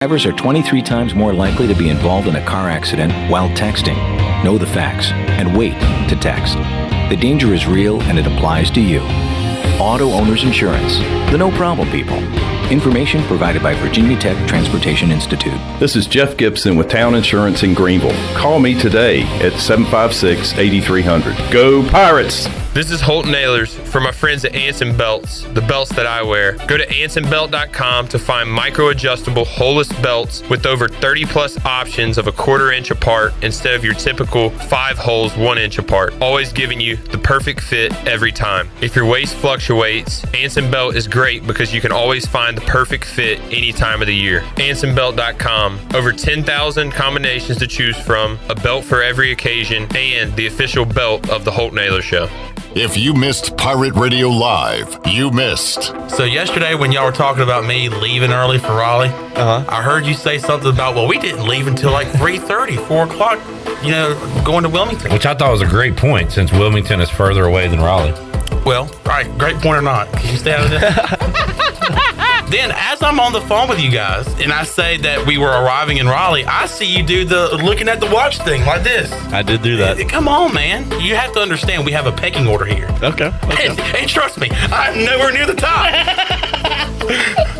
Drivers are 23 times more likely to be involved in a car accident while texting. Know the facts and wait to text. The danger is real and it applies to you. Auto Owners Insurance, the no problem people. Information provided by Virginia Tech Transportation Institute. This is Jeff Gibson with Town Insurance in Greenville. Call me today at 756-8300. Go Pirates! This is Holton Ahlers for my friends at Anson Belts, the belts that I wear. Go to ansonbelt.com to find micro-adjustable holeless belts with over 30 plus options of a 1/4 inch apart instead of your typical 5 holes 1 inch apart, always giving you the perfect fit every time. If your waist fluctuates, Anson Belt is great because you can always find the perfect fit any time of the year. ansonbelt.com, over 10,000 combinations to choose from, a belt for every occasion, and the official belt of the Holton Ahlers Show. If you missed Pirate Radio Live, you missed. So yesterday when y'all were talking about me leaving early for Raleigh, I heard you say something about, well, we didn't leave until like 3:30, 4 o'clock, going to Wilmington. Which I thought was a great point since Wilmington is further away than Raleigh. Well, right, great point or not. Can you stay out of this? Then, as I'm on the phone with you guys, and I say that we were arriving in Raleigh, I see you do the looking at the watch thing like this. I did do that. Come on, man. You have to understand we have a pecking order here. Okay. And trust me, I'm nowhere near the top.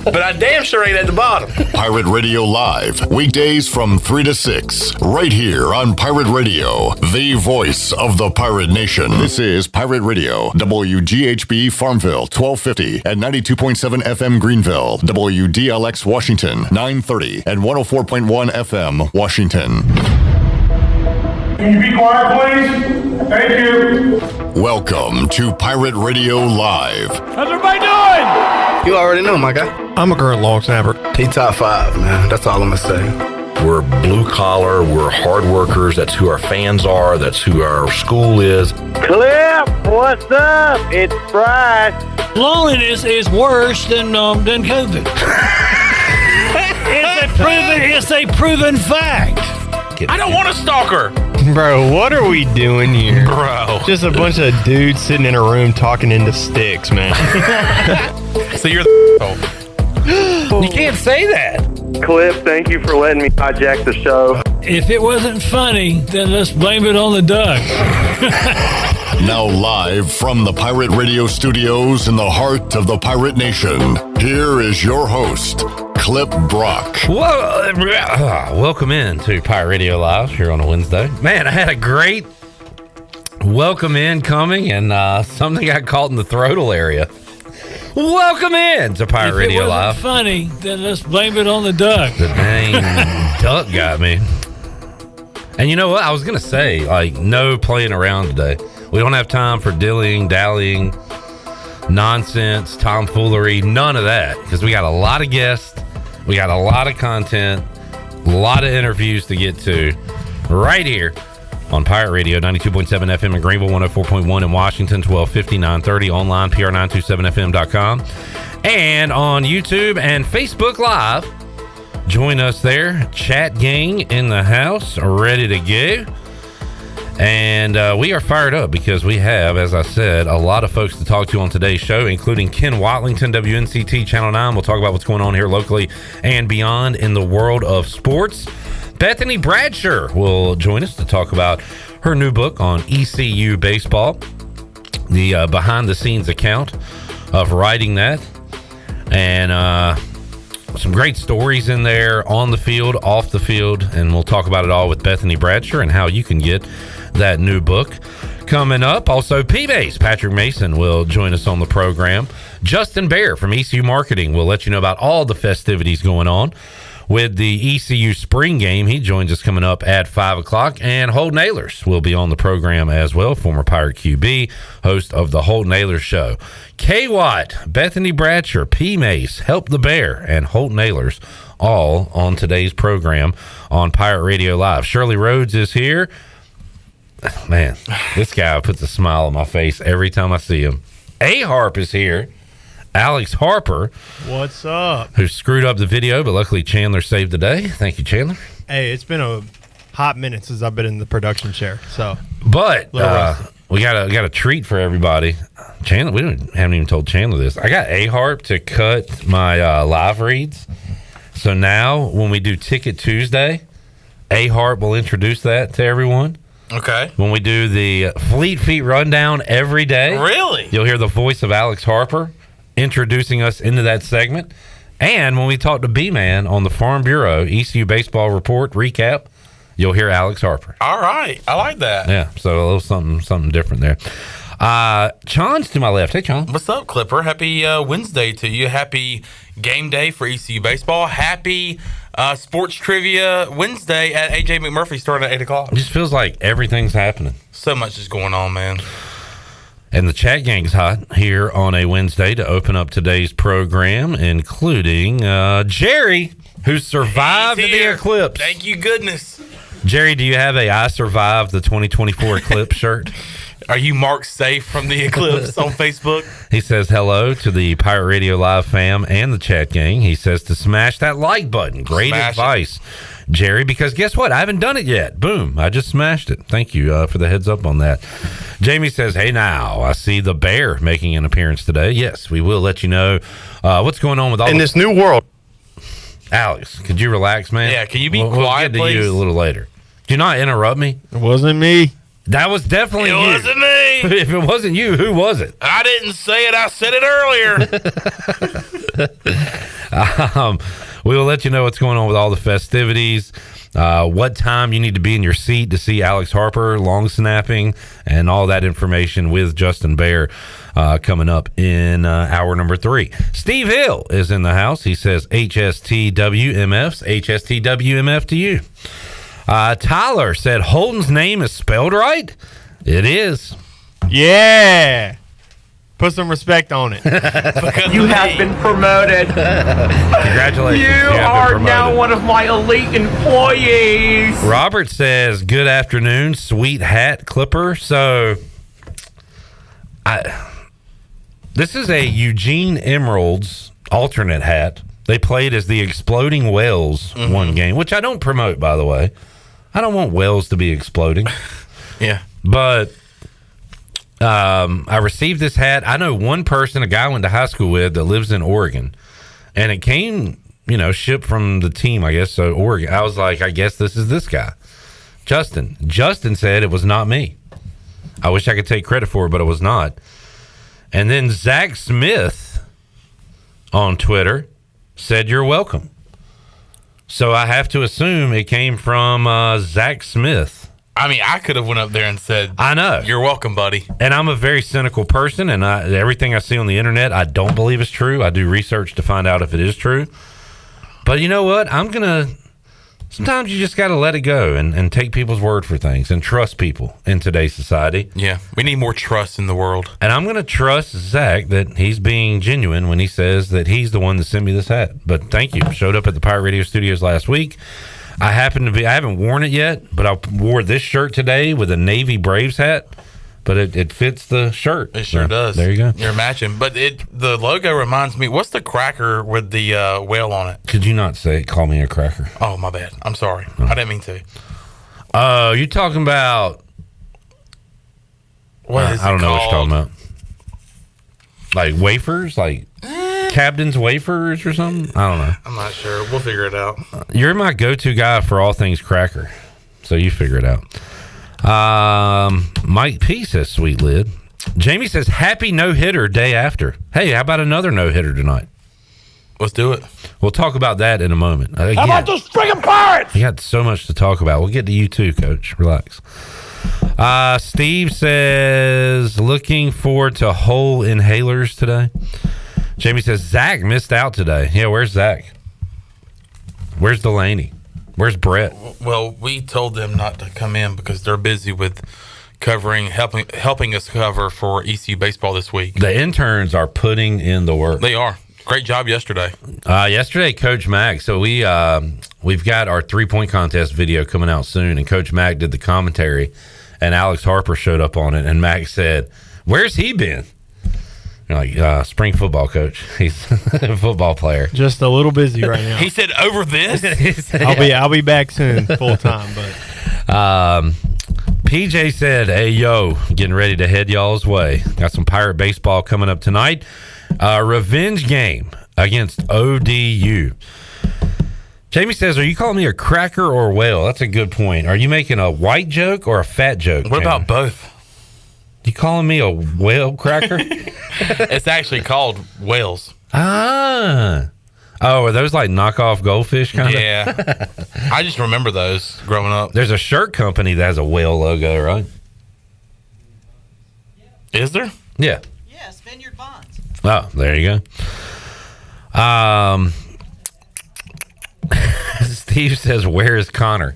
But I damn sure ain't at the bottom. Pirate Radio Live, weekdays from 3 to 6, right here on Pirate Radio, the voice of the Pirate Nation. This is Pirate Radio, WGHB Farmville, 1250 and 92.7 FM Greenville, WDLX Washington, 930 and 104.1 FM Washington. Can you be quiet, please? Thank you. Welcome to Pirate Radio Live. How's everybody doing? You already know, my guy. I'm a current log snapper. He top 5, man. That's all I'm gonna say. We're blue collar. We're hard workers. That's who our fans are. That's who our school is. Clip, what's up? It's Bryce. Loneliness is worse than COVID. It's a proven fact. I don't want a stalker. Bro, what are we doing here? Bro. Just a bunch of dudes sitting in a room talking into sticks, man. So you're the You can't say that. Cliff, thank you for letting me hijack the show. If it wasn't funny, then let's blame it on the duck. Now live from the Pirate Radio studios in the heart of the Pirate Nation, here is your host, Clip Brock. Welcome in to Pirate Radio Live here on a Wednesday. Man, I had a great welcome in coming, and something got caught in the throatal area. Welcome in to Pirate Radio Live. If it wasn't funny, then let's blame it on the duck. The dang duck got me. And you know what? I was going to say, no playing around today. We don't have time for dillying, dallying, nonsense, tomfoolery, none of that. Because we got a lot of guests, we got a lot of content, a lot of interviews to get to right here on Pirate Radio, 92.7 FM in Greenville, 104.1 in Washington, 1250, 930, online, pr927fm.com, and on YouTube and Facebook Live. Join us there. Chat gang in the house, ready to go. And we are fired up because we have, as I said, a lot of folks to talk to on today's show, including Ken Watlington, WNCT Channel 9. We'll talk about what's going on here locally and beyond in the world of sports. Bethany Bradsher will join us to talk about her new book on ECU baseball, the behind-the-scenes account of writing that, and some great stories in there on the field, off the field, and we'll talk about it all with Bethany Bradsher and how you can get that new book coming up. Also, Mase, Patrick Mason, will join us on the program. Justin Behr from ECU Marketing will let you know about all the festivities going on with the ECU spring game. He joins us coming up at 5 o'clock. And Holton Ahlers will be on the program as well, former Pirate QB, host of the Holton Ahlers Show. K-Watt, Bethany Bradsher, Mase, Help the Bear, and Holton Ahlers, all on today's program on Pirate Radio Live. Shirley Rhodes is here. Man, this guy puts a smile on my face every time I see him. A-Harp is here. Alex Harper. What's up? Who screwed up the video, but luckily Chandler saved the day. Thank you, Chandler. Hey, it's been a hot minute since I've been in the production chair. But we got a treat for everybody. Chandler, we haven't even told Chandler this. I got A-Harp to cut my live reads. So now when we do Ticket Tuesday, A-Hart will introduce that to everyone. Okay. When we do the Fleet Feet Rundown every day. Really? You'll hear the voice of Alex Harper introducing us into that segment. And when we talk to B-Man on the Farm Bureau ECU Baseball Report recap, you'll hear Alex Harper. All right. I like that. Yeah, so a little something different there. Chon's to my left. Hey, Chon. What's up, Clipper? Happy Wednesday to you. Happy game day for ECU Baseball. Happy Sports Trivia Wednesday at AJ McMurphy starting at 8 o'clock. It just feels like everything's happening. So much is going on, man. And the chat gang's hot here on a Wednesday to open up today's program, including Jerry, who survived the eclipse. Thank you, goodness. Jerry, do you have a I Survived the 2024 Eclipse shirt? Are you marked safe from the eclipse on Facebook? He says hello to the Pirate Radio Live fam and the chat gang. He says to smash that like button. Great advice, Jerry, because guess what? I haven't done it yet. Boom. I just smashed it. Thank you for the heads up on that. Jamie says, hey, now, I see the Behr making an appearance today. Yes, we will let you know what's going on with all in this new world. Alex, could you relax, man? Yeah, can you be we'll quiet, get to please? you a little later. Do not interrupt me. It wasn't me. That was definitely you. It wasn't me. If it wasn't you, who was it? I didn't say it. I said it earlier. We will let you know what's going on with all the festivities, what time you need to be in your seat to see Alex Harper long snapping, and all that information with Justin Behr coming up in hour number 3. Steve Hill is in the house. He says HSTWMFs. HSTWMF to you. Tyler said Holton's name is spelled right. It is. Yeah. Put some respect on it. You have been promoted. Congratulations. You are now one of my elite employees. Robert says, good afternoon, sweet hat Clipper. So, this is a Eugene Emeralds alternate hat. They played as the Exploding Whales one game, which I don't promote, by the way. I don't want whales to be exploding. Yeah. But I received this hat. I know one person, a guy I went to high school with that lives in Oregon, and it came, shipped from the team, I guess, so Oregon. I was like, I guess this is this guy, Justin. Justin said it was not me. I wish I could take credit for it, but it was not. And then Zach Smith on Twitter said, you're welcome. So I have to assume it came from Zach Smith. I mean, I could have went up there and said, I know. You're welcome, buddy. And I'm a very cynical person, and everything I see on the internet, I don't believe is true. I do research to find out if it is true. But you know what? Sometimes you just got to let it go and take people's word for things and trust people in today's society. Yeah, we need more trust in the world. And I'm going to trust Zach that he's being genuine when he says that he's the one that sent me this hat. But thank you. Showed up at the Pirate Radio Studios last week. I haven't worn it yet, but I wore this shirt today with a Navy Braves hat. But it fits the shirt. It sure does. There you go. You're matching. But the logo reminds me, what's the cracker with the whale on it? Could you not call me a cracker? Oh, my bad. I'm sorry. I didn't mean to. Oh, you're talking about... What is it I don't know what you're called? talking about. Like wafers? Like Captain's wafers or something? I don't know. I'm not sure. We'll figure it out. You're my go-to guy for all things cracker. So you figure it out. Mike P says, sweet lid. Jamie says, happy no-hitter day after. Hey, how about another no-hitter tonight? Let's do it. We'll talk about that in a moment. How about those friggin' Pirates? We got so much to talk about. We'll get to you too, Coach. Relax. Steve says, looking forward to Holton Ahlers today. Jamie says, Zach missed out today. Yeah, where's Zach? Where's Delaney? Where's Brett? Well, we told them not to come in because they're busy with helping us cover for ECU baseball this week. The interns are putting in the work. They are. Great job yesterday. Yesterday, Coach Mack. So we've got our 3-point contest video coming out soon, and Coach Mack did the commentary, and Alex Harper showed up on it, and Mack said, "Where's he been?" You're like, spring football, Coach. He's a football player. Just a little busy right now. He said, "Over this." I'll be back soon, full time. But PJ said, "Hey yo, getting ready to head y'all's way. Got some Pirate baseball coming up tonight. Revenge game against ODU." Jamie says, are you calling me a cracker or a whale? That's a good point. Are you making a white joke or a fat joke? What about both? You calling me a whale cracker? It's actually called whales. Ah. Oh, are those like knockoff goldfish kind of? Yeah. I just remember those growing up. There's a shirt company that has a whale logo, right? Is there? Yeah. Yes, Vineyard Bonds. Oh, there you go. Steve says, where is Connor?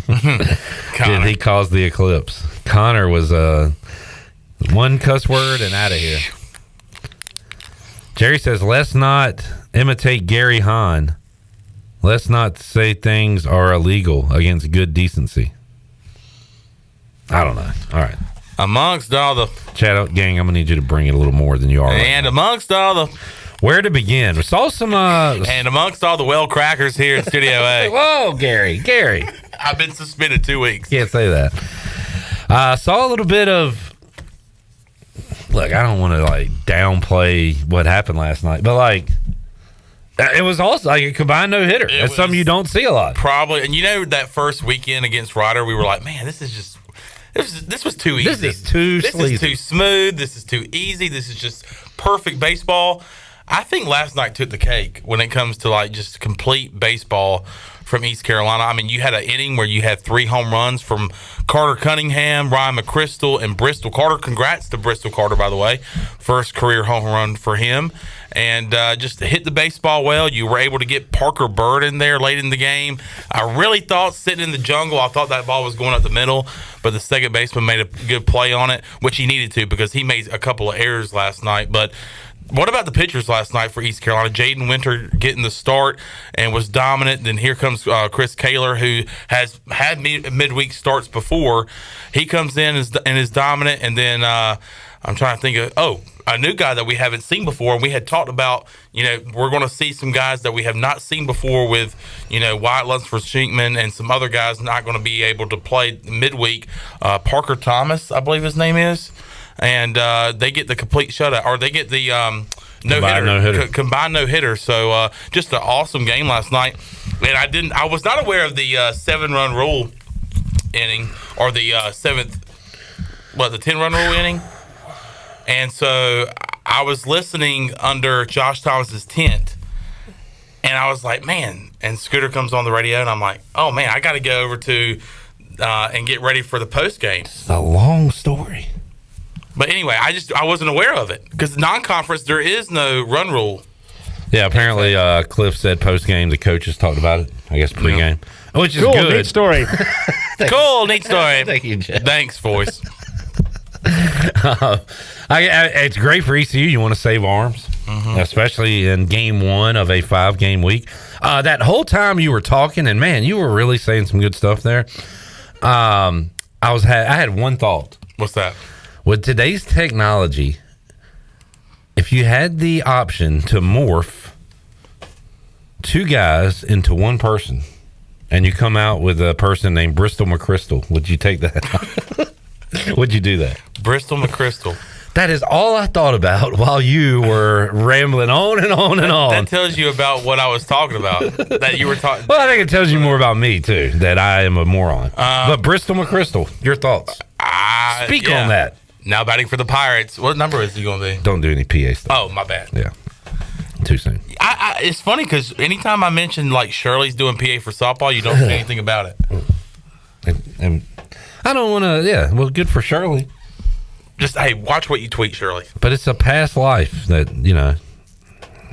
Did he cause the eclipse? Connor was one cuss word and out of here. Jerry says, let's not imitate Gary Hahn. Let's not say things are illegal against good decency. I don't know. All right. Amongst all the... Chat out, gang, I'm going to need you to bring it a little more than you are. And amongst all the... Where to begin? We saw some... and amongst all the well crackers here in Studio A. Whoa, Gary. I've been suspended 2 weeks. Can't say that. Saw a little bit of... Look, I don't want to, like, downplay what happened last night, but, like, it was also like a combined no-hitter. That's something you don't see a lot. Probably. And you know, that first weekend against Ryder, we were like, man, this is just... This was too easy. This is too sleazy. This is too smooth. This is too easy. This is just perfect baseball. I think last night took the cake when it comes to like just complete baseball from East Carolina. I mean, you had an inning where you had 3 home runs from Carter Cunningham, Ryan McChrystal, and Bristol Carter. Congrats to Bristol Carter, by the way. First career home run for him. And just hit the baseball well. You were able to get Parker Bird in there late in the game. I really thought sitting in the jungle, I thought that ball was going up the middle, but the second baseman made a good play on it, which he needed to because he made a couple of errors last night. But what about the pitchers last night for East Carolina? Jaden Winter getting the start and was dominant. Then here comes Chris Kaler, who has had midweek starts before. He comes in and is dominant. And then I'm trying to think of, a new guy that we haven't seen before. And we had talked about, we're going to see some guys that we have not seen before with, Wyatt Lunsford Shinkman and some other guys not going to be able to play midweek. Parker Thomas, I believe his name is. And they get the complete shutout, or they get the combined no-hitter. So just an awesome game last night. And I was not aware of the 7-run rule inning, or the 10-run rule inning. And so I was listening under Josh Thomas's tent, and I was like, man. And Scooter comes on the radio, and I'm like, oh man, I got to go over to and get ready for the post game. It's a long story. But anyway, I wasn't aware of it because non-conference there is no run rule. Yeah, apparently Cliff said post game the coaches talked about it. I guess pregame, which is cool, good. Neat story. Cool, neat story. Thank you, Jeff. Thanks, voice. It's great for ECU. You want to save arms, especially in game 1 of a 5-game week. That whole time you were talking, and man, you were really saying some good stuff there. I had one thought. What's that? With today's technology, if you had the option to morph 2 guys into one person, and you come out with a person named Bristol McChrystal, would you take that? Would you do that? Bristol McChrystal. That is all I thought about while you were rambling on and on and on. That tells you about what I was talking about. That you were talking. Well, I think it tells you more about me too. That I am a moron. But Bristol McChrystal, your thoughts? Speak on that. Now batting for the Pirates. What number is he going to be? Don't do any PA stuff. Oh, my bad. Yeah, too soon. It's funny because anytime I mention like Shirley's doing PA for softball, you don't say anything about it. And I don't want to. Yeah, well, good for Shirley. Just hey, watch what you tweet, Shirley. But it's a past life that and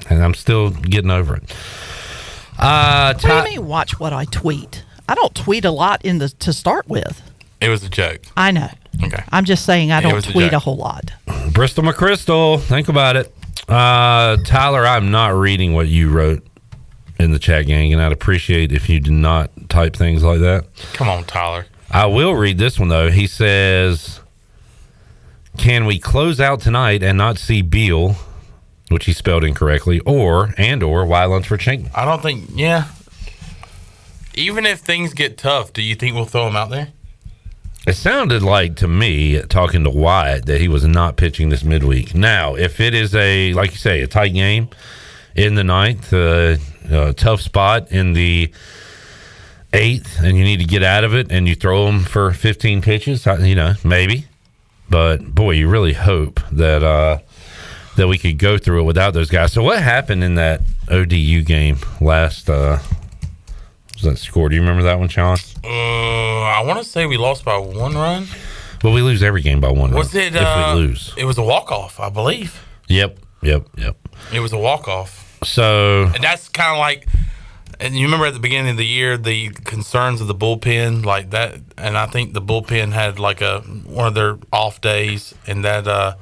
I'm still getting over it. What do you mean? Watch what I tweet? I don't tweet a lot to start with. It was a joke. I know. Okay. I'm just saying I don't tweet a whole lot. Bristol McChrystal, think about it. Tyler, I'm not reading what you wrote in the chat, gang, and I'd appreciate if you did not type things like that. Come on, Tyler. I will read this one, though. He says, can we close out tonight and not see Beal, which he spelled incorrectly, or Wyatt Lunsford Shinkman? I don't think, yeah. Even if things get tough, do you think we'll throw him out there? It sounded like to me, talking to Wyatt, that he was not pitching this midweek. Now, if it is like you say, a tight game in the ninth, a tough spot in the 8th and you need to get out of it and you throw them for 15 pitches, maybe. But boy, you really hope that we could go through it without those guys. So what happened in that ODU game last? Was that score? Do you remember that one, Sean? I want to say we lost by 1 run. Well, we lose every game by 1 run. Was it? If we lose, it was a walk-off, I believe. Yep. It was a walk-off. So, and that's kind of like, and you remember at the beginning of the year the concerns of the bullpen like that, and I think the bullpen had like one of their off days, and that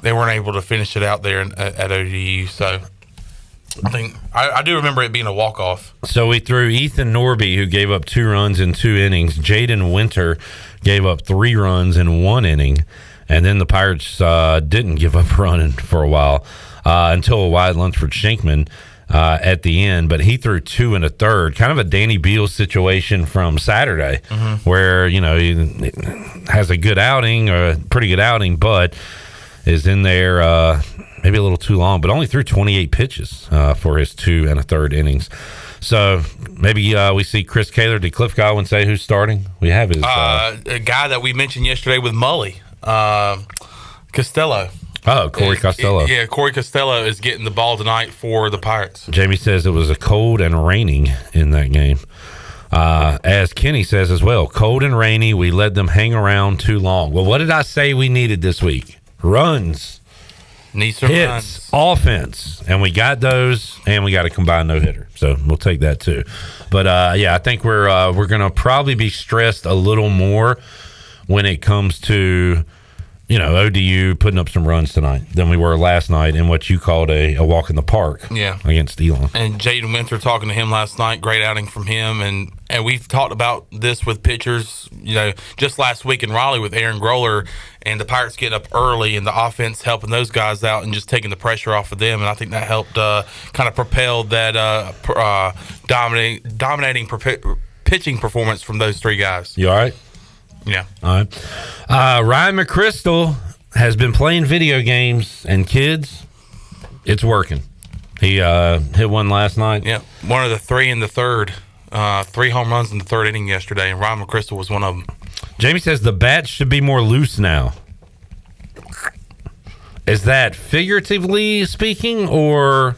they weren't able to finish it out there at ODU. So I think I do remember it being a walk-off. So we threw Ethan Norby, who gave up 2 runs in 2 innings. Jaden Winter gave up 3 runs in 1 inning. And then the Pirates didn't give up running for a while until a wide lunch for Schenkman at the end. But he threw 2 1/3, kind of a Danny Beals situation from Saturday, where, he has a good outing, or a pretty good outing, but is in there maybe a little too long, but only threw 28 pitches for his 2 1/3 innings. So maybe we see Chris Kaler. Did Cliff Godwin say who's starting? We have his a guy that we mentioned yesterday with Mully, Costello. Oh, Corey Costello. Yeah, Corey Costello is getting the ball tonight for the Pirates. Jamie says it was a cold and raining in that game. As Kenny says as well, cold and rainy. We let them hang around too long. Well, what did I say we needed this week? Runs. Need some hits, runs. Offense, and we got those, and we got a combined no-hitter, so we'll take that too. But I think we're going to probably be stressed a little more when it comes to ODU putting up some runs tonight than we were last night in what you called a walk in the park. Against Elon. And Jaden Winter, talking to him last night, great outing from him, and we've talked about this with pitchers, just last week in Raleigh with Aaron Groller, and the Pirates getting up early and the offense helping those guys out and just taking the pressure off of them, and I think that helped kind of propel that dominating pitching performance from those 3 guys. You all right? Yeah. All right. Ryan McChrystal has been playing video games, and kids, it's working. He hit one last night. Yeah, one of the 3 in the 3rd. 3 home runs in the 3rd inning yesterday, and Ryan McChrystal was one of them. Jamie says the bat should be more loose now. Is that figuratively speaking or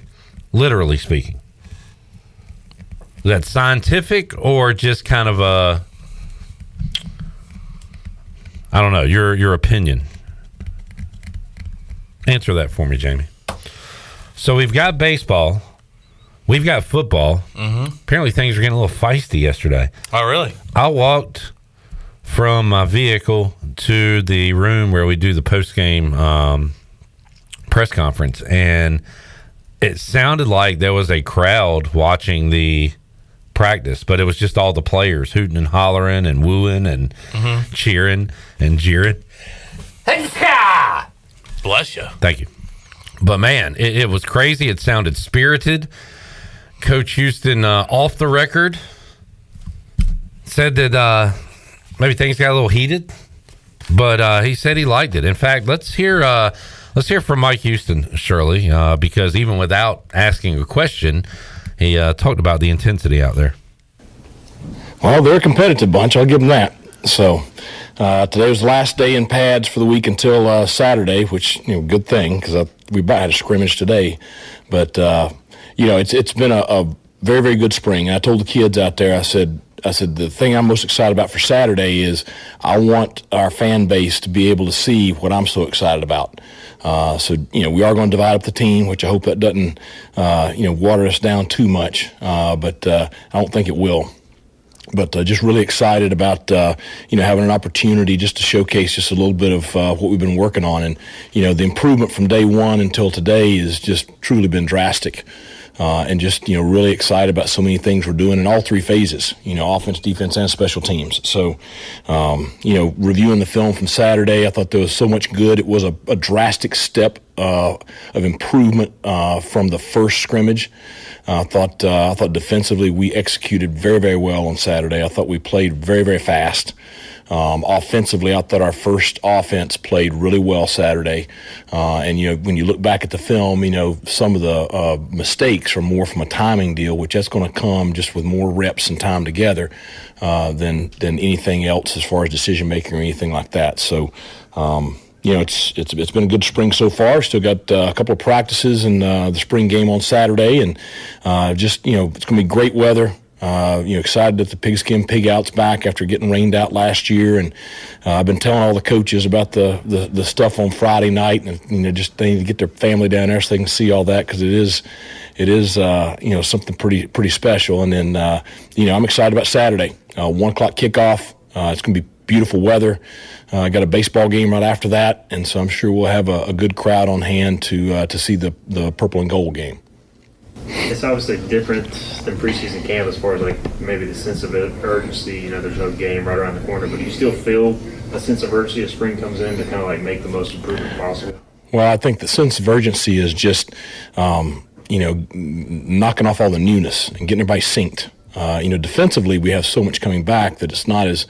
literally speaking? Is that scientific or just kind of a... I don't know, your opinion. Answer that for me, Jamie. So we've got baseball. We've got football. Apparently things were getting a little feisty yesterday. Oh, really? I walked from my vehicle to the room where we do the post-game press conference, and it sounded like there was a crowd watching the practice, but it was just all the players hooting and hollering and wooing and cheering and jeering. Bless you. Thank you. But man, it was crazy. It sounded spirited. Coach Houston, off the record, said that maybe things got a little heated, but he said he liked it. In fact, let's hear from Mike Houston, Shirley, because even without asking a question, he talked about the intensity out there. Well, they're a competitive bunch. I'll give them that. So today was the last day in pads for the week until Saturday, which, good thing because we about had a scrimmage today. But, it's been a very, very good spring. And I told the kids out there, I said, the thing I'm most excited about for Saturday is I want our fan base to be able to see what I'm so excited about. We are going to divide up the team, which I hope that doesn't, water us down too much. But I don't think it will. But just really excited about, having an opportunity just to showcase just a little bit of what we've been working on. And, the improvement from day one until today has just truly been drastic. And just, really excited about so many things we're doing in all 3 phases, offense, defense, and special teams. So, reviewing the film from Saturday, I thought there was so much good. It was a drastic step of improvement from the first scrimmage. I thought defensively we executed very, very well on Saturday. I thought we played very, very fast. Offensively, I thought our first offense played really well Saturday. And, when you look back at the film, some of the mistakes are more from a timing deal, which that's going to come just with more reps and time together than anything else as far as decision-making or anything like that. So, it's been a good spring so far. Still got a couple of practices and the spring game on Saturday. And it's going to be great weather. Excited that the pigskin pig out's back after getting rained out last year, and I've been telling all the coaches about the stuff on Friday night, and just they need to get their family down there so they can see all that, because it is something pretty special. And then I'm excited about Saturday, 1:00 kickoff. It's going to be beautiful weather. I got a baseball game right after that, and so I'm sure we'll have a good crowd on hand to see the purple and gold game. It's obviously different than preseason camp as far as maybe the sense of urgency. There's no game right around the corner, but do you still feel a sense of urgency as spring comes in to kind of make the most improvement possible? Well, I think the sense of urgency is just, knocking off all the newness and getting everybody synced. Defensively, we have so much coming back that it's not as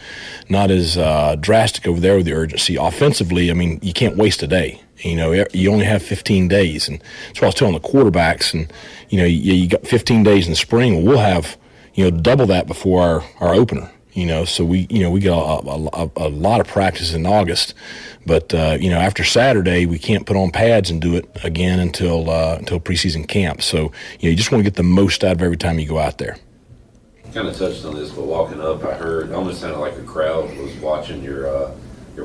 drastic over there with the urgency. Offensively, you can't waste a day. You only have 15 days, and that's what I was telling the quarterbacks. And you got 15 days in the spring. Well, we'll have double that before our opener. So we got a lot of practice in August, but after Saturday we can't put on pads and do it again until preseason camp. So you just want to get the most out of every time you go out there. Kind of touched on this, but walking up, I heard it almost sounded like a crowd was watching your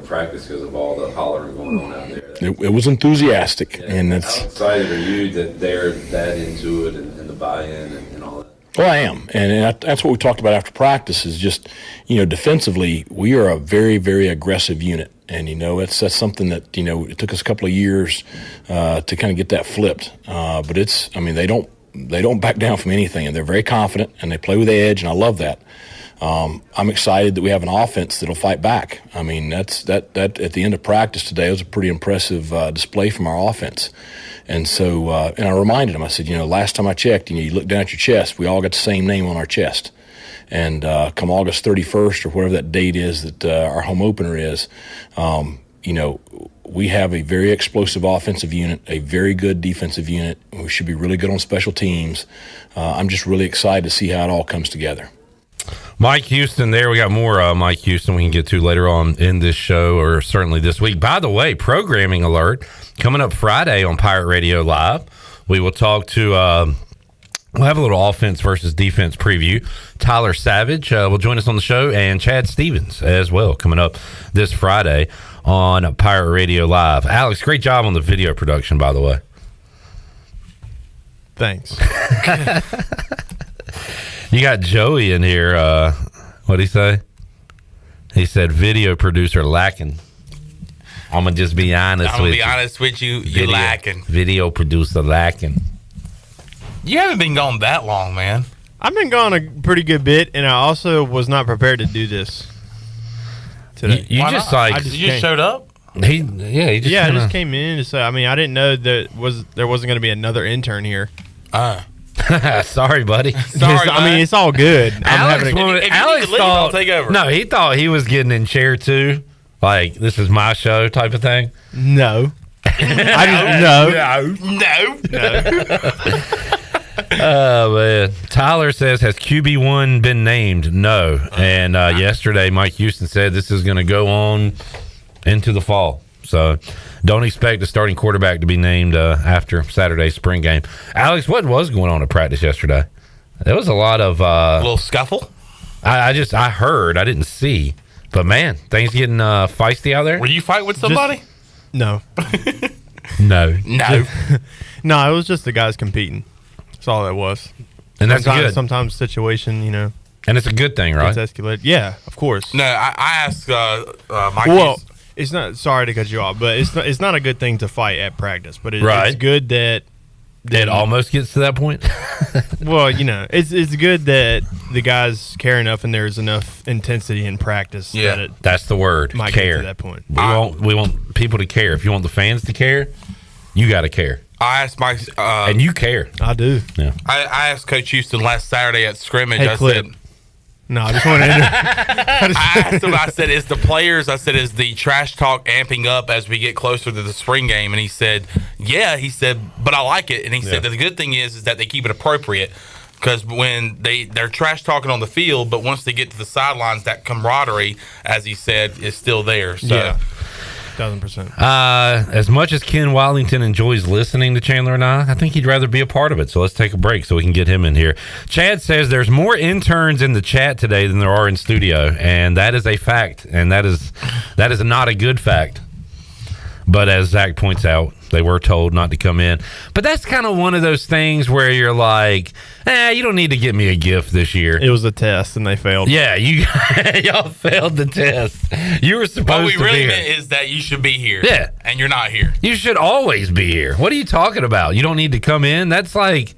practice because of all the hollering going on out there. It was enthusiastic, and how excited are you that they're that into it and the buy-in and all that? Well, I am, and that's what we talked about after practice. Is just defensively, we are a very, very aggressive unit, and that's something that it took us a couple of years to kind of get that flipped. But they don't back down from anything, and they're very confident, and they play with edge, and I love that. I'm excited that we have an offense that'll fight back. That at the end of practice today was a pretty impressive display from our offense. And so, and I reminded them, I said, last time I checked, you look down at your chest, we all got the same name on our chest. And come August 31st or whatever that date is that our home opener is, we have a very explosive offensive unit, a very good defensive unit. We should be really good on special teams. I'm just really excited to see how it all comes together. Mike Houston there. We got more Mike Houston we can get to later on in this show, or certainly this week. By the way, programming alert, coming up Friday on Pirate Radio Live, we will talk to we'll have a little offense versus defense preview. Tyler Savage will join us on the show, and Chad Stevens as well, coming up this Friday on Pirate Radio Live. Alex, great job on the video production, by the way. Thanks. You got Joey in here. What'd he say? He said video producer lacking. I'm going to just be honest with you. I'm going to be honest with you. You're lacking. Video producer lacking. You haven't been gone that long, man. I've been gone a pretty good bit, and I also was not prepared to do this today. You just like you just showed up? I just came in to say. I didn't know there wasn't going to be another intern here. Sorry, buddy. Sorry, it's all good. Alex thought, I'll take over. No, he thought he was getting in chair too. Like, this is my show type of thing. No. No. Oh, man. Tyler says, has QB1 been named? No. And yesterday, Mike Houston said this is going to go on into the fall. So don't expect a starting quarterback to be named after Saturday's spring game. Alex, what was going on at practice yesterday? There was a lot of... a little scuffle? I heard. I didn't see. But, man, things getting feisty out there? Were you fighting with somebody? No. No. No, it was just the guys competing. That's all that was. And that's good. Sometimes situation, And it's a good thing, right? It's escalated. Yeah, of course. No, I asked Mike... Well, it's not. Sorry to cut you off, but it's not a good thing to fight at practice. But it's good that it almost gets to that point. Well, it's good that the guys care enough and there's enough intensity in practice. Yeah, that's the word. Might care. Get to that point. We want people to care. If you want the fans to care, you got to care. I asked Mike, and you care. I do. Yeah. I asked Coach Houston last Saturday at scrimmage. Hey, Clip. No, I just want to. I asked him. I said, "Is the players?" I said, "Is the trash talk amping up as we get closer to the spring game?" And he said, "Yeah." He said, "But I like it." And he said that the good thing is that they keep it appropriate, because when they're trash talking on the field, but once they get to the sidelines, that camaraderie, as he said, is still there. So. Yeah. 1,000%. As much as Ken Watlington enjoys listening to Chandler and I think he'd rather be a part of it. So let's take a break so we can get him in here. Chad says there's more interns in the chat today than there are in studio, and that is a fact, and that is not a good fact. But as Zach points out, they were told not to come in. But that's kind of one of those things where you're like, you don't need to get me a gift this year. It was a test, and they failed. Yeah, y'all failed the test. You were supposed to be here. What we really meant is that you should be here. Yeah. And you're not here. You should always be here. What are you talking about? You don't need to come in? That's like...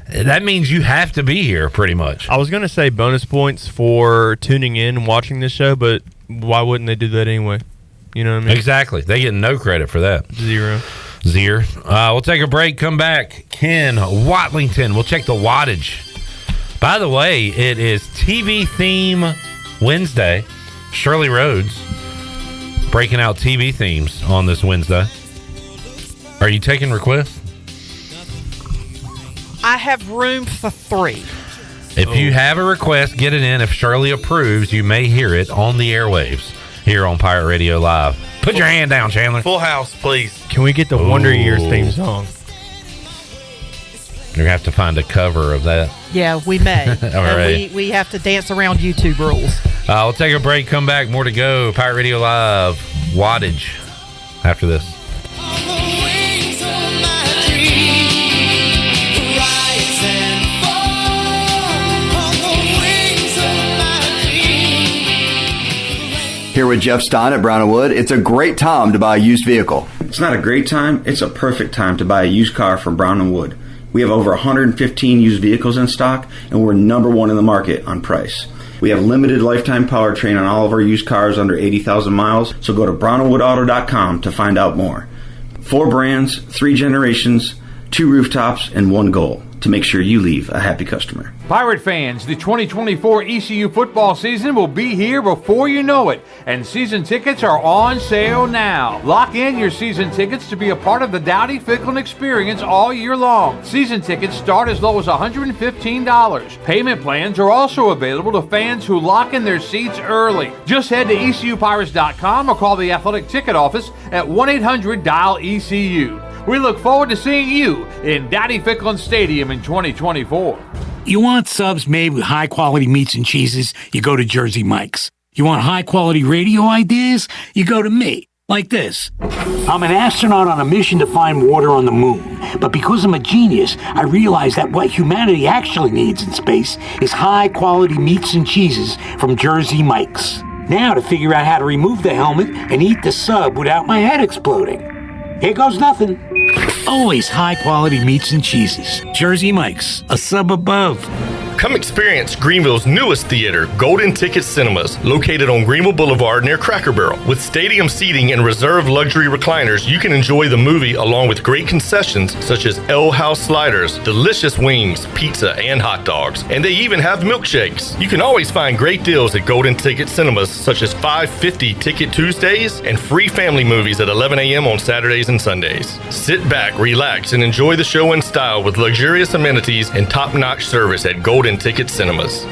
That means you have to be here, pretty much. I was going to say bonus points for tuning in and watching this show, but why wouldn't they do that anyway? You know what I mean? Exactly. They get no credit for that. Zero. We'll take a break, come back. Ken Watlington. We'll check the wattage. By the way, it is TV Theme Wednesday. Shirley Rhodes breaking out TV themes on this Wednesday. Are you taking requests? I have room for 3. If you have a request, get it in. If Shirley approves, you may hear it on the airwaves here on Pirate Radio Live. Put your hand down, Chandler. Full house, please. Can we get the Wonder Years theme song? You have to find a cover of that. Yeah, we may. All right. We have to dance around YouTube rules. We'll take a break, come back, more to go. Pirate Radio Live, wattage after this. Here with Jeff Stein at Brown & Wood. It's a great time to buy a used vehicle. It's not a great time, it's a perfect time to buy a used car from Brown & Wood. We have over 115 used vehicles in stock, and we're number one in the market on price. We have limited lifetime powertrain on all of our used cars under 80,000 miles, so go to brownandwoodauto.com to find out more. 4 brands, 3 generations, 2 rooftops, and 1 goal: to make sure you leave a happy customer. Pirate fans, the 2024 ECU football season will be here before you know it, and season tickets are on sale now. Lock in your season tickets to be a part of the Dowdy Ficklin experience all year long. Season tickets start as low as $115. Payment plans are also available to fans who lock in their seats early. Just head to ECUPirates.com or call the athletic ticket office at 1-800-DIAL-ECU. We look forward to seeing you in Dowdy Ficklin Stadium in 2024. You want subs made with high-quality meats and cheeses? You go to Jersey Mike's. You want high-quality radio ideas? You go to me, like this. I'm an astronaut on a mission to find water on the moon. But because I'm a genius, I realize that what humanity actually needs in space is high-quality meats and cheeses from Jersey Mike's. Now to figure out how to remove the helmet and eat the sub without my head exploding. Here goes nothing. Always high-quality meats and cheeses. Jersey Mike's, a sub above. Come experience Greenville's newest theater, Golden Ticket Cinemas, located on Greenville Boulevard near Cracker Barrel. With stadium seating and reserved luxury recliners, you can enjoy the movie along with great concessions such as L House sliders, delicious wings, pizza, and hot dogs. And they even have milkshakes. You can always find great deals at Golden Ticket Cinemas, such as $5.50 Ticket Tuesdays and free family movies at 11 a.m. on Saturdays and Sundays. Sit back, relax, and enjoy the show in style with luxurious amenities and top-notch service at Golden Ticket Cinemas.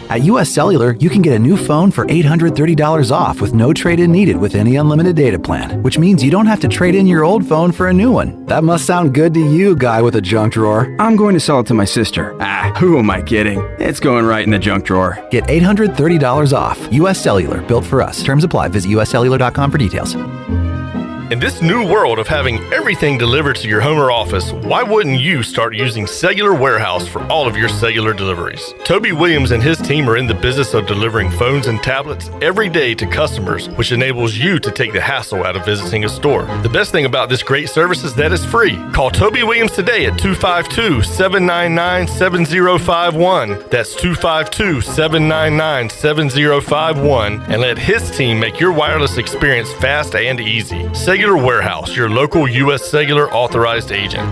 At US Cellular, you can get a new phone for $830 off with no trade-in needed with any unlimited data plan, which means you don't have to trade in your old phone for a new one. That must sound good to you, guy with a junk drawer. I'm going to sell it to my sister. Who am I kidding? It's going right in the junk drawer. Get $830 off. US Cellular, built for us. Terms apply. Visit uscellular.com for details. In this new world of having everything delivered to your home or office, why wouldn't you start using Cellular Warehouse for all of your cellular deliveries? Toby Williams and his team are in the business of delivering phones and tablets every day to customers, which enables you to take the hassle out of visiting a store. The best thing about this great service is that it's free. Call Toby Williams today at 252-799-7051. That's 252-799-7051, and let his team make your wireless experience fast and easy. Cellular Warehouse, your local U.S. Cellular authorized agent.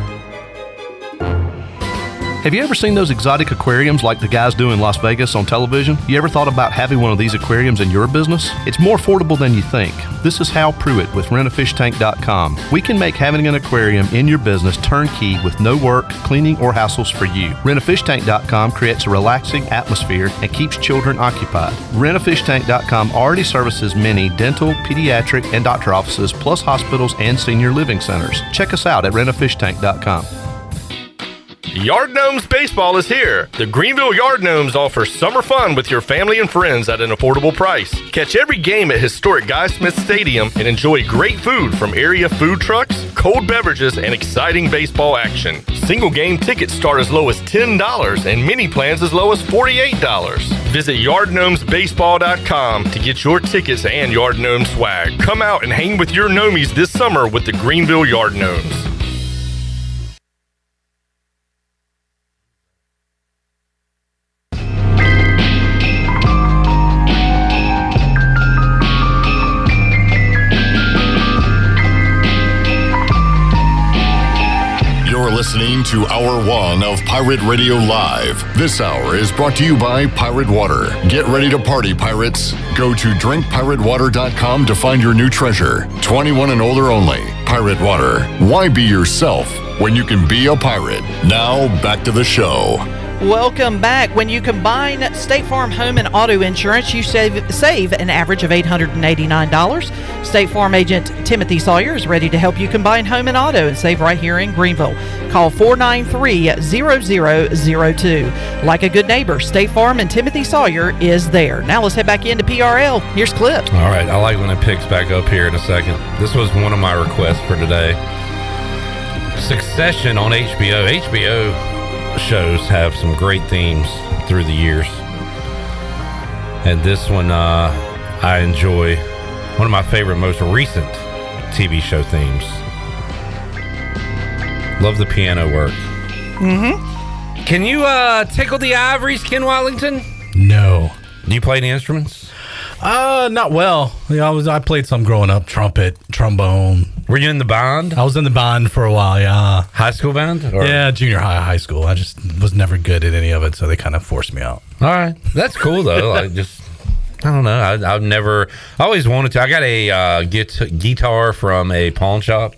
Have you ever seen those exotic aquariums like the guys do in Las Vegas on television? You ever thought about having one of these aquariums in your business? It's more affordable than you think. This is Hal Pruitt with rentafishtank.com. We can make having an aquarium in your business turnkey with no work, cleaning, or hassles for you. Rentafishtank.com creates a relaxing atmosphere and keeps children occupied. Rentafishtank.com already services many dental, pediatric, and doctor offices, plus hospitals and senior living centers. Check us out at rentafishtank.com. Yard Gnomes Baseball is here. The Greenville Yard Gnomes offer summer fun with your family and friends at an affordable price. Catch every game at historic Guy Smith Stadium and enjoy great food from area food trucks, cold beverages, and exciting baseball action. Single game tickets start as low as $10 and mini plans as low as $48. Visit yardgnomesbaseball.com to get your tickets and Yard Gnome swag. Come out and hang with your Gnomies this summer with the Greenville Yard Gnomes. Listening to Hour 1 of Pirate Radio Live. This hour is brought to you by Pirate Water. Get ready to party, pirates. Go to drinkpiratewater.com to find your new treasure. 21 and older only. Pirate Water. Why be yourself when you can be a pirate? Now, back to the show. Welcome back. When you combine State Farm home and auto insurance, you save an average of $889. State Farm agent Timothy Sawyer is ready to help you combine home and auto and save right here in Greenville. Call 493-0002. Like a good neighbor, State Farm and Timothy Sawyer is there. Now let's head back into PRL. Here's Clip. All right. I like when it picks back up here in a second. This was one of my requests for today. Succession on HBO. HBO shows have some great themes through the years, and this one I enjoy. One of my favorite, most recent TV show themes. Love the piano work. Can you tickle the ivories, Ken Watlington? No. Do you play any instruments? Not well. I played some growing up, trumpet, trombone. Were you in the band? I was in the band for a while, yeah. High school band? Or? Yeah, junior high school. I just was never good at any of it, so they kind of forced me out. All right. That's cool, though. I don't know. I always wanted to. I got a guitar from a pawn shop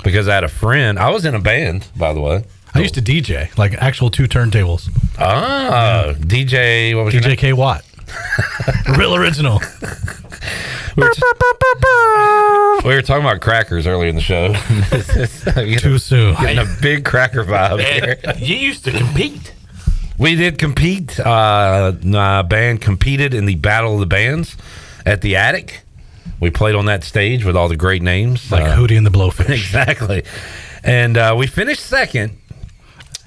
because I had a friend. I was in a band, by the way. I used to DJ, like actual 2 turntables. Ah, DJ, what was your name? DJ K. Watt. Real original. We were talking about crackers earlier in the show. Too soon. Getting a big cracker vibe here. You used to compete. We did compete. My band competed in the Battle of the Bands at the Attic. We played on that stage with all the great names. Like Hootie and the Blowfish. Exactly. And we finished second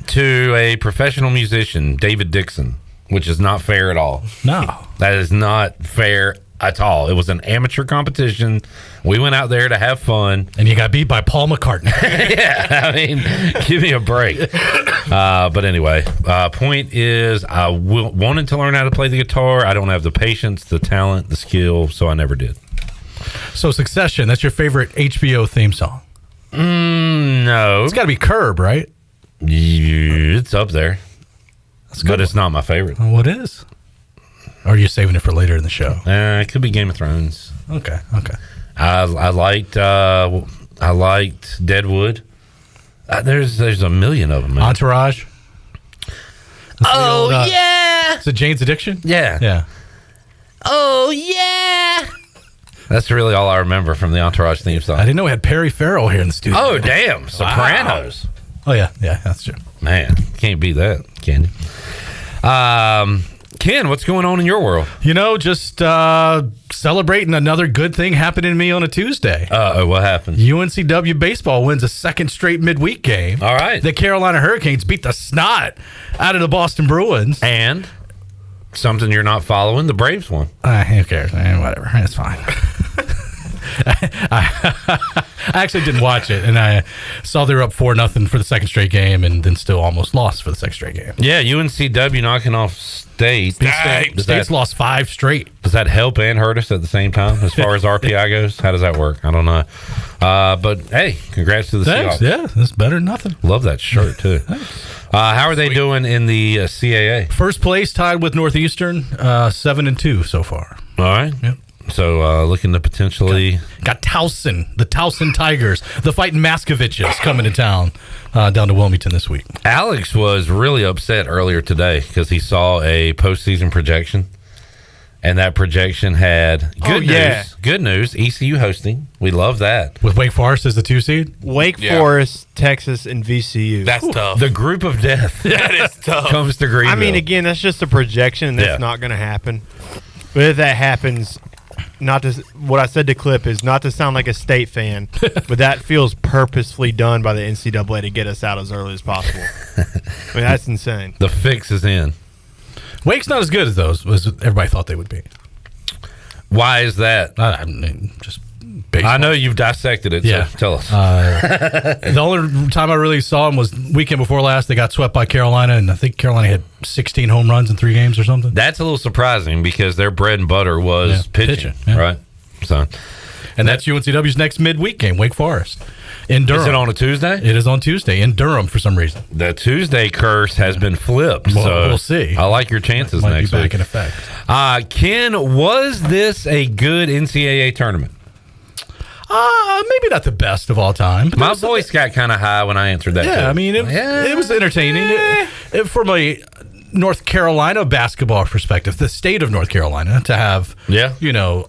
to a professional musician, David Dixon, which is not fair at all. No. That is not fair at all. It was an amateur competition. We went out there to have fun. And you got beat by Paul McCartney. Yeah, I mean, give me a break. But anyway, point is I wanted to learn how to play the guitar. I don't have the patience, the talent, the skill, so I never did. So Succession, that's your favorite HBO theme song? No. It's got to be Curb, right? It's up there. But it's not my favorite. Well, what is? Or are you saving it for later in the show? It could be Game of Thrones. Okay. I liked Deadwood. There's a million of them. Man. Entourage. Yeah. Is it Jane's Addiction? Yeah. Oh yeah. That's really all I remember from the Entourage theme song. I didn't know we had Perry Farrell here in the studio. Oh damn! Sopranos. Wow. Oh yeah, that's true. Man, can't beat that, can you? Ken, what's going on in your world? Just celebrating another good thing happening to me on a Tuesday. What happened? UNCW baseball wins a second straight midweek game. All right. The Carolina Hurricanes beat the snot out of the Boston Bruins. And something you're not following, the Braves won. Who cares? Whatever. It's fine. I actually didn't watch it, and I saw they were up 4-0 for the second straight game, and then still almost lost for the second straight game. Yeah, UNCW knocking off State. State's lost 5 straight. Does that help and hurt us at the same time as far as RPI goes? How does that work? I don't know. But hey, congrats to the Thanks. Seahawks. Yeah, that's better than nothing. Love that shirt too. How are they doing in the CAA? First place, tied with Northeastern, 7-2 so far. All right. Yep. So looking to potentially got Towson, the Towson Tigers, the fighting Maskoviches coming to town down to Wilmington this week. Alex was really upset earlier today because he saw a postseason projection. And that projection had good news. Good news. ECU hosting. We love that. With Wake Forest as the 2 seed? Wake Forest, Texas, and VCU. That's tough. The group of death. That is tough. Comes to Greenville. I mean, again, that's just a projection, and that's not going to happen. But if that happens, what I said to Clip is not to sound like a State fan, but that feels purposefully done by the NCAA to get us out as early as possible. I mean, that's insane. The fix is in. Wake's not as good as those as everybody thought they would be. Why is that? I mean, just baseball. I know you've dissected it, so tell us. The only time I really saw them was weekend before last. They got swept by Carolina, and I think Carolina had 16 home runs in 3 games or something. That's a little surprising because their bread and butter was pitching, right? So, and that's UNCW's next midweek game, Wake Forest. In Durham. Is it on a Tuesday? It is on Tuesday in Durham for some reason. The Tuesday curse has been flipped. Well, so we'll see. I like your chances Might next be back week. in effect. Ken, was this a good NCAA tournament? Maybe not the best of all time. My voice got kind of high when I answered that. Yeah, too. I mean, it was entertaining. From a North Carolina basketball perspective, the state of North Carolina, to have,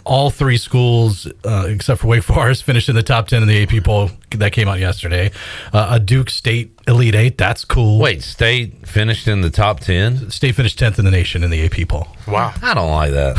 all 3 schools, except for Wake Forest, finished in the top 10 in the AP poll that came out yesterday. A Duke State Elite 8, that's cool. Wait, State finished in the top 10? State finished 10th in the nation in the AP poll. Wow. I don't like that.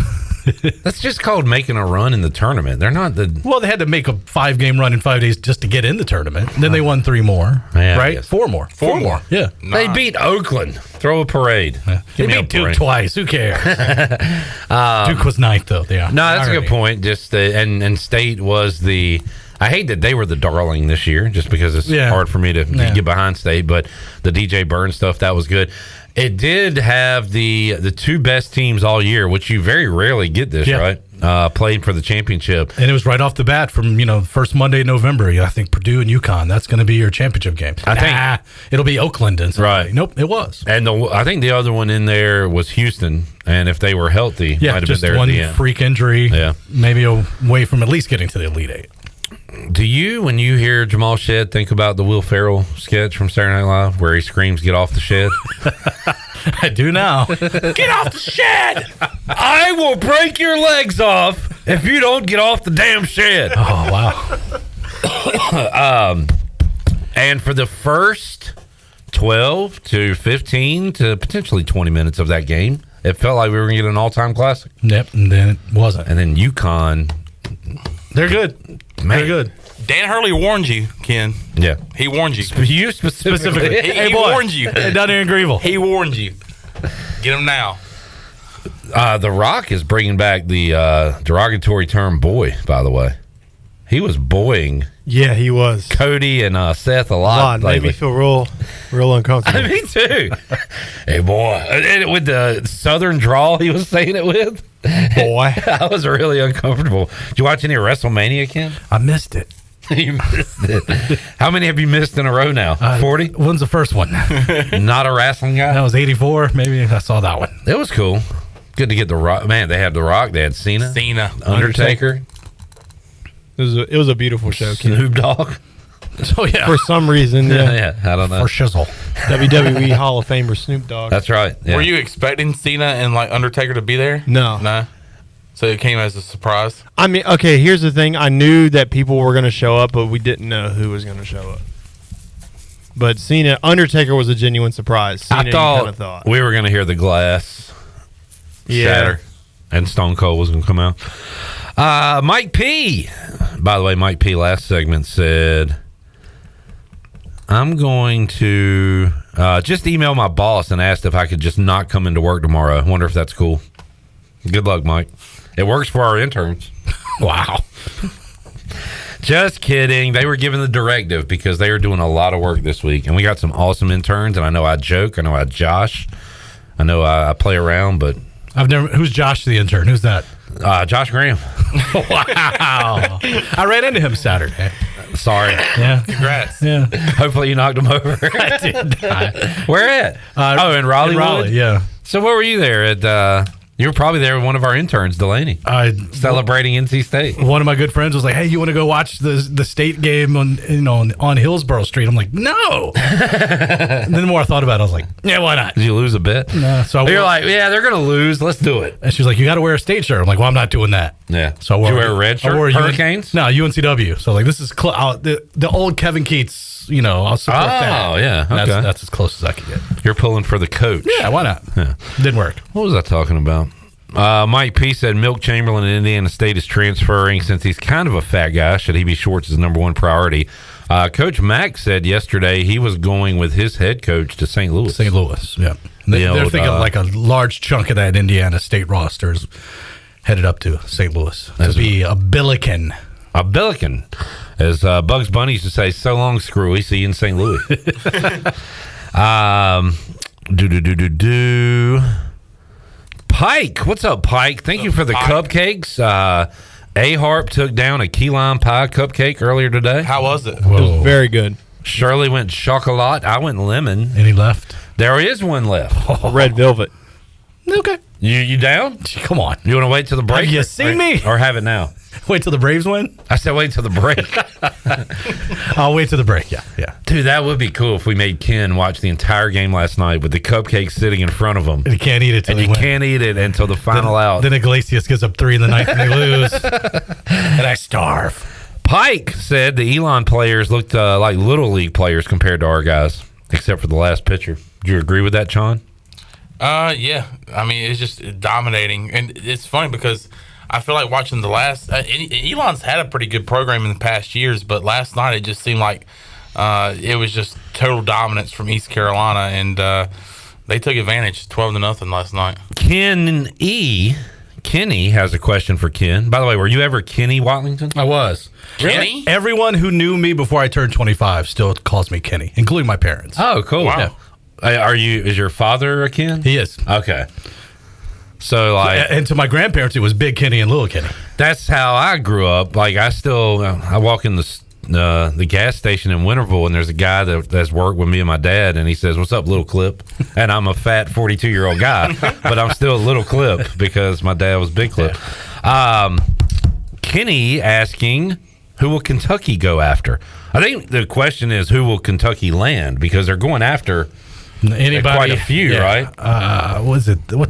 That's just called making a run in the tournament. They're not the... Well, they had to make a 5-game run in 5 days just to get in the tournament. Then they won 3 more, right? 4 more. 4 more. Yeah. They beat Oakland. Throw a parade. They beat Duke twice. Who cares? Duke was 9th, though. Yeah. No, that's a good point. Just and State was the... I hate that they were the darling this year just because it's hard for me to get behind State, but the DJ Burns stuff, that was good. It did have the 2 best teams all year, which you very rarely get this, right? Played for the championship. And it was right off the bat from, first Monday in November. I think Purdue and UConn, that's going to be your championship game. I think it'll be Oakland. And right. Nope, it was. And I think the other one in there was Houston. And if they were healthy, might have been there one at the end. Freak injury, maybe away from at least getting to the Elite 8. Do you, when you hear Jamal Shedd, think about the Will Ferrell sketch from Saturday Night Live where he screams, "Get off the shed"? I do now. Get off the shed! I will break your legs off if you don't get off the damn shed. Oh, wow. And for the first 12 to 15 to potentially 20 minutes of that game, it felt like we were going to get an all-time classic. Yep, and then it wasn't. And then UConn... They're good. They're good. Dan Hurley warned you, Ken. Yeah. He warned you. You specifically. He warned you. Down here in Greenville. He warned you. Get him now. The Rock is bringing back the derogatory term boy, by the way. He was boying. Yeah, he was. Cody and Seth a lot. Made me feel real uncomfortable. Me too. Hey, boy. And with the southern drawl he was saying it with. Boy. I was really uncomfortable. Did you watch any WrestleMania, Ken? I missed it. You missed it. How many have you missed in a row now? 40? When's the first one? Not a wrestling guy? That was 84. Maybe I saw that one. It was cool. Good to get the Rock. Man, they had the Rock. They had Cena. Undertaker. It was a beautiful show, Ken. Snoop Dogg. Oh, yeah. For some reason, yeah, I don't know. For shizzle. WWE Hall of Famer Snoop Dogg. That's right. Yeah. Were you expecting Cena and Undertaker to be there? No. So it came as a surprise? I mean, okay, here's the thing. I knew that people were going to show up, but we didn't know who was going to show up. But Undertaker was a genuine surprise. Cena, I thought we were going to hear the glass shatter and Stone Cold was going to come out. Mike P. By the way, Mike P. last segment said, I'm going to just email my boss and asked if I could just not come into work tomorrow. I wonder if that's cool. Good luck, Mike. It works for our interns. Wow. Just kidding. They were given the directive because they are doing a lot of work this week. And we got some awesome interns. And I know I joke. I know I josh. I know I play around, but... Who's Josh the intern? Who's that? Josh Graham. Wow. I ran into him Saturday. Sorry. Yeah. Congrats. Yeah. Hopefully you knocked him over. I did not. Where at? In Raleigh. In Raleigh, yeah. So where were you there at? You were probably there with one of our interns, Delaney, celebrating NC State. One of my good friends was like, "Hey, you want to go watch the state game on Hillsborough Street?" I'm like, "No." And then the more I thought about it, I was like, "Yeah, why not?" Did you lose a bet? No. So you're like, "Yeah, they're gonna lose. Let's do it." And she's like, "You got to wear a state shirt." I'm like, "Well, I'm not doing that." Yeah. So I wore, did you wear a red shirt? Hurricanes? No, UNCW. So like, this is the old Kevin Keats. I'll support that. Oh, yeah. Okay. That's as close as I can get. You're pulling for the coach. Yeah, why not? Yeah. Didn't work. What was I talking about? Mike P said Milk Chamberlain in Indiana State is transferring since he's kind of a fat guy. Should he be Schwartz's number one priority? Coach Mack said yesterday he was going with his head coach to St. Louis. St. Louis, yeah. They're thinking like a large chunk of that Indiana State roster is headed up to St. Louis to be a Billiken. A Billiken. As Bugs Bunny used to say, so long, Screwy. See you in St. Louis. Pike. What's up, Pike? Thank you for the cupcakes. A-Harp took down a key lime pie cupcake earlier today. How was it? It was very good. Shirley went chocolate. I went lemon. And he left. There is one left. Red velvet. Okay. You down? Come on. You want to wait till the break? Have you seen me? Or have it now? Wait till the Braves win? I said wait till the break. I'll wait till the break, yeah. Dude, that would be cool if we made Ken watch the entire game last night with the cupcake sitting in front of him. And he can't eat it can't eat it until the final out. Then Iglesias gives up 3 in the ninth and they lose. And I starve. Pike said the Elon players looked like Little League players compared to our guys, except for the last pitcher. Do you agree with that, Sean? Yeah. I mean, it's just dominating. And it's funny because I feel like watching the last Elon's had a pretty good program in the past years, but last night it just seemed like it was just total dominance from East Carolina, and they took advantage 12-0 last night. Kenny has a question for Ken. By the way, were you ever Kenny Watlington? I was. Kenny? Everyone who knew me before I turned 25 still calls me Kenny, including my parents. Oh, cool. Wow. Yeah. Is your father a Ken? He is. Okay. So and to my grandparents, it was Big Kenny and Little Kenny. That's how I grew up. Like I walk in the gas station in Winterville, and there's a guy that's worked with me and my dad, and he says, "What's up, Little Clip?" And I'm a fat 42-year-old guy, but I'm still a Little Clip because my dad was Big Clip. Kenny asking, who will Kentucky go after? I think the question is, who will Kentucky land, because they're going after anybody. Quite a few, right?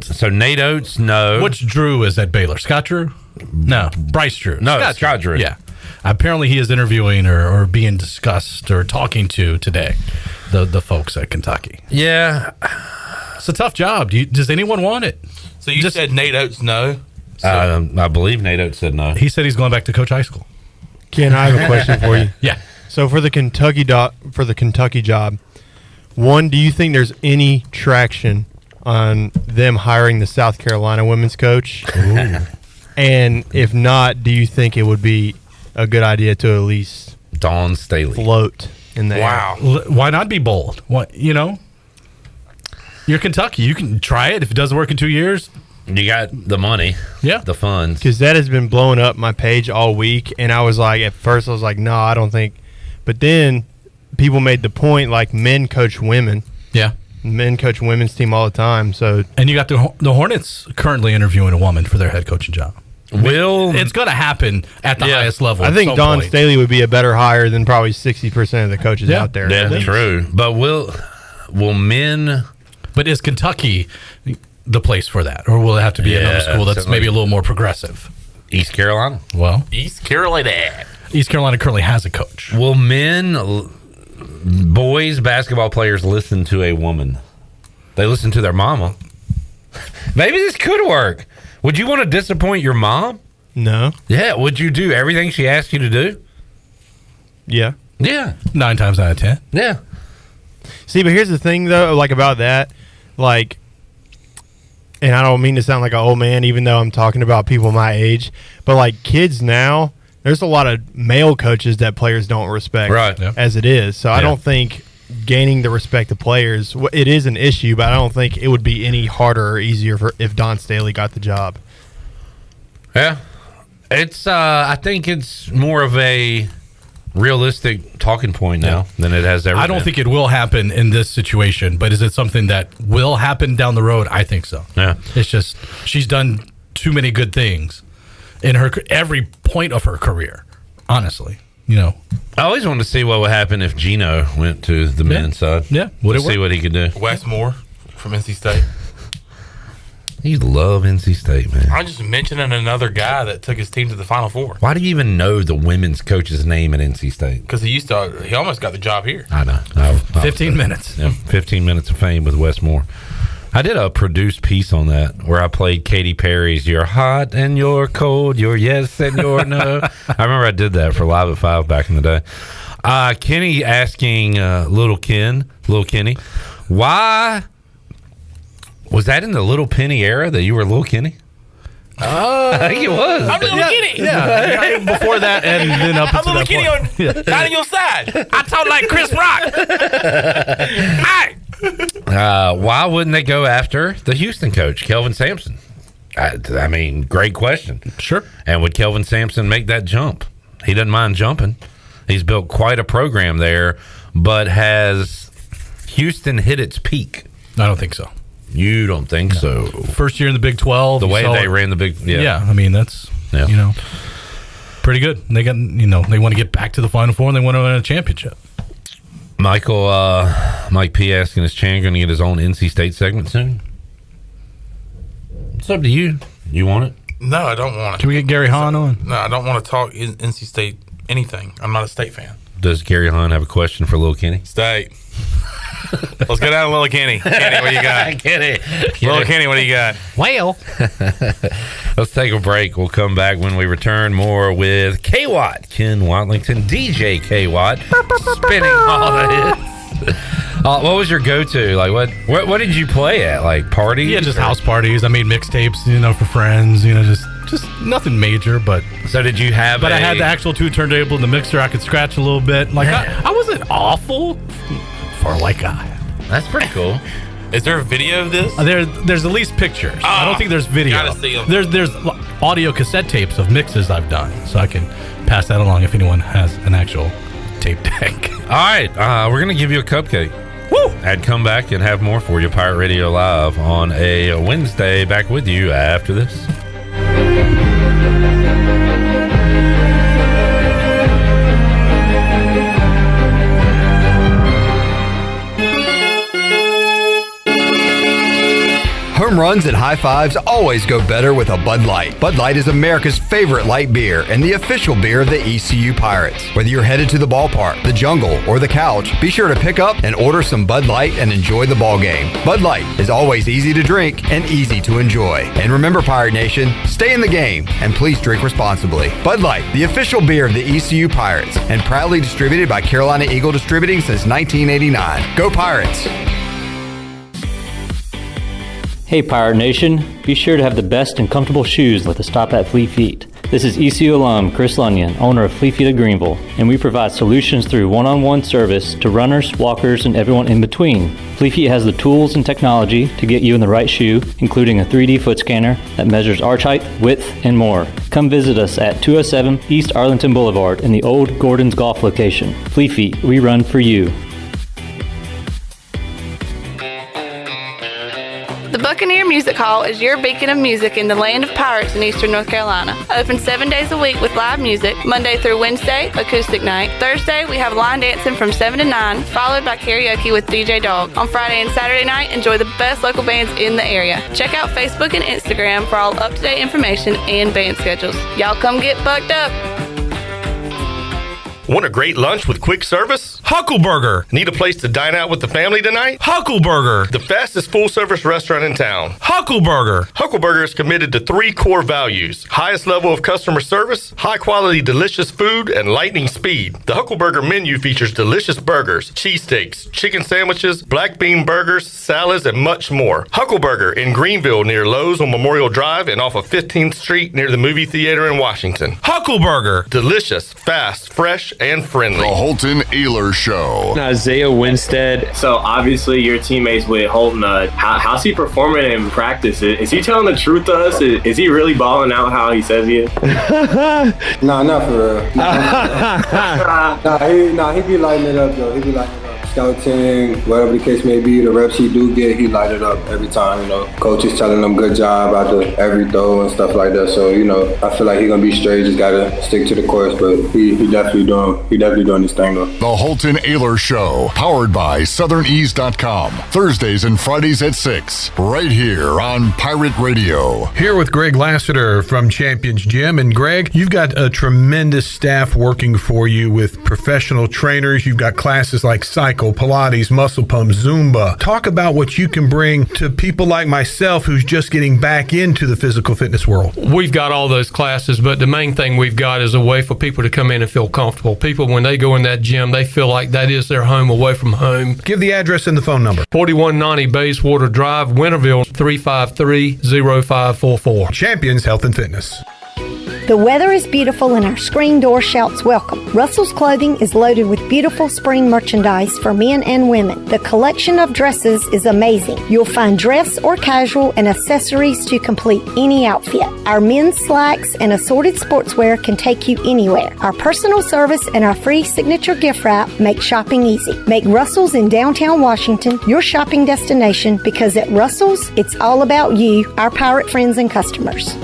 So Nate Oates, no. Which Drew is at Baylor? Scott Drew? No, Bryce Drew. No, Scott Drew. Yeah. Apparently he is interviewing or being discussed or talking to today the folks at Kentucky. Yeah. It's a tough job. Does anyone want it? So you said Nate Oates no? I believe Nate Oates said no. He said he's going back to coach high school. Ken, I have a question for you. Yeah. So for the Kentucky job, one, do you think there's any traction on them hiring the South Carolina women's coach? And if not, do you think it would be a good idea to at least Dawn Staley float in the air? Why not be bold? You're Kentucky. You can try it. If it doesn't work in 2 years, you got the money. Yeah. The funds. Because that has been blowing up my page all week. And I was like, at first I was like, no, I don't think. But then people made the point, like, men coach women. Yeah. Men coach women's team all the time. So, and you got the Hornets currently interviewing a woman for their head coaching job. It's going to happen at the highest level. I think Dawn Staley would be a better hire than probably 60% of the coaches out there. That's true. But will men? But is Kentucky the place for that, or will it have to be another school that's maybe a little more progressive? East Carolina. Well, East Carolina currently has a coach. Will boys basketball players listen to a woman? They listen to their mama. Maybe this could work. Would you want to disappoint your mom? No. Yeah. Would you do everything she asked you to do? Yeah. Yeah. 9 times out of 10. Yeah. See, but here's the thing, though, like, about that, like, and I don't mean to sound like an old man, even though I'm talking about people my age, but, like, kids now, there's a lot of male coaches that players don't respect as it is. So I don't think gaining the respect of players, it is an issue, but I don't think it would be any harder or easier if Dawn Staley got the job. Yeah. It's I think it's more of a realistic talking point now than it has ever been. I don't think it will happen in this situation, but is it something that will happen down the road? I think so. Yeah. It's just she's done too many good things in her every point of her career, honestly. I always wanted to see what would happen if Gino went to the men's side. Yeah. Would see what he could do. Wes Moore from NC State. You love NC State, man. I'm just mentioning another guy that took his team to the Final Four. Why do you even know the women's coach's name at NC State? Because he almost got the job here. I know. 15 minutes. Yeah, 15 minutes of fame with Wes Moore. I did a produced piece on that where I played Katy Perry's "You're Hot and You're Cold, You're Yes and You're No." I remember I did that for Live at 5 back in the day. Kenny asking Little Kenny, why was that in the Little Penny era that you were Little Kenny? I think it was. I'm Little Kenny. Yeah. Before that and then up I'm until Little that Kenny point. not on your side. I talk like Chris Rock. Hi. Why wouldn't they go after the Houston coach, Kelvin Sampson? I mean, great question. Sure. And would Kelvin Sampson make that jump? He doesn't mind jumping. He's built quite a program there, but has Houston hit its peak? I don't think so. You don't think so? First year in the Big 12. The way they ran the Big... Yeah, I mean, that's, pretty good. They got, they want to get back to the Final Four and they want to win a championship. Mike P. asking, is Chan going to get his own NC State segment soon? It's up to you. You want it? No, I don't want it. Can we get Gary Hahn on? No, I don't want to talk NC State anything. I'm not a State fan. Does Gary Hahn have a question for Little Kenny? State. Let's go down to Little Kenny. Kenny, what do you got? Little Kenny, what do you got? Well, let's take a break. We'll come back when we return more with K-Watt, Ken Watlington, DJ K-Watt, spinning all the hits. What was your go-to? Like, what did you play at? Like, parties? Yeah, just house parties. I made mixtapes, for friends, just nothing major, but... So did you have But I had the actual 2-turntable in the mixer. I could scratch a little bit. Like, I wasn't awful for like a... That's pretty cool. Is there a video of this? There's at least pictures. I don't think there's video. Gotta see 'em. There's audio cassette tapes of mixes I've done, so I can pass that along if anyone has an actual tape deck. All right, we're going to give you a cupcake. Woo! I'd come back and have more for you. Pirate Radio Live on a Wednesday. Back with you after this. Home runs and high fives always go better with a Bud Light. Bud Light is America's favorite light beer and the official beer of the ECU Pirates. Whether you're headed to the ballpark, the jungle, or the couch, be sure to pick up and order some Bud Light and enjoy the ball game. Bud Light is always easy to drink and easy to enjoy. And remember, Pirate Nation, stay in the game and please drink responsibly. Bud Light, the official beer of the ECU Pirates, and proudly distributed by Carolina Eagle Distributing since 1989. Go Pirates! Hey Pirate Nation, be sure to have the best and comfortable shoes with a stop at Fleet Feet. This is ECU alum Chris Lunyon, owner of Fleet Feet of Greenville, and we provide solutions through one-on-one service to runners, walkers, and everyone in between. Fleet Feet has the tools and technology to get you in the right shoe, including a 3D foot scanner that measures arch height, width, and more. Come visit us at 207 East Arlington Boulevard in the old Gordon's Golf location. Fleet Feet, we run for you. The Buccaneer Music Hall is your beacon of music in the land of pirates in eastern North Carolina. Open 7 days a week with live music, Monday through Wednesday, acoustic night. Thursday, we have line dancing from 7 to 9, followed by karaoke with DJ Dog. On Friday and Saturday night, enjoy the best local bands in the area. Check out Facebook and Instagram for all up-to-date information and band schedules. Y'all come get bucked up. Want a great lunch with quick service? Huckleburger. Need a place to dine out with the family tonight? Huckleburger. The fastest full-service restaurant in town. Huckleburger. Huckleburger is committed to 3 core values: highest level of customer service, high-quality delicious food, and lightning speed. The Huckleburger menu features delicious burgers, cheesesteaks, chicken sandwiches, black bean burgers, salads, and much more. Huckleburger in Greenville near Lowe's on Memorial Drive and off of 15th Street near the movie theater in Washington. Huckleburger. Delicious, fast, fresh, and friendly. The Holton Ahlers Show. Isaiah Winstead. So obviously your teammates with Holton, how's he performing in practice? Is he telling the truth to us? Is he really balling out how he says he is? Nah, not for real. He be lighting it up though. He be lighting it up. Scouting, whatever the case may be, the reps he do get, he light it up every time, Coach is telling him good job after every throw and stuff like that. So, I feel like he's gonna be straight, just gotta stick to the course, but he definitely doing his thing though. The Holton Ahlers Show, powered by SouthernEase.com. Thursdays and Fridays at 6, right here on Pirate Radio. Here with Greg Lassiter from Champions Gym. And Greg, you've got a tremendous staff working for you with professional trainers. You've got classes like cycle, Pilates, muscle pump, Zumba. Talk about what you can bring to people like myself who's just getting back into the physical fitness world. We've got all those classes, but the main thing we've got is a way for people to come in and feel comfortable. People, when they go in that gym, they feel like that is their home away from home. Give the address and the phone number. 4190 Bayswater Drive, Winterville, 353-0544. Champions Health and Fitness. The weather is beautiful and our screen door shouts welcome. Russell's Clothing is loaded with beautiful spring merchandise for men and women. The collection of dresses is amazing. You'll find dress or casual and accessories to complete any outfit. Our men's slacks and assorted sportswear can take you anywhere. Our personal service and our free signature gift wrap make shopping easy. Make Russell's in downtown Washington your shopping destination, because at Russell's, it's all about you, our pirate friends and customers.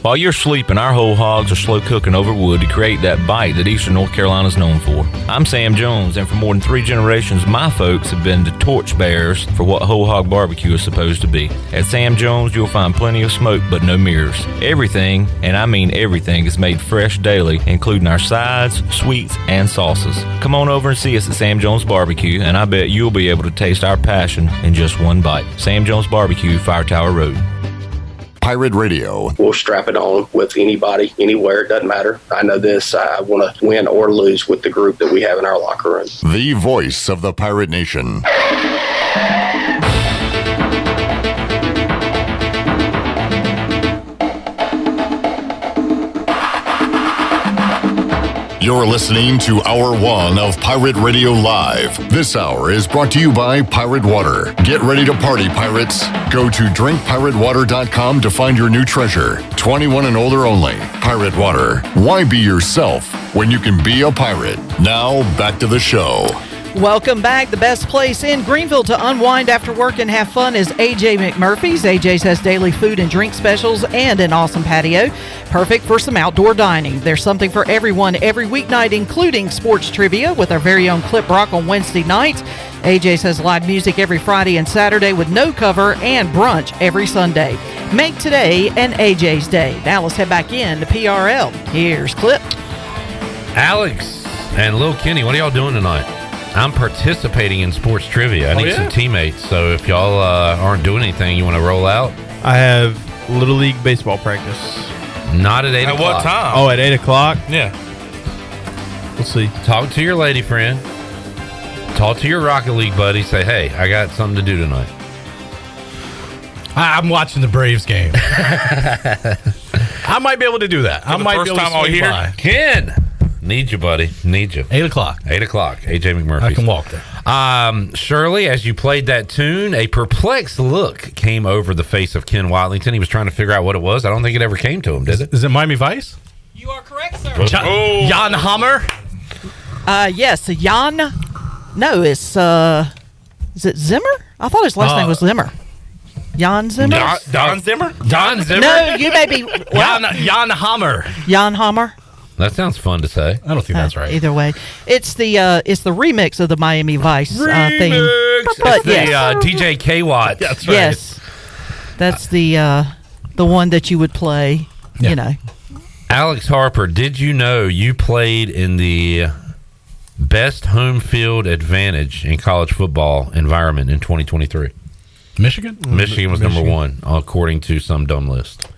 While you're sleeping, our whole hogs are slow cooking over wood to create that bite that Eastern North Carolina is known for. I'm Sam Jones, and for more than 3 generations, my folks have been the torchbearers for what whole hog barbecue is supposed to be. At Sam Jones, you'll find plenty of smoke, but no mirrors. Everything, and I mean everything, is made fresh daily, including our sides, sweets, and sauces. Come on over and see us at Sam Jones Barbecue, and I bet you'll be able to taste our passion in just one bite. Sam Jones Barbecue, Fire Tower Road. Pirate Radio. We'll strap it on with anybody, anywhere. It doesn't matter. I know this. I want to win or lose with the group that we have in our locker room. The voice of the Pirate Nation. You're listening to Hour 1 of Pirate Radio Live. This hour is brought to you by Pirate Water. Get ready to party, pirates. Go to drinkpiratewater.com to find your new treasure. 21 and older only. Pirate Water. Why be yourself when you can be a pirate? Now, back to the show. Welcome back. The best place in Greenville to unwind after work and have fun is AJ McMurphy's. AJ's has daily food and drink specials and an awesome patio. Perfect for some outdoor dining. There's something for everyone every weeknight, including sports trivia with our very own Clip Brock on Wednesday nights. AJ's has live music every Friday and Saturday with no cover, and brunch every Sunday. Make today an AJ's day. Now let's head back in to PRL. Here's Clip. Alex and Lil Kenny, what are y'all doing tonight? I'm participating in sports trivia. I need some teammates, so if y'all aren't doing anything, you want to roll out? I have Little League baseball practice. Not at 8 o'clock. At what time? Oh, at 8 o'clock? Yeah. Let's see. Talk to your lady friend. Talk to your Rocket League buddy. Say, hey, I got something to do tonight. I'm watching the Braves game. I might be able to do that. I might be able to swing by. Ken! Need you, buddy. Need you. 8 o'clock. 8 o'clock. AJ McMurphy. I can walk there. Shirley, as you played that tune, a perplexed look came over the face of Ken Watlington. He was trying to figure out what it was. I don't think it ever came to him, did it? Is it Miami Vice? You are correct, sir. Jan Hammer? Yes, Jan. No, it's is it Zimmer? I thought his last name was Zimmer. Jan Zimmer? Don Zimmer? Don Zimmer? No, you may be Jan Hammer. Jan Hammer. That sounds fun to say. I don't think that's right. Either way, it's the remix of the Miami Vice theme. But it's the TJ K. Watt. That's right. Yes, that's the one that you would play. Yeah. You know, Alex Harper, did you know you played in the best home field advantage in college football environment in 2023? Michigan? Michigan was number 1 according to some dumb list.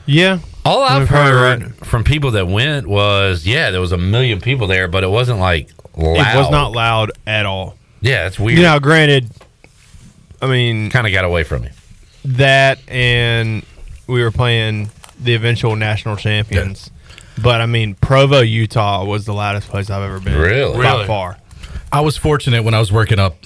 Yeah. All I've heard from people that went was, there was 1 million people there, but it wasn't like loud. It was not loud at all. Yeah, it's weird. You know, granted, I mean, kind of got away from me. That, and we were playing the eventual national champions. But I mean, Provo, Utah was the loudest place I've ever been. Really? By far. I was fortunate when I was working up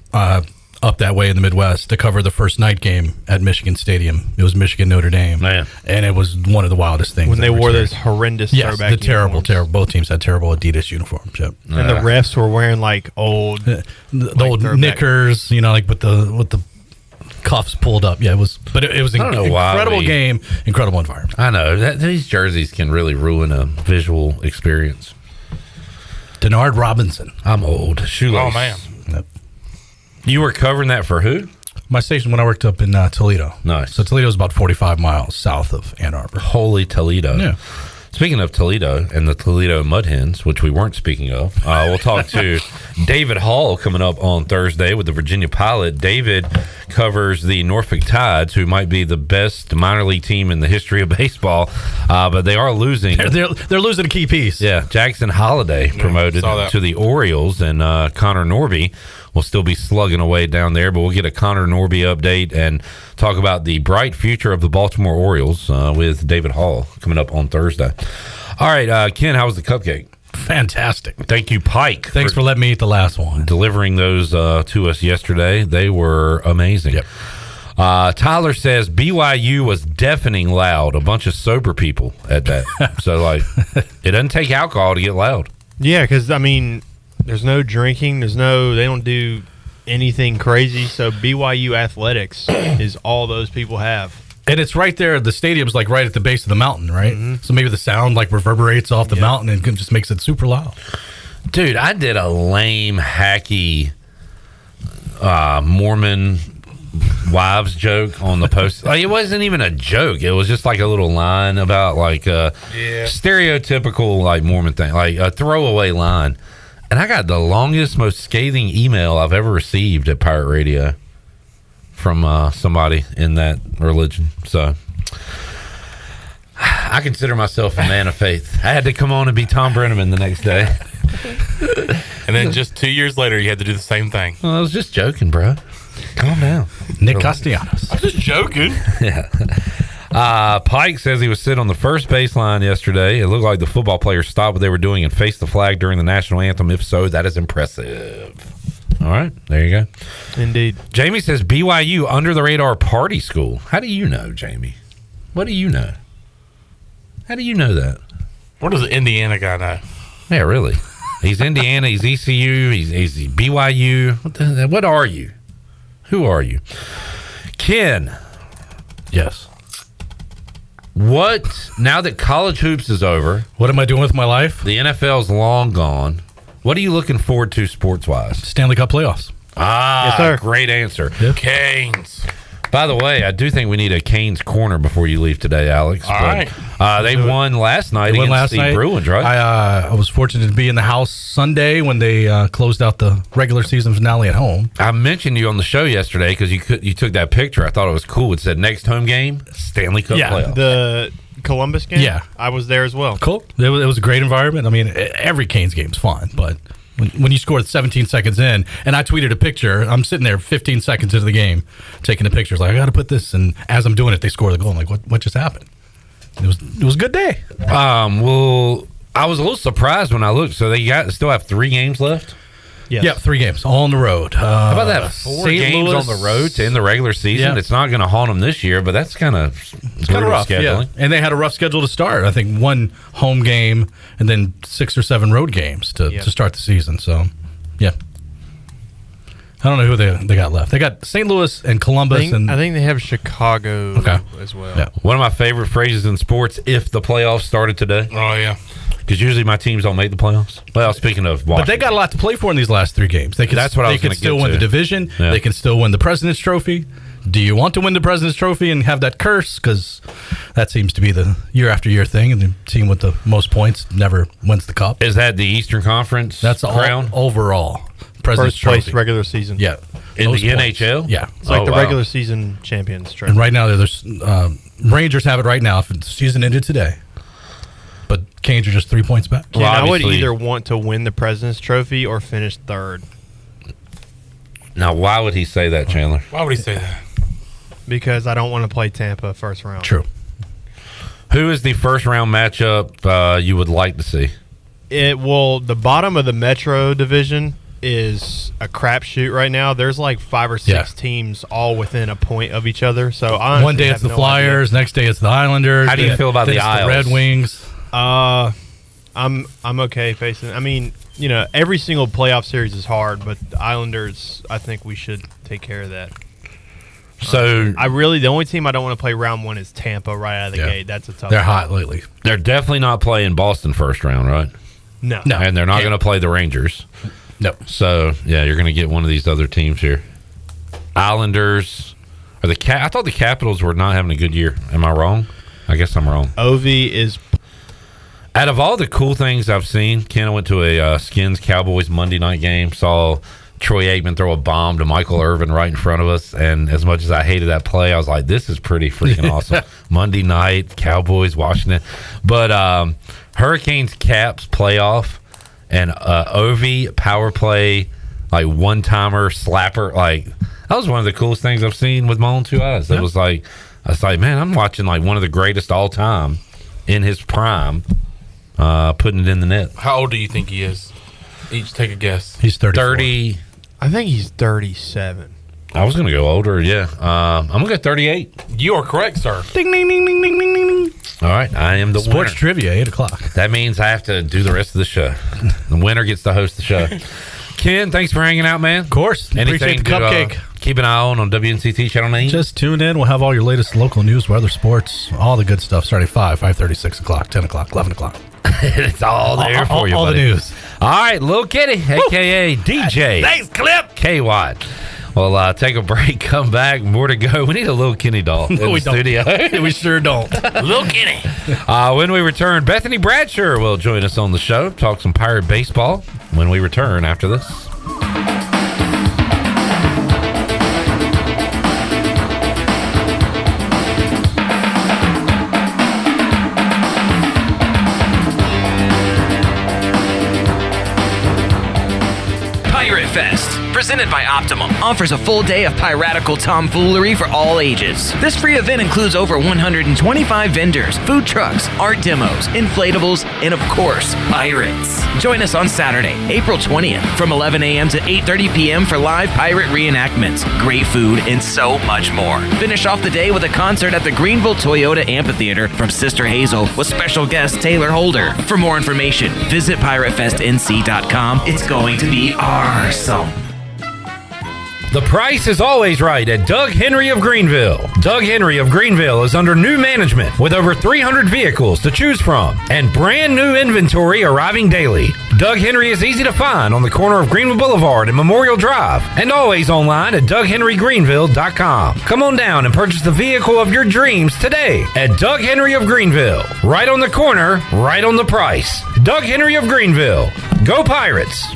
that way in the Midwest to cover the first night game at Michigan Stadium. It was Michigan Notre Dame, and it was one of the wildest things. When they wore those horrendous throwback the terrible. Both teams had terrible Adidas uniforms. Yep. And the refs were wearing like old, the old knickers, like with the cuffs pulled up. Yeah, it was. But it was an incredible game, incredible environment. I know that these jerseys can really ruin a visual experience. Denard Robinson. I'm old. Shoelace. Oh man. Yep. You were covering that for who? My station when I worked up in Toledo. Nice. So Toledo is about 45 miles south of Ann Arbor. Holy Toledo. Yeah. Speaking of Toledo and the Toledo Mud Hens, which we weren't speaking of, we'll talk to David Hall coming up on Thursday with the Virginia Pilot. David covers the Norfolk Tides, who might be the best minor league team in the history of baseball, but they are losing. They're losing a key piece. Yeah, Jackson Holiday promoted to the Orioles, and Connor Norby will still be slugging away down there, but we'll get a Connor Norby update and talk about the bright future of the Baltimore Orioles with David Hall coming up on Thursday. All right, Ken, how was the cupcake? Fantastic. Thank you, Pike. Thanks for letting me eat the last one. Delivering those to us yesterday. They were amazing. Yep. Tyler says BYU was deafening loud. A bunch of sober people at that. So, it doesn't take alcohol to get loud. Yeah, because, I mean, there's no drinking. They don't do anything crazy. So BYU athletics is all those people have. And it's right there. The stadium's right at the base of the mountain, right? Mm-hmm. So maybe the sound reverberates off the mountain and just makes it super loud. Dude, I did a lame, hacky Mormon wives joke on the post. It wasn't even a joke. It was just a little line about stereotypical Mormon thing, a throwaway line. And I got the longest, most scathing email I've ever received at Pirate Radio from somebody in that religion. So I consider myself a man of faith. I had to come on and be Tom Brenneman the next day. And then just 2 years later, you had to do the same thing. Well, I was just joking, bro. Calm down. Nick Castellanos. I'm just joking. Yeah. Pike says he was sitting on the first baseline yesterday. It looked like the football players stopped what they were doing and faced the flag during the national anthem. If so, that is impressive. All right, there you go. Indeed. Jamie says BYU under the radar party school. How do you know, Jamie? What do you know? How do you know that? What does the Indiana guy know? Yeah, really. He's Indiana. He's ECU. He's BYU. What are you? Who are you? Ken. Yes. What, now that college hoops is over, what am I doing with my life? The NFL's long gone. What are you looking forward to sports-wise? Stanley Cup playoffs. Yes, sir. Great answer. Yep. Canes. By the way, I do think we need a Canes corner before you leave today, Alex. All right. They won last night against the Bruins, right? I was fortunate to be in the house Sunday when they closed out the regular season finale at home. I mentioned you on the show yesterday because you took that picture. I thought it was cool. It said next home game, Stanley Cup playoff. The Columbus game? Yeah. I was there as well. Cool. It was a great environment. I mean, every Canes game's fun, but when you scored 17 seconds in, and I tweeted a picture, I'm sitting there 15 seconds into the game, taking the pictures, I got to put this, and as I'm doing it, they score the goal. I'm like, what just happened? It was a good day. Well, I was a little surprised when I looked. So they still have 3 games left? Yes. Yep, 3 games, all on the road. How about that? 4 games on the road to end the regular season. Yep. It's not going to haunt them this year, but that's kind of rough. scheduling. Yeah. And they had a rough schedule to start. I think 1 home game and then 6 or 7 road games to start the season. So, yeah. I don't know who they got left. They got St. Louis and Columbus. I think they have Chicago as well. Yeah. One of my favorite phrases in sports, if the playoffs started today. Oh, yeah. Because usually my teams don't make the playoffs. Well, speaking of Washington. But they got a lot to play for in these last 3 games. That's what I was going to get to. They can still win the division. Yeah. They can still win the President's Trophy. Do you want to win the President's Trophy and have that curse? Because that seems to be the year after year thing. And the team with the most points never wins the cup. Is that the Eastern Conference That's crown? Overall. President's First place Trophy. regular season. Yeah. In the NHL? Yeah. It's like the regular season champions trophy. And right now, there's Rangers have it right now if the season ended today. But Canes are just 3 points back. Well, I would either want to win the President's Trophy or finish 3rd. Now, why would he say that, Chandler? Why would he say that? Because I don't want to play Tampa first round. True. Who is the first round matchup you would like to see? The bottom of the Metro division is a crapshoot right now. There's like 5 or 6 teams all within a point of each other. So one day it's the Flyers, next day it's the Islanders. How do you feel about the Isles? The Red Wings. I'm okay facing. I mean, every single playoff series is hard, but the Islanders, I think we should take care of that. So the only team I don't want to play round 1 is Tampa right out of the gate. That's a tough. They're hot lately. They're definitely not playing Boston first round, right? No. And they're not going to play the Rangers. No. So you're going to get one of these other teams here. Islanders or I thought the Capitals were not having a good year. Am I wrong? I guess I'm wrong. Ovi is. Out of all the cool things I've seen, Ken, I went to a Skins Cowboys Monday night game, saw Troy Aikman throw a bomb to Michael Irvin right in front of us, and as much as I hated that play, I was like, this is pretty freaking awesome. Monday night, Cowboys, Washington. But Hurricanes Caps playoff and Ovi power play, like one-timer slapper, like that was one of the coolest things I've seen with my own 2 eyes. It was like, I was like, man, I'm watching like one of the greatest all time in his prime. Putting it in the net. How old do you think he is? Each take a guess. He's 30. I think he's 37. I was going to go older, yeah. I'm going to go 38. You are correct, sir. Ding, ding, ding, ding, ding, ding, ding. All right, I am the Sports winner. trivia, 8 o'clock. That means I have to do the rest of the show. The winner gets to host the show. Ken, thanks for hanging out, man. Of course. Appreciate the cupcake. Keep an eye on WNCT Channel 9. Just tune in. We'll have all your latest local news, weather, sports, all the good stuff starting 5:30, 6 o'clock, 10 o'clock, 11 o'clock. It's all there for you, all buddy. the news. All right, Lil Kitty, a.k.a. DJ. Thanks, Clip. K-Watt. Well, take a break, come back, more to go. We need a Lil Kenny doll in the studio. We sure don't. Lil Kenny. When we return, Bethany Bradsher will join us on the show, talk some Pirate baseball when we return after this. Fest, presented by Optimum, offers a full day of piratical tomfoolery for all ages. This free event includes over 125 vendors, food trucks, art demos, inflatables, and of course, pirates. Join us on Saturday, April 20th from 11 a.m. to 8:30 p.m. for live pirate reenactments, great food, and so much more. Finish off the day with a concert at the Greenville Toyota Amphitheater from Sister Hazel with special guest Taylor Holder. For more information, visit piratefestnc.com. It's going to be awesome. The price is always right at Doug Henry of Greenville. Doug Henry of Greenville is under new management with over 300 vehicles to choose from and brand new inventory arriving daily. Doug Henry is easy to find on the corner of Greenville Boulevard and Memorial Drive and always online at DougHenryGreenville.com. Come on down and purchase the vehicle of your dreams today at Doug Henry of Greenville. Right on the corner, right on the price. Doug Henry of Greenville. Go Pirates!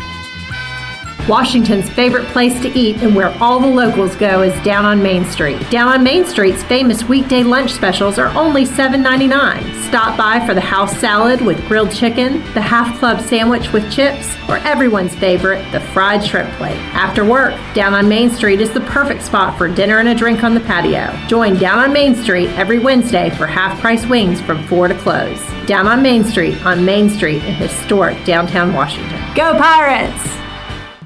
Washington's favorite place to eat and where all the locals go is down on Main Street. Down on Main Street's famous weekday lunch specials are only $7.99. Stop by for the house salad with grilled chicken, the half club sandwich with chips, or everyone's favorite, the fried shrimp plate. After work, Down on Main Street is the perfect spot for dinner and a drink on the patio. Join Down on Main Street every Wednesday for half-price wings from 4 to close. Down on Main Street in historic downtown Washington. Go Pirates!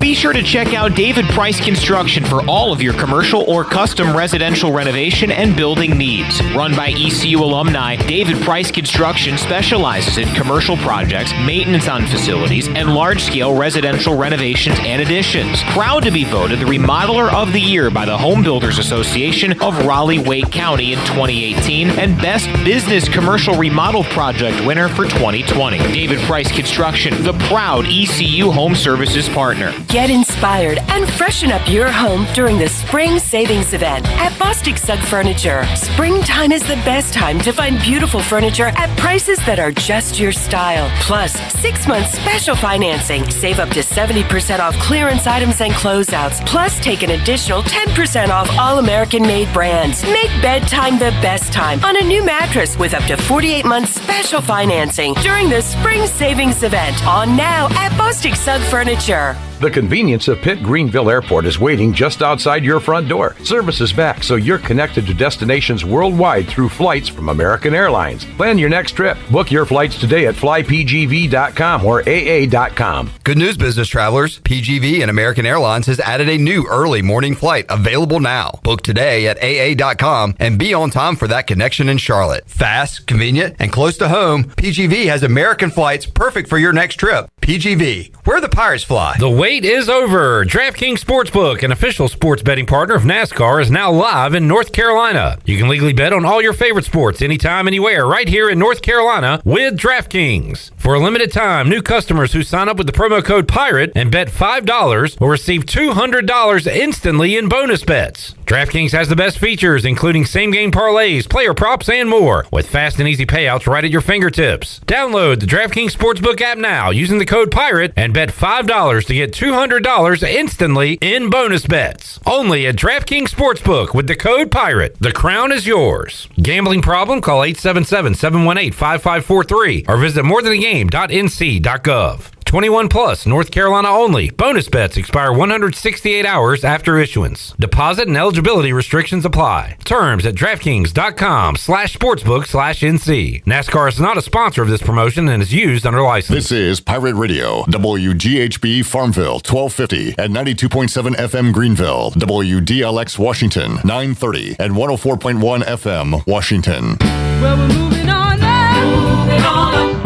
Be sure to check out David Price Construction for all of your commercial or custom residential renovation and building needs. Run by ECU alumni, David Price Construction specializes in commercial projects, maintenance on facilities, and large-scale residential renovations and additions. Proud to be voted the Remodeler of the Year by the Home Builders Association of Raleigh-Wake County in 2018 and Best Business Commercial Remodel Project winner for 2020. David Price Construction, the proud ECU Home Services partner. Get inspired and freshen up your home during the Spring Savings Event at Bostic Sugg Furniture. Springtime is the best time to find beautiful furniture at prices that are just your style. Plus, 6 months special financing. Save up to 70% off clearance items and closeouts. Plus, take an additional 10% off all American-made brands. Make bedtime the best time on a new mattress with up to 48 months special financing during the Spring Savings Event on now at Bostic Sugg Furniture. The convenience of Pitt Greenville Airport is waiting just outside your front door. Service is back, so you're connected to destinations worldwide through flights from American Airlines. Plan your next trip. Book your flights today at flypgv.com or aa.com. Good news, business travelers. PGV and American Airlines has added a new early morning flight available now. Book today at aa.com and be on time for that connection in Charlotte. Fast, convenient, and close to home, PGV has American flights perfect for your next trip. PGV, where the Pirates fly. The wait is over. DraftKings Sportsbook, an official sports betting partner of NASCAR, is now live in North Carolina. You can legally bet on all your favorite sports anytime, anywhere, right here in North Carolina with DraftKings. For a limited time, new customers who sign up with the promo code PIRATE and bet $5 will receive $200 instantly in bonus bets. DraftKings has the best features, including same-game parlays, player props, and more, with fast and easy payouts right at your fingertips. Download the DraftKings Sportsbook app now using the code PIRATE and bet $5 to get $200 instantly in bonus bets. Only at DraftKings Sportsbook with the code PIRATE. The crown is yours. Gambling problem? Call 877-718-5543 or visit morethanagame.nc.gov. 21 plus, North Carolina only. Bonus bets expire 168 hours after issuance. Deposit and eligibility restrictions apply. Terms at DraftKings.com/sportsbook/NC. NASCAR is not a sponsor of this promotion and is used under license. This is Pirate Radio, WGHB Farmville, 1250 and 92.7 FM Greenville, WDLX Washington, 930 and 104.1 FM Washington. Well, we're moving on up. Moving on up.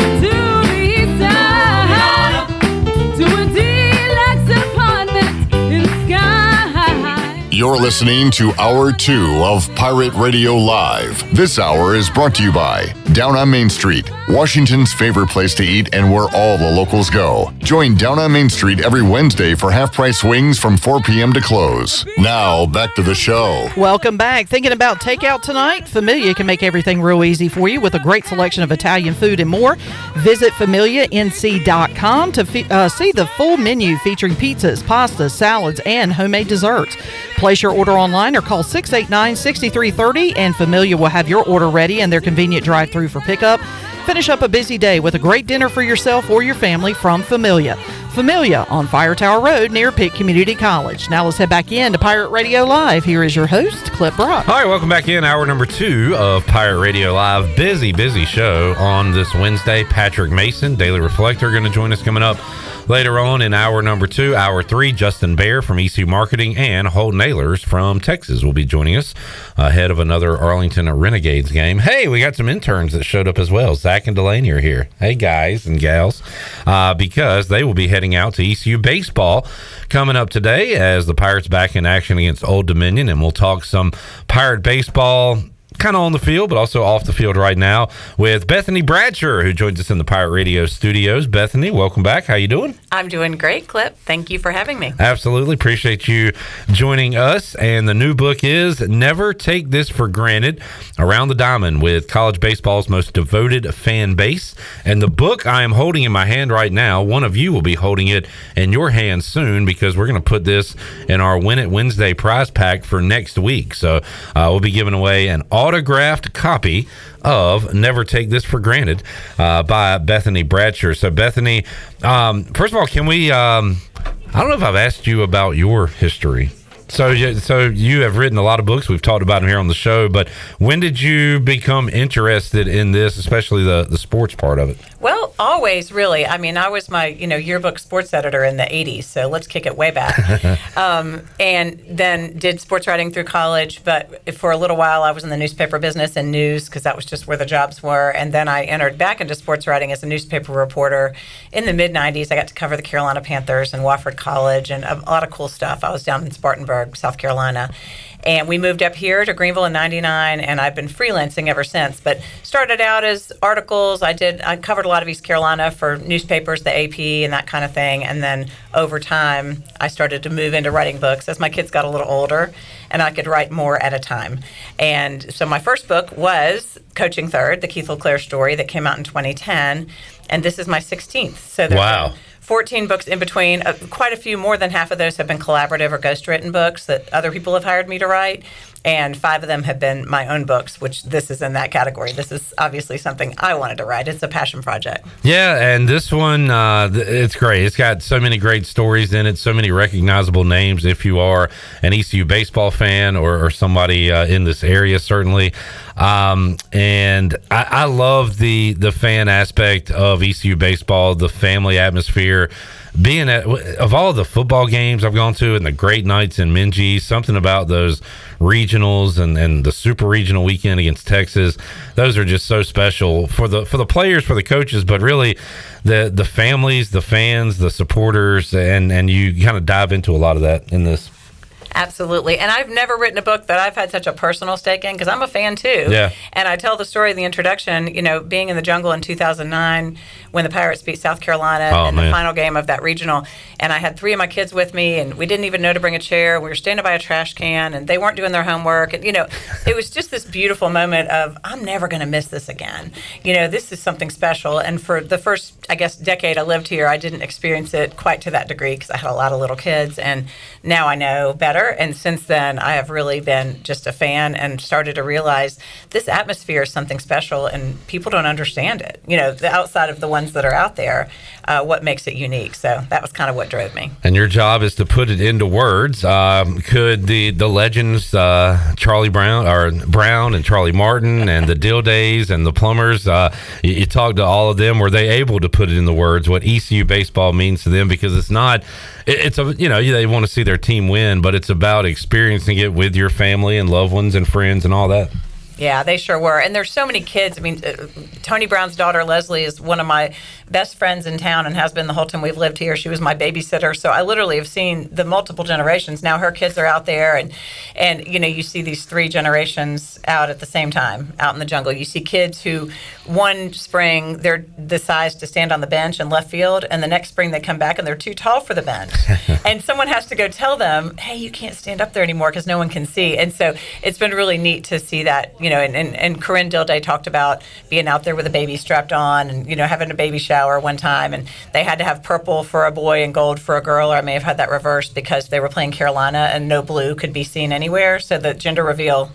You're listening to Hour 2 of Pirate Radio Live. This hour is brought to you by Down on Main Street, Washington's favorite place to eat and where all the locals go. Join Down on Main Street every Wednesday for half-price wings from 4 p.m. to close. Now, back to the show. Welcome back. Thinking about takeout tonight? Familia can make everything real easy for you with a great selection of Italian food and more. Visit FamiliaNC.com to see the full menu featuring pizzas, pastas, salads, and homemade desserts. Place your order online or call 689-6330 and Familia will have your order ready in their convenient drive-thru for pickup. Finish up a busy day with a great dinner for yourself or your family from Familia. Familia on Fire Tower Road near Pitt Community College. Now let's head back in to Pirate Radio Live. Here is your host, Clip Brock. All right, welcome back in. Hour number 2 of Pirate Radio Live. Busy show on this Wednesday. Patrick Mason, Daily Reflector, going to join us coming up later on in hour number 2. Hour 3, Justin Behr from ECU Marketing and Holton Ahlers from Texas will be joining us ahead of another Arlington Renegades game. Hey, we got some interns that showed up as well. Zach and Delaney are here. Hey, guys and gals, because they will be heading out to ECU baseball coming up today as the Pirates back in action against Old Dominion, and we'll talk some Pirate baseball kind of on the field, but also off the field right now with Bethany Bradsher, who joins us in the Pirate Radio studios. Bethany, welcome back. How you doing? I'm doing great, Clip. Thank you for having me. Absolutely. Appreciate you joining us. And the new book is Never Take This for Granted, Around the Diamond with college baseball's most devoted fan base. And the book I am holding in my hand right now, one of you will be holding it in your hand soon because we're going to put this in our Win It Wednesday prize pack for next week. So we'll be giving away an autographed copy of Never Take This for Granted by Bethany Bradsher. So Bethany, first of all, can we I don't know if I've asked you about your history. So you have written a lot of books. We've talked about them here on the show, but when did you become interested in this, especially the sports part of it? Well, always, really. I mean, I was my yearbook sports editor in the 80s, so let's kick it way back. And then did sports writing through college, but for a little while I was in the newspaper business and news because that was just where the jobs were. And then I entered back into sports writing as a newspaper reporter in the mid-90s. I got to cover the Carolina Panthers and Wofford College and a lot of cool stuff. I was down in Spartanburg, South Carolina. And we moved up here to Greenville in 99, and I've been freelancing ever since. But started out as articles. I covered a lot of East Carolina for newspapers, the AP, and that kind of thing. And then over time, I started to move into writing books as my kids got a little older, and I could write more at a time. And so my first book was Coaching Third, the Keith LeClaire story that came out in 2010, and this is my 16th. So wow. 14 books in between. Quite a few, more than half of those have been collaborative or ghostwritten books that other people have hired me to write. And 5 of them have been my own books, which this is in that category. This is obviously something I wanted to write. It's a passion project. Yeah, and this one, it's great. It's got so many great stories in it, so many recognizable names if you are an ECU baseball fan or somebody in this area, certainly. And I love the fan aspect of ECU baseball, the family atmosphere. Being of all the football games I've gone to and the great nights in Minji, something about those regionals and the super regional weekend against Texas, those are just so special for the players, for the coaches, but really the families, the fans, the supporters, and you kind of dive into a lot of that in this. Absolutely. And I've never written a book that I've had such a personal stake in because I'm a fan too. Yeah. And I tell the story in the introduction, being in the jungle in 2009 when the Pirates beat South Carolina in the final game of that regional. And I had 3 of my kids with me, and we didn't even know to bring a chair. We were standing by a trash can, and they weren't doing their homework. And, it was just this beautiful moment of, I'm never going to miss this again. This is something special. And for the first, decade I lived here, I didn't experience it quite to that degree because I had a lot of little kids. And now I know better. And since then, I have really been just a fan and started to realize this atmosphere is something special, and people don't understand it. Outside of the ones that are out there, what makes it unique. So that was kind of what drove me. And your job is to put it into words. Could the legends, Charlie Brown and Charlie Martin and the Dill Days and the Plumbers, you talked to all of them. Were they able to put it into words what ECU baseball means to them? Because it's not. They want to see their team win, but it's about experiencing it with your family and loved ones and friends and all that. Yeah, they sure were. And there's so many kids. I mean, Tony Brown's daughter, Leslie, is one of my best friends in town and has been the whole time we've lived here. She was my babysitter. So I literally have seen the multiple generations. Now her kids are out there, and you see these 3 generations out at the same time out in the jungle. You see kids who one spring they're the size to stand on the bench in left field, and the next spring they come back and they're too tall for the bench. And someone has to go tell them, hey, you can't stand up there anymore because no one can see. And so it's been really neat to see that, and Corinne Dilday talked about being out there with a baby strapped on and, having a baby shower one time. And they had to have purple for a boy and gold for a girl, or I may have had that reversed because they were playing Carolina and no blue could be seen anywhere. So the gender reveal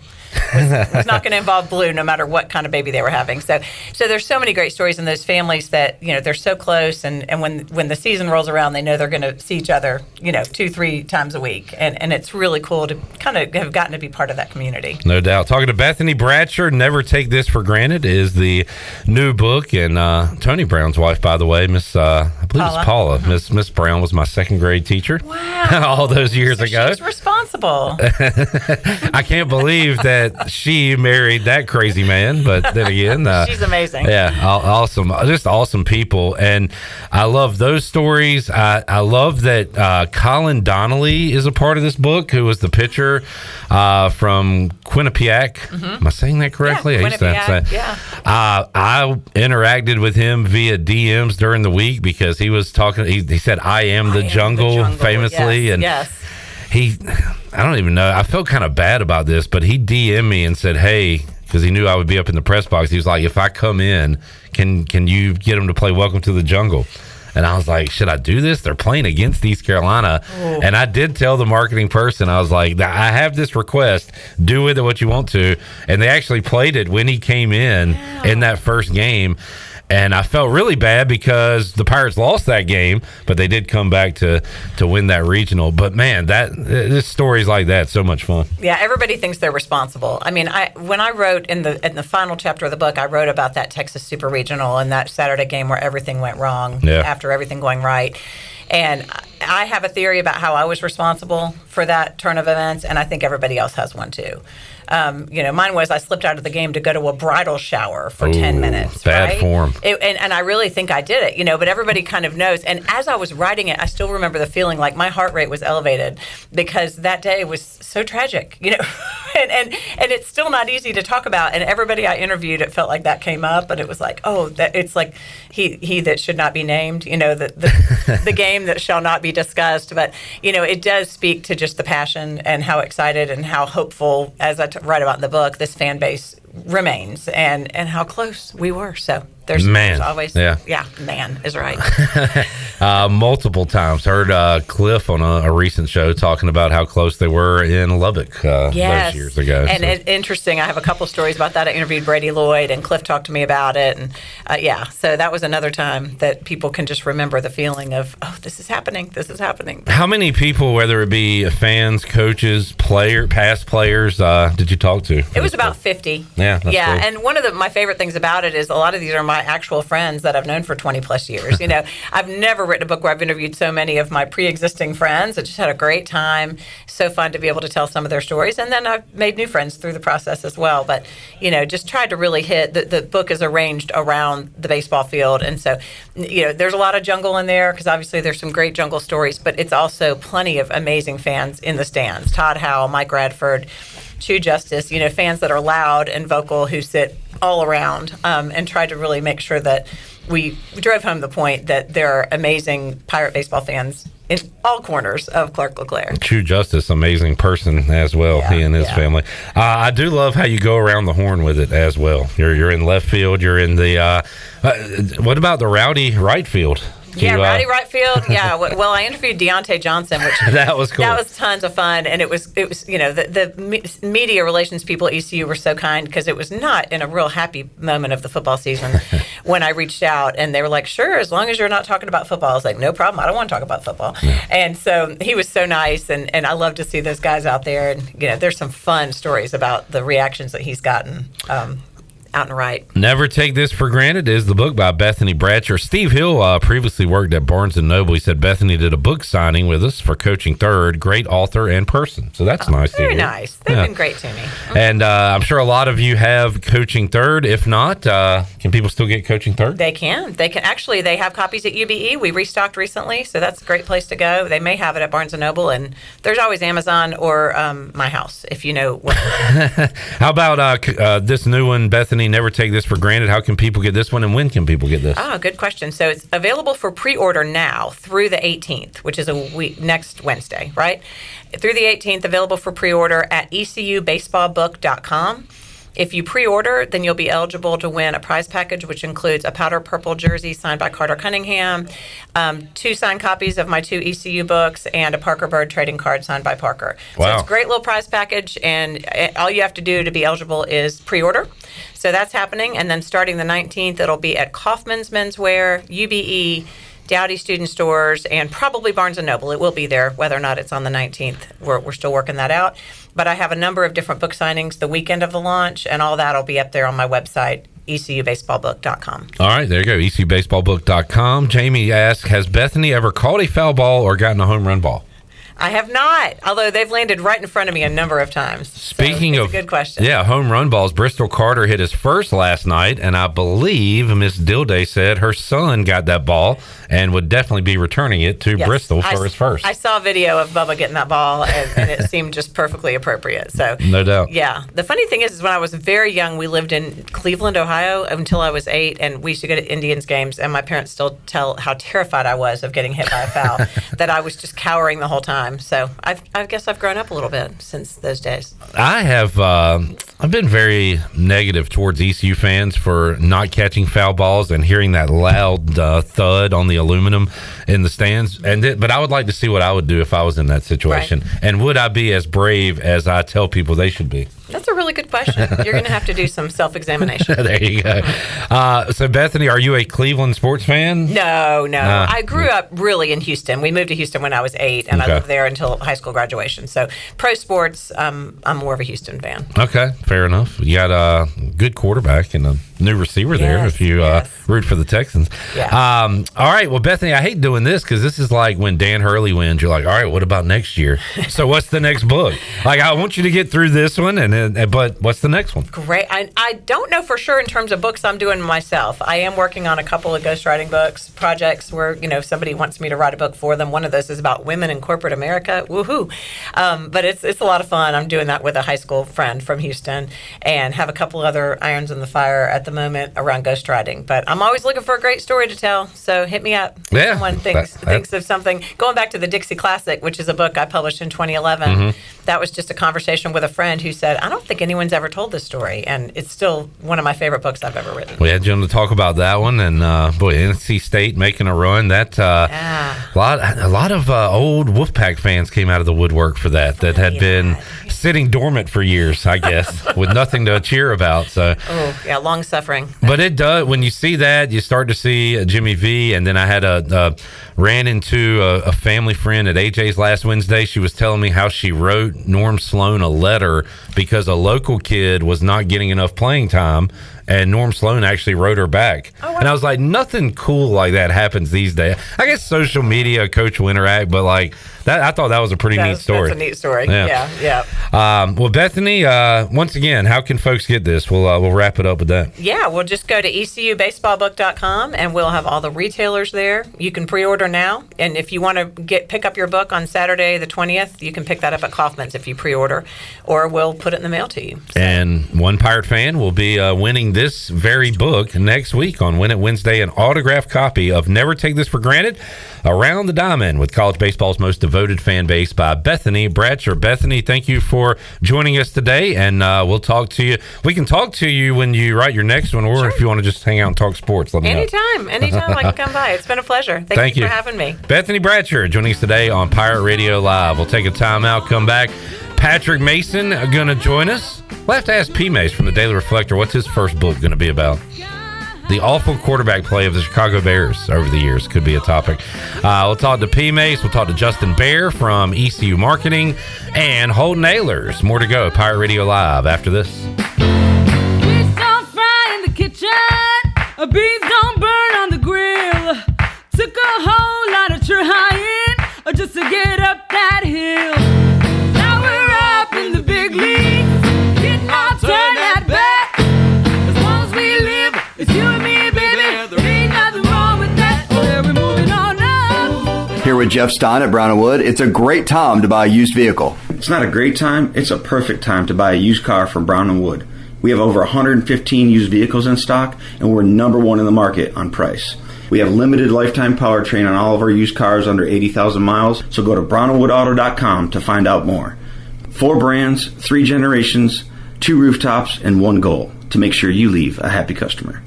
was not going to involve blue no matter what kind of baby they were having. So there's so many great stories in those families that, they're so close. And when the season rolls around, they know they're going to see each other, 2-3 times a week. And it's really cool to kind of have gotten to be part of that community. No doubt. Talking to Bethany Bradsher, Never Take This for Granted is the new book. And Tony Brown's wife, by the way, I believe it's Paula. Miss Brown was my 2nd grade teacher. Wow. All those years ago. She's responsible. I can't believe that she married that crazy man, but then again, she's amazing. Yeah, awesome, just awesome people, and I love those stories. I love that Colin Donnelly is a part of this book, who was the pitcher from Quinnipiac. Mm-hmm. Am I saying that correctly? Yeah, I used to have to say. Yeah. I interacted with him via DMs during the week because he was talking. He said, "I am the jungle," famously, yes. I don't even know. I felt kind of bad about this, but he DM'd me and said, hey, because he knew I would be up in the press box. He was like, if I come in, can you get him to play Welcome to the Jungle? And I was like, should I do this? They're playing against East Carolina. Oh. And I did tell the marketing person, I was like, I have this request. Do with it what you want to. And they actually played it when he came in that first game. And I felt really bad because the Pirates lost that game, but they did come back to win that regional. But man, this stories like that, so much fun. Yeah, everybody thinks they're responsible. I mean, when I wrote in the final chapter of the book, I wrote about that Texas Super Regional and that Saturday game where everything went wrong after everything going right. And I have a theory about how I was responsible for that turn of events, and I think everybody else has one too. Mine was I slipped out of the game to go to a bridal shower for 10 minutes. Bad form. And I really think I did it, but everybody kind of knows. And as I was writing it, I still remember the feeling like my heart rate was elevated because that day was so tragic, and it's still not easy to talk about. And everybody I interviewed, it felt like that came up, and it was like, it's like he that should not be named, the game that shall not be discussed. But, it does speak to just the passion and how excited and how hopeful, as I write about in the book, this fan base remains and how close we were. So there's always, man is right. multiple times. Heard Cliff on a recent show talking about how close they were in Lubbock those years ago. And interesting, I have a couple stories about that. I interviewed Brady Lloyd, and Cliff talked to me about it. And so that was another time that people can just remember the feeling of, oh, this is happening. How many people, whether it be fans, coaches, past players, did you talk to? It was about 50. Yeah. Cool. And one of my favorite things about it is a lot of these are my actual friends that I've known for 20 plus years. I've never written a book where I've interviewed so many of my pre-existing friends. I just had a great time. So fun to be able to tell some of their stories. And then I've made new friends through the process as well. But, just tried to really hit, the book is arranged around the baseball field. And so, there's a lot of jungle in there because obviously there's some great jungle stories, but it's also plenty of amazing fans in the stands. Todd Howell, Mike Radford, Chu Justice, fans that are loud and vocal who sit all around and try to really make sure that we drove home the point that there are amazing Pirate baseball fans in all corners of Clark LeClaire. True Justice, amazing person as well, he and his family. I do love how you go around the horn with it as well. You're in left field, you're in the what about the rowdy right field? Rowdy right field. Yeah. Well, I interviewed Deontay Johnson, which that was cool. That was tons of fun, and it was the media relations people at ECU were so kind because it was not in a real happy moment of the football season when I reached out, and they were like, "Sure, as long as you're not talking about football." I was like, "No problem. I don't want to talk about football." Yeah. And so he was so nice, and I love to see those guys out there, and there's some fun stories about the reactions that he's gotten. Out and right. Never Take This for Granted is the book by Bethany Bradsher. Steve Hill previously worked at Barnes & Noble. He said Bethany did a book signing with us for Coaching Third. Great author and person. So that's nice to hear. Very nice. They've been great to me. And I'm sure a lot of you have Coaching Third. If not, can people still get Coaching Third? They can. Actually, they have copies at UBE. We restocked recently, so that's a great place to go. They may have it at Barnes & Noble, and there's always Amazon or my house, if you know what. How about this new one, Bethany? Never Take This for Granted. How can people get this one, and when can people get this? Good question. So it's available for pre-order now through the 18th, which is a week next Wednesday, right? Through the 18th, available for pre-order at ecubaseballbook.com. If you pre-order, then you'll be eligible to win a prize package, which includes a powder purple jersey signed by Carter Cunningham, 2 signed copies of my 2 ECU books, and a Parker Bird trading card signed by Parker. Wow. So it's a great little prize package, and all you have to do to be eligible is pre-order. So that's happening, and then starting the 19th, it'll be at Kaufman's Menswear, UBE, Dowdy Student Stores, and probably Barnes & Noble. It will be there, whether or not it's on the 19th. We're still working that out. But I have a number of different book signings the weekend of the launch, and all that will be up there on my website, ecubaseballbook.com. All right, there you go, ecubaseballbook.com. Jamie asks, has Bethany ever caught a foul ball or gotten a home run ball? I have not, although they've landed right in front of me a number of times. Speaking of, a good question. Yeah, home run balls. Bristol Carter hit his first last night, and I believe Miss Dilday said her son got that ball and would definitely be returning it to Bristol for his first. I saw a video of Bubba getting that ball, and it seemed just perfectly appropriate. So no doubt. Yeah. The funny thing is when I was very young, we lived in Cleveland, Ohio, until I was 8, and we used to go to Indians games, and my parents still tell how terrified I was of getting hit by a foul, that I was just cowering the whole time. So I guess I've grown up a little bit since those days. I have. I've been very negative towards ECU fans for not catching foul balls and hearing that loud thud on the aluminum in the stands. But I would like to see what I would do if I was in that situation. Right. And would I be as brave as I tell people they should be? That's a really good question. You're going to have to do some self-examination. There you go. So, Bethany, are you a Cleveland sports fan? No. I grew up really in Houston. We moved to Houston when I was 8, and I lived there until high school graduation. So, pro sports, I'm more of a Houston fan. Okay, fair enough. You got a good quarterback and a new receiver there if you root for the Texans. Yeah. All right, well, Bethany, I hate doing this because this is like when Dan Hurley wins. You're like, all right, what about next year? So, what's the next book? Like, I want you to get through this one, but what's the next one? Great. I don't know for sure in terms of books I'm doing myself. I am working on a couple of ghostwriting projects where, somebody wants me to write a book for them. One of those is about women in corporate America. Woohoo. But it's a lot of fun. I'm doing that with a high school friend from Houston and have a couple other irons in the fire at the moment around ghostwriting. But I'm always looking for a great story to tell, so hit me up. If someone thinks of something. Going back to the Dixie Classic, which is a book I published in 2011, that was just a conversation with a friend who said, I don't think anyone's ever told this story, and it's still one of my favorite books I've ever written. We had you on to talk about that one, and boy, NC State making a run. That a lot of old Wolfpack fans came out of the woodwork for that had been sitting dormant for years, I guess, with nothing to cheer about. So, long suffering. But it does. When you see that, you start to see Jimmy V. And then I had ran into a family friend at AJ's last Wednesday. She was telling me how she wrote Norm Sloan a letter because a local kid was not getting enough playing time, and Norm Sloan actually wrote her back. And I was like, nothing cool like that happens these days. I guess social media, a coach will interact, but like that, I thought that was a pretty neat story. That's a neat story. Yeah. Well, Bethany, once again, how can folks get this? We'll wrap it up with that. Yeah, we'll just go to ecubaseballbook.com and we'll have all the retailers there. You can pre-order now, and if you want to pick up your book on Saturday the 20th, you can pick that up at Kaufman's if you pre-order, or we'll put it in the mail to you. So. And one Pirate fan will be winning this very book next week on Win It Wednesday, an autographed copy of Never Take This for Granted, Around the Diamond with college baseball's most devoted fan base by Bethany Bradsher. Bethany, thank you for joining us today, and we'll talk to you. We can talk to you when you write your next one, or if you want to just hang out and talk sports, let me know. Anytime I can come by. It's been a pleasure. Thank you for having me. Bethany Bradsher joining us today on Pirate Radio Live. We'll take a time out, come back. Patrick Mason going to join us. We'll have to ask P. Mase from the Daily Reflector, what's his first book going to be about? The awful quarterback play of the Chicago Bears over the years could be a topic. We'll talk to P. Mase. We'll talk to Justin Behr from ECU Marketing and Holton Ahlers. More to go at Pirate Radio Live after this. Beans don't fry in the kitchen. Beans don't burn on the grill. Took a whole lot of trying just to get up that hill. Now we're up in the big leagues, getting our turn at bat. As long as we live, it's you and me, baby. There ain't nothing wrong with that. Yeah, we're moving on up. Here with Jeff Stein at Brown & Wood. It's a great time to buy a used vehicle. It's not a great time, it's a perfect time to buy a used car from Brown & Wood. We have over 115 used vehicles in stock, and we're number one in the market on price. We have limited lifetime powertrain on all of our used cars under 80,000 miles, so go to brownandwoodauto.com to find out more. 4 brands, 3 generations, 2 rooftops, and 1 goal: to make sure you leave a happy customer.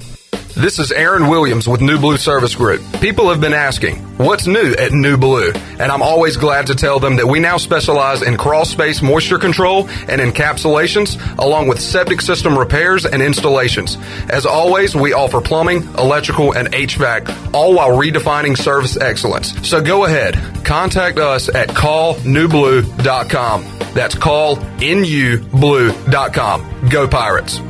This is Aaron Williams with New Blue Service Group. People have been asking, what's new at New Blue? And I'm always glad to tell them that we now specialize in crawl space moisture control and encapsulations, along with septic system repairs and installations. As always, we offer plumbing, electrical, and HVAC, all while redefining service excellence. So go ahead, contact us at callnewblue.com. That's callnublue.com. Go Pirates.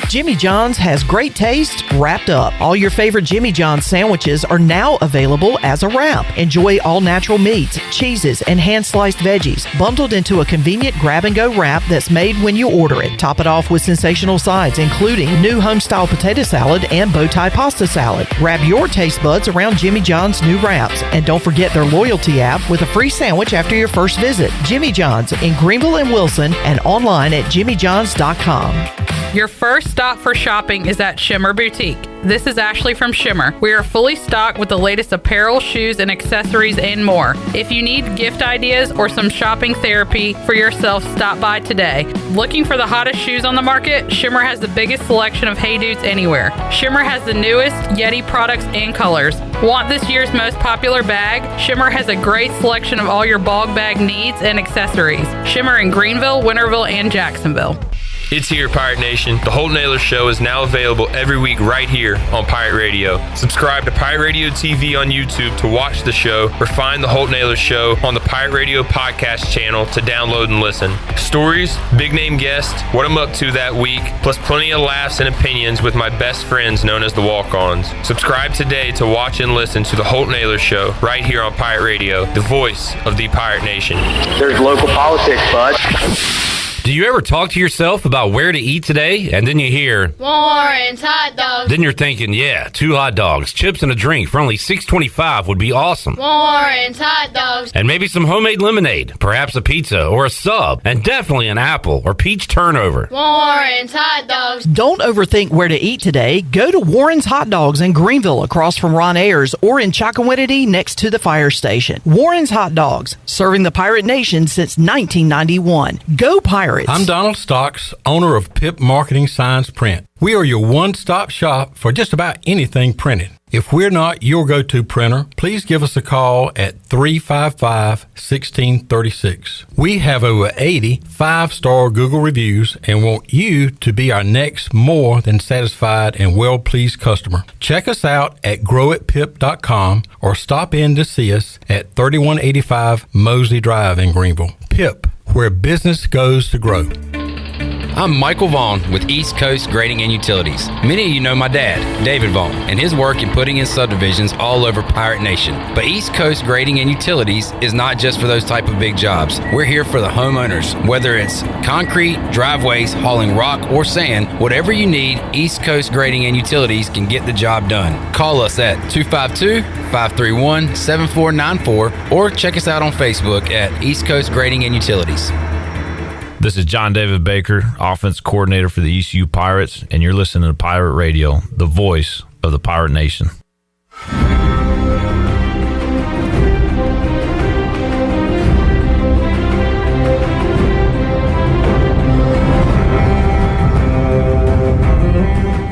Jimmy John's has great taste wrapped up. All your favorite Jimmy John's sandwiches are now available as a wrap. Enjoy all natural meats, cheeses, and hand-sliced veggies, bundled into a convenient grab-and-go wrap that's made when you order it. Top it off with sensational sides, including new home-style potato salad and bow tie pasta salad. Wrap your taste buds around Jimmy John's new wraps. And don't forget their loyalty app with a free sandwich after your first visit. Jimmy John's in Greenville and Wilson, and online at jimmyjohns.com. Your first stop for shopping is at Shimmer Boutique. This is Ashley from Shimmer. We are fully stocked with the latest apparel, shoes, and accessories and more. If you need gift ideas or some shopping therapy for yourself, stop by today. Looking for the hottest shoes on the market? Shimmer has the biggest selection of Hey Dudes anywhere. Shimmer has the newest Yeti products and colors. Want this year's most popular bag? Shimmer has a great selection of all your bog bag needs and accessories. Shimmer in Greenville, Winterville, and Jacksonville. It's here, Pirate Nation. The Holton Ahlers Show is now available every week right here on Pirate Radio. Subscribe to Pirate Radio TV on YouTube to watch the show, or find the Holton Ahlers Show on the Pirate Radio podcast channel to download and listen. Stories, big name guests, what I'm up to that week, plus plenty of laughs and opinions with my best friends known as the Walk-Ons. Subscribe today to watch and listen to the Holton Ahlers Show right here on Pirate Radio, the voice of the Pirate Nation. There's local politics, bud. Do you ever talk to yourself about where to eat today, and then you hear Warren's Hot Dogs. Then you're thinking, yeah, 2 hot dogs, chips, and a drink for only $6.25 would be awesome. Warren's Hot Dogs. And maybe some homemade lemonade, perhaps a pizza or a sub, and definitely an apple or peach turnover. Warren's Hot Dogs. Don't overthink where to eat today. Go to Warren's Hot Dogs in Greenville across from Ron Ayers or in Chocowinity next to the fire station. Warren's Hot Dogs, serving the Pirate Nation since 1991. Go Pirates! I'm Donald Stocks, owner of Pip Marketing Signs Print. We are your one-stop shop for just about anything printed. If we're not your go-to printer, please give us a call at 355-1636. We have over 80 5-star Google reviews and want you to be our next more than satisfied and well-pleased customer. Check us out at growatpip.com or stop in to see us at 3185 Mosley Drive in Greenville. Pip, where business goes to grow. I'm Michael Vaughn with East Coast Grading and Utilities. Many of you know my dad, David Vaughn, and his work in putting in subdivisions all over Pirate Nation. But East Coast Grading and Utilities is not just for those type of big jobs. We're here for the homeowners. Whether it's concrete, driveways, hauling rock, or sand, whatever you need, East Coast Grading and Utilities can get the job done. Call us at 252-531-7494 or check us out on Facebook at East Coast Grading and Utilities. This is John David Baker, offense coordinator for the ECU Pirates, and you're listening to Pirate Radio, the voice of the Pirate Nation.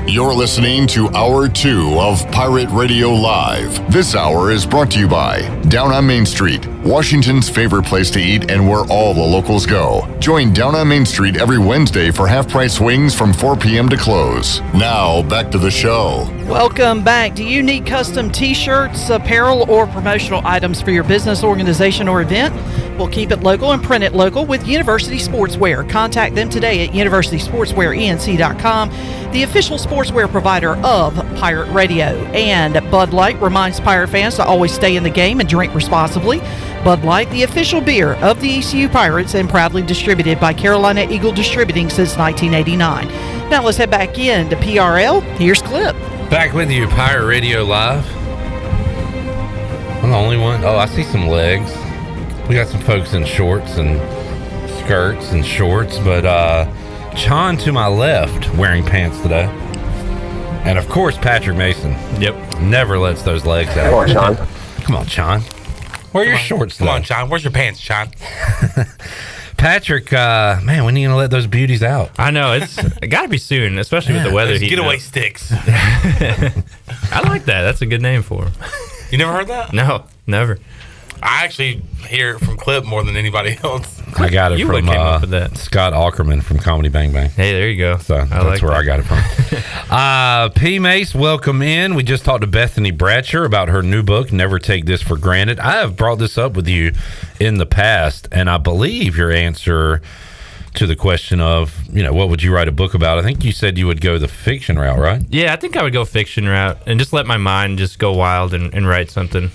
You're listening to Hour 2 of Pirate Radio Live. This hour is brought to you by Down on Main Street, Washington's favorite place to eat and where all the locals go. Join Down on Main Street every Wednesday for half-price wings from 4 p.m. to close. Now, back to the show. Welcome back. Do you need custom t-shirts, apparel, or promotional items for your business, organization, or event? We'll keep it local and print it local with University Sportswear. Contact them today at universitysportswearenc.com, the official sportswear provider of Pirate Radio. And Bud Light reminds Pirate fans to always stay in the game and drink responsibly. Bud Light, the official beer of the ECU Pirates and proudly distributed by Carolina Eagle Distributing since 1989. Now let's head back in to PRL. Here's Clip. Back with you, Pirate Radio Live. I'm the only one. Oh, I see some legs. We got some folks in shorts and skirts and shorts, but Chon to my left wearing pants today. And of course, Patrick Mason. Yep. Never lets those legs out. Come on, Chon. Come on, Chon. Where are your shorts, though? Come on, Chon. Where's your pants, Chon? Patrick, man, when are you going to let those beauties out? I know. It's got to be soon, especially with the weather heating Getaway up. sticks. I like that. That's a good name for them. You never heard that? No, never. I actually hear it from Clip more than anybody else. I got it You from came up with that. Scott Ackerman from Comedy Bang Bang. Hey, there you go. So that's where I got it from. P. Mase, welcome in. We just talked to Bethany Bradsher about her new book, Never Take This for Granted. I have brought this up with you in the past, and I believe your answer to the question of, what would you write a book about? I think you said you would go the fiction route, right? Yeah, I think I would go fiction route and just let my mind just go wild and write something.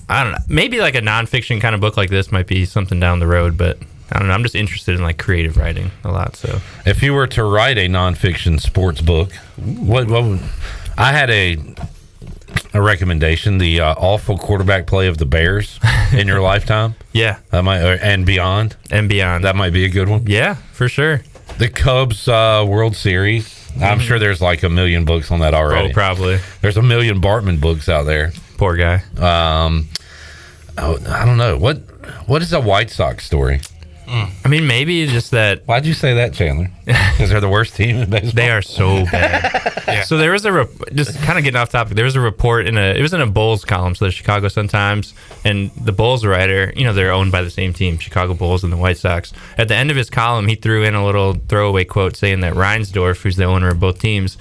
I don't know. Maybe like a nonfiction kind of book like this might be something down the road, but I don't know. I'm just interested in like creative writing a lot. So if you were to write a nonfiction sports book, what would, I had a recommendation, the awful quarterback play of the Bears in your lifetime. Yeah. That might, and beyond. That might be a good one. Yeah, for sure. The Cubs World Series. I'm sure there's like a million books on that already. Oh, probably. There's a million Bartman books out there. Poor guy. I don't know. What is a White Sox story? I mean, maybe just that. Why'd you say that, Chandler? Because they're the worst team in baseball. They are so bad. Yeah. So there was just kind of getting off topic. There was a report it was in a Bulls column, so the Chicago Sun-Times, and the Bulls writer, they're owned by the same team, Chicago Bulls and the White Sox. At the end of his column, he threw in a little throwaway quote saying that Reinsdorf, who's the owner of both teams,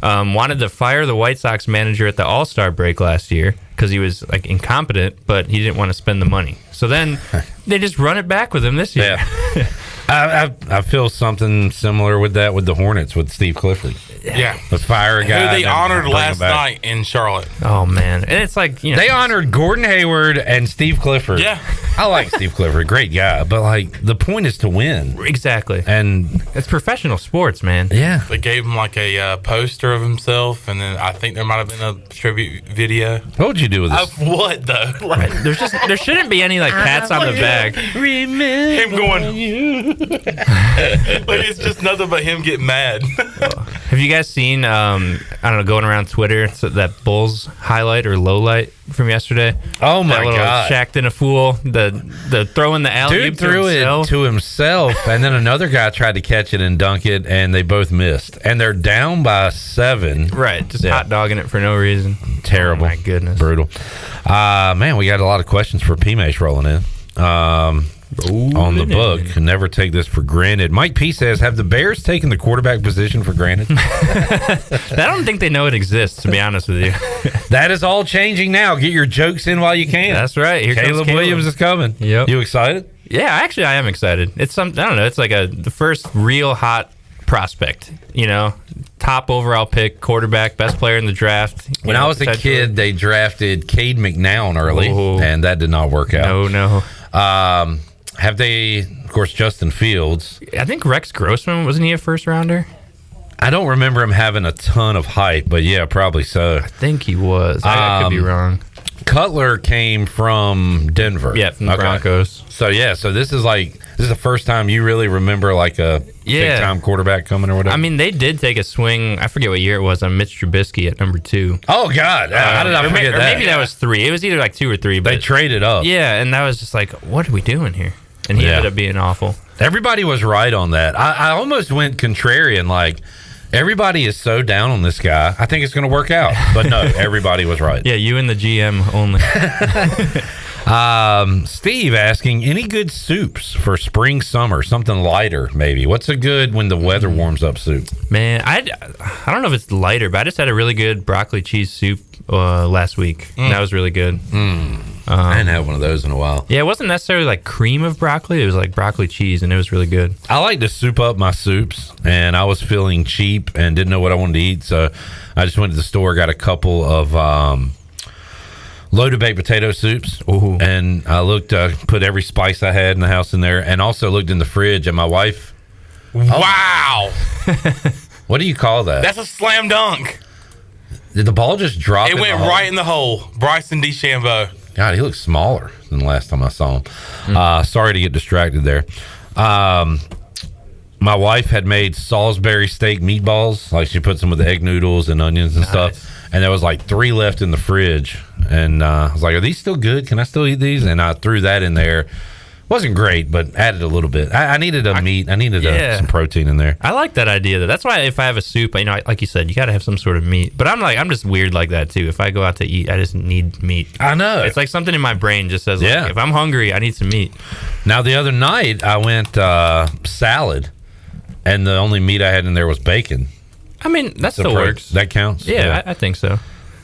wanted to fire the White Sox manager at the All-Star break last year because he was like incompetent, but he didn't want to spend the money. So then they just run it back with him this year. Yeah. I feel something similar with that with the Hornets with Steve Clifford. Yeah. Let's fire a guy. Who they honored last night in Charlotte. Oh, man. And it's like, they honored Gordon Hayward and Steve Clifford. Yeah. I like Steve Clifford, great guy, but like the point is to win. Exactly. And it's professional sports, man. Yeah. They gave him like a poster of himself, and then I think there might have been a tribute video. What would you do with this? Of what though? Like, There shouldn't be any like pats on the back. Remember him going. Like it's just nothing but him getting mad. Have you guys seen I don't know, going around Twitter, that Bulls highlight or low light from yesterday? Oh my that little God. Shaqtin' a fool, the throwing the alley-oop Dude threw himself. it to himself, and then another guy tried to catch it and dunk it, and they both missed. And they're down by 7. Right, just hot dogging it for no reason. Terrible. Oh my goodness. Brutal. Man, we got a lot of questions for Mase rolling in. On the book, never take this for granted. Mike P says, have the Bears taken the quarterback position for granted? I don't think they know it exists, to be honest with you. That is all changing now. Get your jokes in while you can. That's right. Here Caleb comes Williams is coming. Yep. You excited? Yeah, actually, I am excited. It's I don't know. It's like the first real hot prospect. You know, top overall pick, quarterback, best player in the draft. When I was a kid, they drafted Cade McNown early, and that did not work out. No. Have they, of course, Justin Fields? I think Rex Grossman, wasn't he a first rounder? I don't remember him having a ton of hype, but yeah, probably so. I think he was. I could be wrong. Cutler came from Denver. Yeah, from the Broncos. So this is the first time you really remember like a big time quarterback coming or whatever. I mean, they did take a swing. I forget what year it was on Mitch Trubisky at number 2. Oh God, how did I forget that? Or maybe that was 3. It was either like 2 or 3. But they traded up. Yeah, and that was just like, what are we doing here? And he ended up being awful. Everybody was right on that. I almost went contrarian, like everybody is so down on this guy. I think it's going to work out, but no, everybody was right. Yeah, you and the GM only. Steve asking, any good soups for spring, summer, something lighter maybe? What's a good when the weather warms up soup? Man, I don't know if it's lighter, but I just had a really good broccoli cheese soup last week. That was really good. I hadn't had one of those in a while. Yeah, it wasn't necessarily like cream of broccoli. It was like broccoli cheese, and it was really good. I like to soup up my soups, and I was feeling cheap and didn't know what I wanted to eat, so I just went to the store, got a couple of loaded baked potato soups. Ooh. And I looked, put every spice I had in the house in there, and also looked in the fridge, and my wife... Wow! What do you call that? That's a slam dunk. Did the ball just drop? It went right in the hole. Bryson DeChambeau. God, he looks smaller than the last time I saw him. Sorry to get distracted there. My wife had made Salisbury steak meatballs. Like she put some with the egg noodles and onions and stuff. And there was like 3 left in the fridge. And I was like, are these still good? Can I still eat these? And I threw that in there. Wasn't great, but added a little bit. I needed meat. I needed some protein in there. I like that idea, though. That's why if I have a soup, you know, like you said, you got to have some sort of meat. But I'm just weird like that, too. If I go out to eat, I just need meat. I know. It's like something in my brain just says, like, if I'm hungry, I need some meat. Now, the other night, I went salad, and the only meat I had in there was bacon. I mean, that still works. That counts? Yeah, I think so.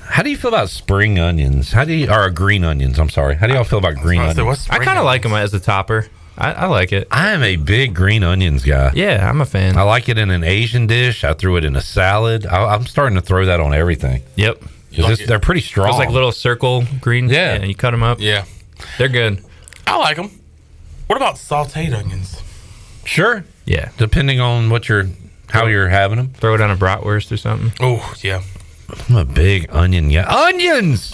How do you feel about spring onions? Or green onions, I'm sorry. How do y'all feel about green onions? I kind of like them as a topper. I like it. I am a big green onions guy. Yeah, I'm a fan. I like it in an Asian dish. I threw it in a salad. I'm starting to throw that on everything. Yep. They're pretty strong. It's like little circle greens. Yeah. And you cut them up. Yeah. They're good. I like them. What about sauteed onions? Sure. Yeah. Depending on how you're having them. Throw it on a bratwurst or something. Oh, yeah. I'm a big onion guy. Onions!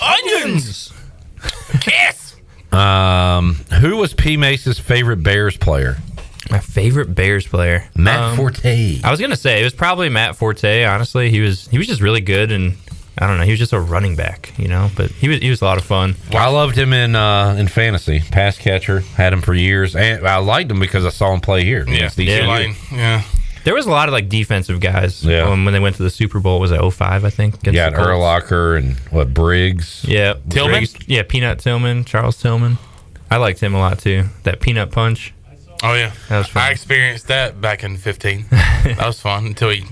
Yes! Who was P. Mace's favorite Bears player? My favorite Bears player? Matt Forte. I was going to say, it was probably Matt Forte, honestly. He was just really good, and I don't know, he was just a running back, you know, but he was a lot of fun. I loved him in fantasy. Pass catcher. Had him for years. And I liked him because I saw him play here. Yeah. There was a lot of like defensive guys when they went to the Super Bowl. Was it 05, I think? Yeah, Urlacher and Briggs. Yeah. Tillman? Briggs, yeah, Peanut Tillman, Charles Tillman. I liked him a lot too. That peanut punch. Oh, yeah. That was fun. I experienced that back in 15. That was fun until he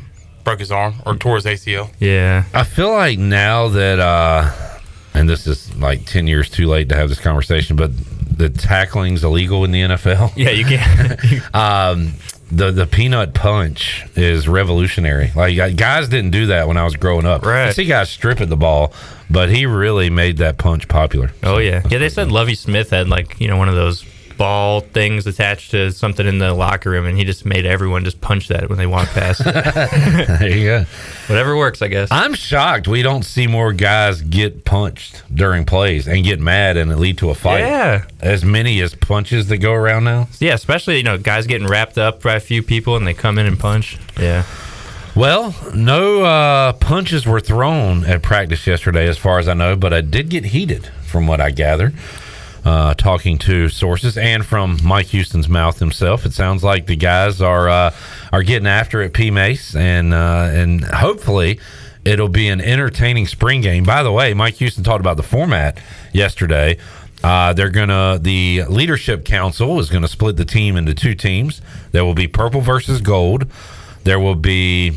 broke his arm or tore his ACL. Yeah. I feel like now that, and this is like 10 years too late to have this conversation, but the tackling's illegal in the NFL. Yeah, you can't. the peanut punch is revolutionary. Like, guys didn't do that when I was growing up. Right. I see guys strip at the ball, but he really made that punch popular. Oh yeah, they said Lovie Smith had one of those ball things attached to something in the locker room, and he just made everyone just punch that when they walk past. There you go. Whatever works, I guess. I'm shocked we don't see more guys get punched during plays and get mad and it lead to a fight. Yeah. As many as punches that go around now. Yeah, especially guys getting wrapped up by a few people and they come in and punch. Yeah. Well, no punches were thrown at practice yesterday, as far as I know, but I did get heated, from what I gather. Talking to sources and from Mike Houston's mouth himself, it sounds like the guys are getting after it, Mase, and hopefully it'll be an entertaining spring game. By the way, Mike Houston talked about the format yesterday. The leadership council is gonna split the team into two teams. There will be purple versus gold. There will be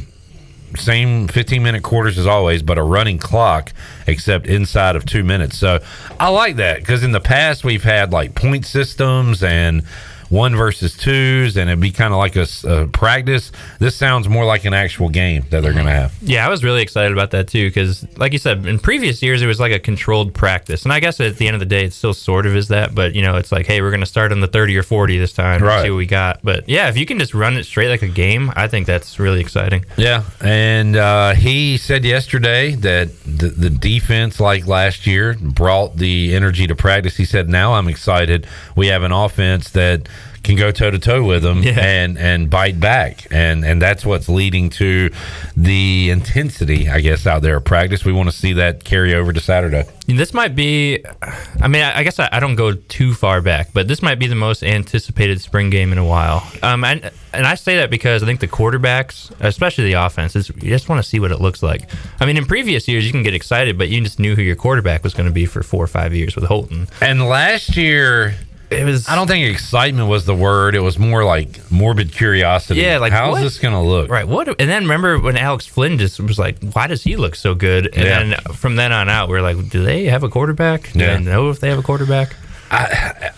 same 15-minute quarters as always, but a running clock except inside of 2 minutes. So I like that, because in the past we've had like point systems and 1 versus 2s, and it'd be kind of like a practice. This sounds more like an actual game that they're going to have. Yeah, I was really excited about that too, because like you said, in previous years it was like a controlled practice, and I guess at the end of the day it still sort of is that, but it's like, hey, we're going to start on the 30 or 40 this time, right, see what we got. But yeah, if you can just run it straight like a game, I think that's really exciting. Yeah, and he said yesterday that the defense, like last year, brought the energy to practice. He said, now I'm excited. We have an offense that can go toe-to-toe with them and bite back. And that's what's leading to the intensity, I guess, out there at practice. We want to see that carry over to Saturday. This might be, I guess I don't go too far back, but this might be the most anticipated spring game in a while. And I say that because I think the quarterbacks, especially the offense, you just want to see what it looks like. I mean, in previous years, you can get excited, but you just knew who your quarterback was going to be for 4 or 5 years with Holton. And last year, I don't think excitement was the word. It was more like morbid curiosity. Yeah, like, how's this going to look? Right. What? And then remember when Alex Flynn just was like, why does he look so good? And then from then on out, we're like, do they have a quarterback? Do they know if they have a quarterback?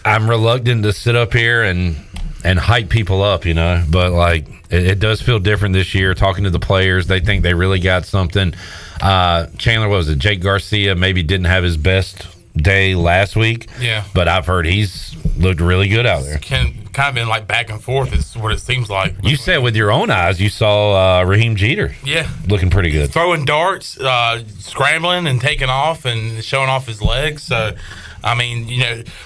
I'm reluctant to sit up here and hype people up, but like it does feel different this year. Talking to the players, they think they really got something. Chandler, what was it? Jake Garcia maybe didn't have his best day last week. Yeah. But I've heard he's looked really good out there. Kind of been like back and forth is what it seems like. You said with your own eyes you saw Raheem Jeter. Yeah. Looking pretty good. Throwing darts, scrambling and taking off and showing off his legs. So, I mean,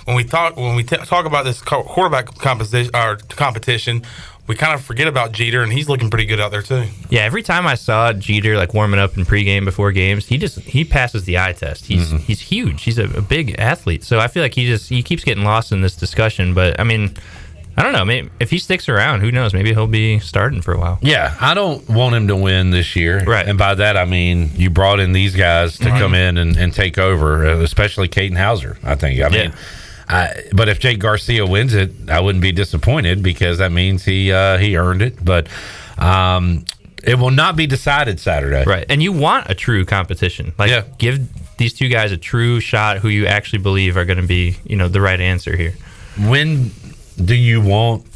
when we talk about this quarterback competition, we kind of forget about Jeter, and he's looking pretty good out there too. Yeah, every time I saw Jeter like warming up in pregame before games, he passes the eye test. He's huge. He's a big athlete. So I feel like he keeps getting lost in this discussion. But I mean, I don't know. Maybe if he sticks around, who knows? Maybe he'll be starting for a while. Yeah, I don't want him to win this year. Right. And by that I mean you brought in these guys to come in and take over, especially Caden Hauser. I think. I mean. But if Jake Garcia wins it, I wouldn't be disappointed, because that means he earned it. But it will not be decided Saturday. Right. And you want a true competition. Like, give these two guys a true shot who you actually believe are going to be, the right answer here. When do you want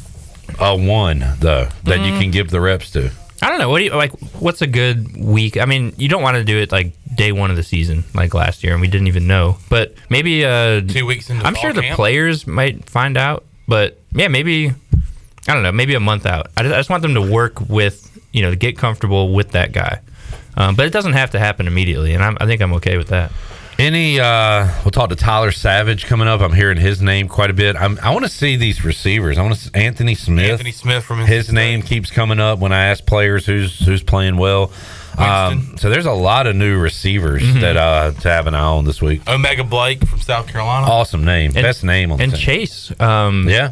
a one, though, that you can give the reps to? I don't know. What's a good week? I mean, you don't want to do it like day one of the season like last year, and we didn't even know. But maybe 2 weeks into I'm sure the players might find out. But yeah, maybe I don't know. Maybe a month out. I just want them to work with, to get comfortable with that guy. But it doesn't have to happen immediately, and I think I'm okay with that. We'll talk to Tyler Savage coming up. I'm hearing his name quite a bit. I want to see these receivers. I want to see Anthony Smith from his name keeps coming up when I ask players who's playing well. So there's a lot of new receivers that to have an eye on this week. Omega Blake from South Carolina. Awesome name. Best name on the team. Chase.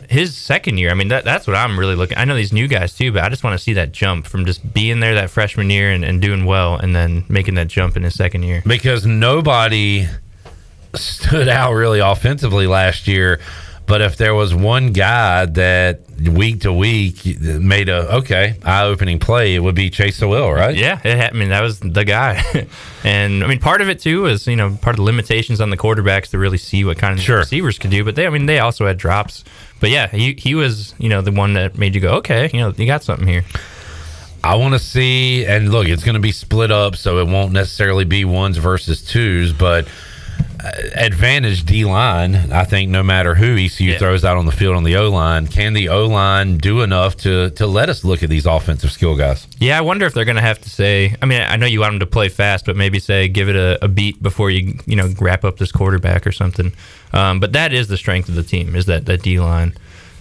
His second year. I mean, that's what I'm really looking. I know these new guys too, but I just want to see that jump from just being there that freshman year and doing well, and then making that jump in his second year. Because nobody stood out really offensively last year. But if there was one guy that week to week made a eye-opening play, it would be Chase Sowell, right? Yeah, that was the guy. And I mean, part of it too is part of the limitations on the quarterbacks to really see what kind of receivers could do. But they also had drops. But yeah, he was the one that made you go, okay, you got something here. I want to see, and look, it's going to be split up, so it won't necessarily be ones versus twos, but advantage D-line, I think no matter who ECU throws out on the field on the O-line, can the O-line do enough to let us look at these offensive skill guys? Yeah, I wonder if they're going to have to say, I know you want them to play fast, but maybe say give it a beat before you wrap up this quarterback or something. But that is the strength of the team, is that D-line.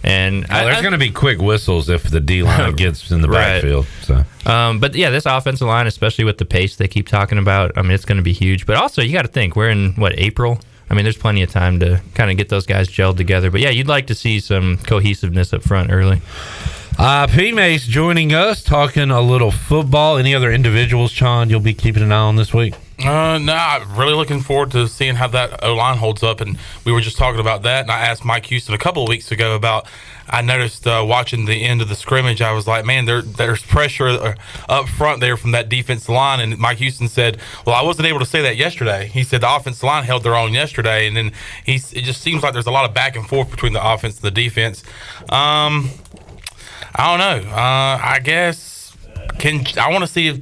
And there's going to be quick whistles if the D-line gets in the backfield. So. But yeah, this offensive line, especially with the pace they keep talking about, it's going to be huge. But also, you got to think, we're in, April? There's plenty of time to kind of get those guys gelled together. But yeah, you'd like to see some cohesiveness up front early. P-Mase joining us, talking a little football. Any other individuals, Sean, you'll be keeping an eye on this week? No, I'm really looking forward to seeing how that O-line holds up. And we were just talking about that, and I asked Mike Houston a couple of weeks ago about, I noticed watching the end of the scrimmage, I was like, man, there's pressure up front there from that defensive line. And Mike Houston said, well, I wasn't able to say that yesterday. He said the offensive line held their own yesterday, and then it just seems like there's a lot of back and forth between the offense and the defense. I don't know. I guess I want to see if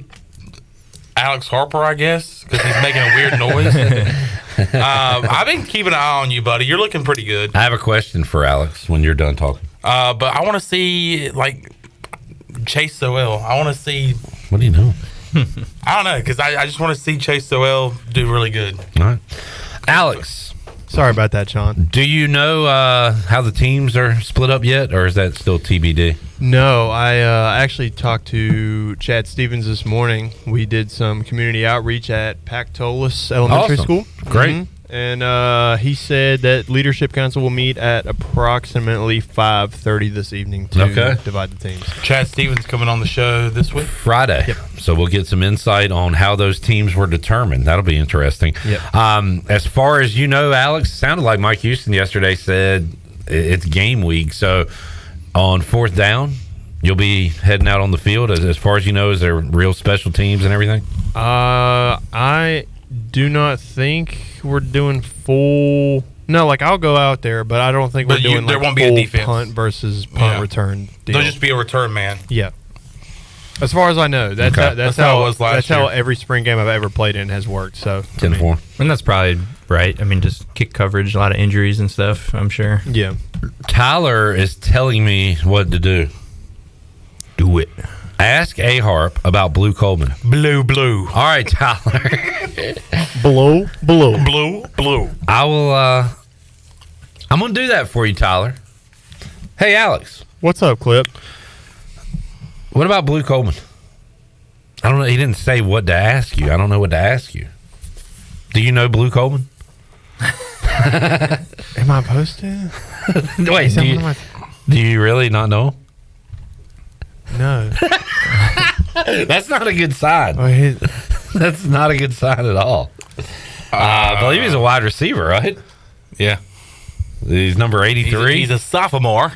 Alex Harper, I guess, because he's making a weird noise. I've been keeping an eye on you, buddy. You're looking pretty good. I have a question for Alex when you're done talking. But I want to see, Chase Sowell. I want to see. What do you know? I don't know, because I just want to see Chase Sowell do really good. All right. Alex. Sorry about that, Sean. Do you know how the teams are split up yet, or is that still TBD? No, I actually talked to Chad Stevens this morning. We did some community outreach at Pactolus Elementary School. Great. Mm-hmm. And he said that Leadership Council will meet at approximately 5:30 this evening to divide the teams. Chad Stevens coming on the show this week? Friday. Yep. So we'll get some insight on how those teams were determined. That'll be interesting. Yep. As far as you know, Alex, sounded like Mike Houston yesterday said it's game week. So on fourth down, you'll be heading out on the field. As far as you know, is there real special teams and everything? I do not think we're doing full. No, I'll go out there, but I don't think we're doing there won't be full a defense. punt versus punt return deal. There'll just be a return man. Yeah. As far as I know, that's how it was last year. How every spring game I've ever played in has worked. So 10-4, and that's probably right. Just kick coverage, a lot of injuries and stuff, I'm sure. Yeah. Tyler is telling me what to do. Do it. Ask A-Harp about Blue Coleman. Blue. All right, Tyler. Blue. I will. I'm gonna do that for you, Tyler. Hey, Alex. What's up, Clip? What about Blue Coleman? I don't know. He didn't say what to ask you. I don't know what to ask you. Do you know Blue Coleman? Am I supposed to? Wait, do you really not know? No. That's not a good sign. That's not a good sign at all. I believe he's a wide receiver, right? Yeah. He's number 83. He's a sophomore,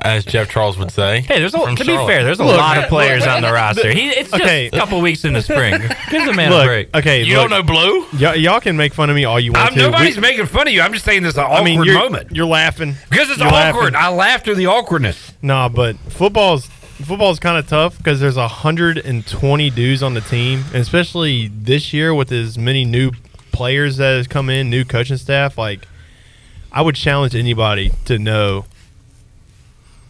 as Jeff Charles would say. Hey, to be fair, there's a lot of players on the roster. It's just a couple weeks in the spring. Give the man a break. Okay, you don't know Blue? Y'all can make fun of me all you want to. Nobody's making fun of you. I'm just saying this is an awkward moment. You're laughing. Because it's awkward. I laughed through the awkwardness. No, but football's kind of tough because there's 120 dudes on the team, and especially this year with as many new players that has come in, new coaching staff. I would challenge anybody to know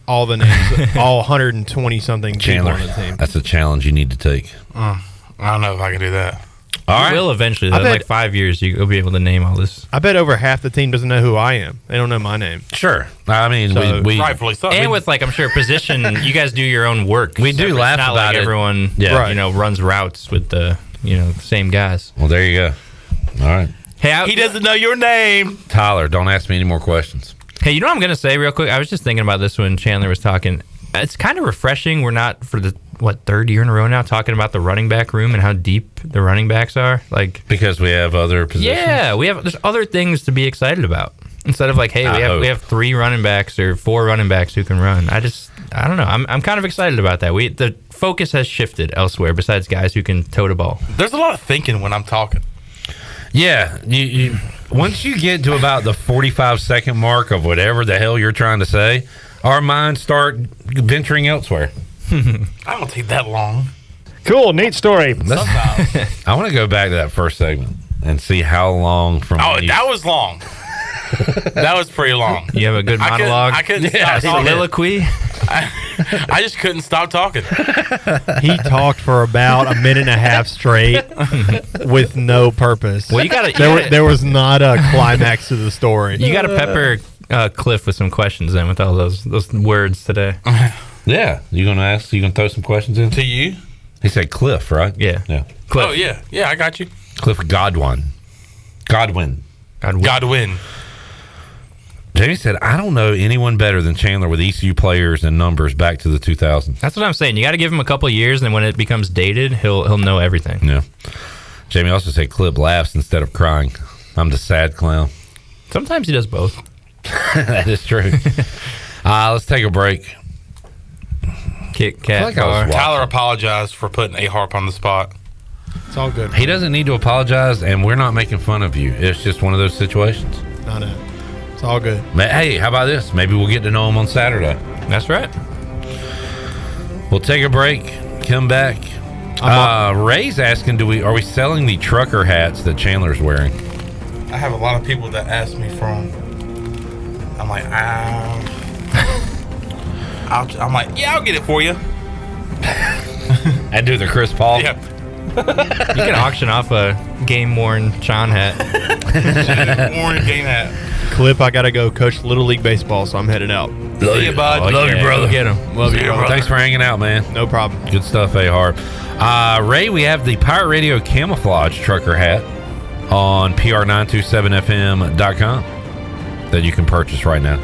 all the names, all 120 something people on the team. That's a challenge you need to take. I don't know if I can do that. All right. You will eventually. Though. In 5 years, you'll be able to name all this. I bet over half the team doesn't know who I am. They don't know my name. Sure. I mean, we rightfully so. And with I'm sure position, you guys do your own work. We do laugh about about it. Everyone, runs routes with the same guys. Well, there you go. All right. Hey, he doesn't know your name. Tyler, don't ask me any more questions. Hey, you know what I'm going to say real quick? I was just thinking about this when Chandler was talking. It's kind of refreshing. We're not, for the, third year in a row now, talking about the running back room and how deep the running backs are. Because we have other positions? Yeah, there's other things to be excited about. Instead of like, hey, we have 3 running backs or 4 running backs who can run. I don't know. I'm kind of excited about that. The focus has shifted elsewhere besides guys who can tote a ball. There's a lot of thinking when I'm talking. Yeah, you once you get to about the 45-second mark of whatever the hell you're trying to say, our minds start venturing elsewhere. I don't take that long. Cool, neat story. I want to go back to that first segment and see how long from. Oh, that was long. That was pretty long. You have a good monologue. I couldn't stop talking. Soliloquy. I just couldn't stop talking. He talked for about a minute and a half straight with no purpose. Well, there was not a climax to the story. You got to pepper Cliff with some questions then with all those words today. Yeah, you gonna throw some questions in to you? He said Cliff, right? Yeah. Cliff. Oh yeah, I got you. Cliff Godwin. Jamie said, I don't know anyone better than Chandler with ECU players and numbers back to the 2000s. That's what I'm saying. You got to give him a couple of years, and then when it becomes dated, he'll know everything. Yeah. Jamie also said Clip laughs instead of crying. I'm the sad clown. Sometimes he does both. That is true. Let's take a break. Kit Kat bar. Tyler apologized for putting A-Harp on the spot. It's all good. He doesn't need to apologize, and we're not making fun of you. It's just one of those situations. No. It's all good. But hey, how about this? Maybe we'll get to know him on Saturday. That's right. We'll take a break. Come back. Ray's asking, are we selling the trucker hats that Chandler's wearing? I have a lot of people that ask me for them. I'm like, I'm like, yeah, I'll get it for you. And do the Chris Paul. Yeah. You can auction off a game-worn Sean hat. Worn game hat. Clip, I gotta go coach Little League Baseball, so I'm headed out. Love you, bud. Love you, brother. Get him. Love you, brother. Thanks for hanging out, man. No problem. Good stuff, A-Harp. Ray, we have the Pirate Radio camouflage trucker hat on pr927fm.com that you can purchase right now.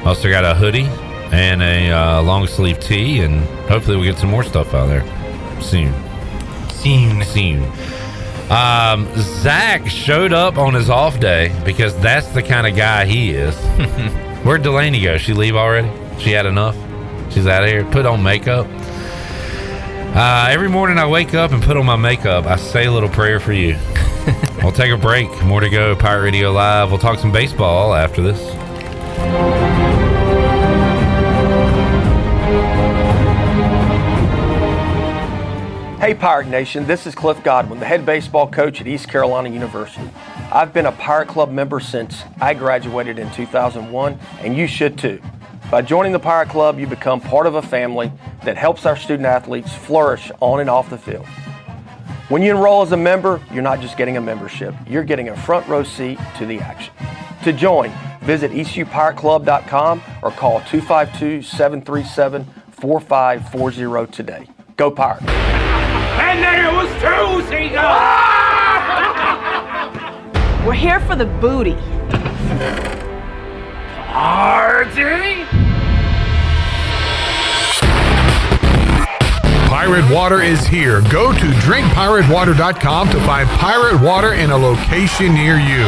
Also got a hoodie and a long sleeve tee, and hopefully we'll get some more stuff out there soon. Zach showed up on his off day because that's the kind of guy he is. Where'd Delaney go? She leave already? She had enough? She's out of here. Put on makeup. Every morning I wake up and put on my makeup. I say a little prayer for you. We'll take a break. More to go. Pirate Radio Live. We'll talk some baseball after this. Hey Pirate Nation, this is Cliff Godwin, the head baseball coach at East Carolina University. I've been a Pirate Club member since I graduated in 2001, and you should too. By joining the Pirate Club, you become part of a family that helps our student athletes flourish on and off the field. When you enroll as a member, you're not just getting a membership, you're getting a front row seat to the action. To join, visit ecupirateclub.com or call 252-737-4540 today. Go Pirates! And then it was two seagulls! We're here for the booty. Party! Pirate Water is here. Go to drinkpiratewater.com to find pirate water in a location near you.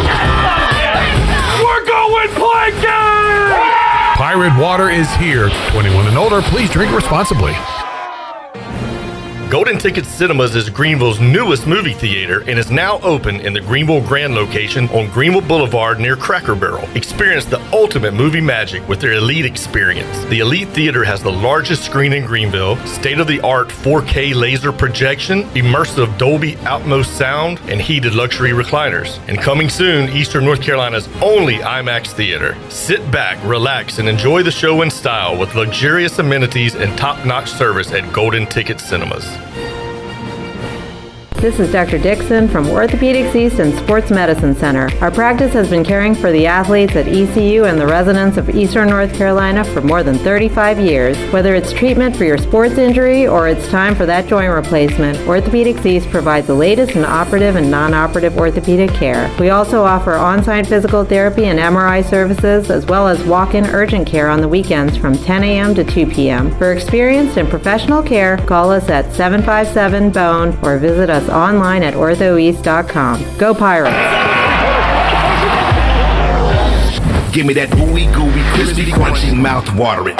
We're going plankton! Pirate Water is here. 21 and older, please drink responsibly. Golden Ticket Cinemas is Greenville's newest movie theater and is now open in the Greenville Grand location on Greenville Boulevard near Cracker Barrel. Experience the ultimate movie magic with their Elite experience. The Elite Theater has the largest screen in Greenville, state-of-the-art 4K laser projection, immersive Dolby Atmos sound, and heated luxury recliners. And coming soon, Eastern North Carolina's only IMAX theater. Sit back, relax, and enjoy the show in style with luxurious amenities and top-notch service at Golden Ticket Cinemas. This is Dr. Dixon from Orthopedics East and Sports Medicine Center. Our practice has been caring for the athletes at ECU and the residents of Eastern North Carolina for more than 35 years. Whether it's treatment for your sports injury or it's time for that joint replacement, Orthopedics East provides the latest in operative and non-operative orthopedic care. We also offer on-site physical therapy and MRI services, as well as walk-in urgent care on the weekends from 10 a.m. to 2 p.m. For experienced and professional care, call us at 757-BONE or visit us online at orthoeast.com. Go Pirates! Give me that ooey gooey, crispy, crunchy, mouth watering.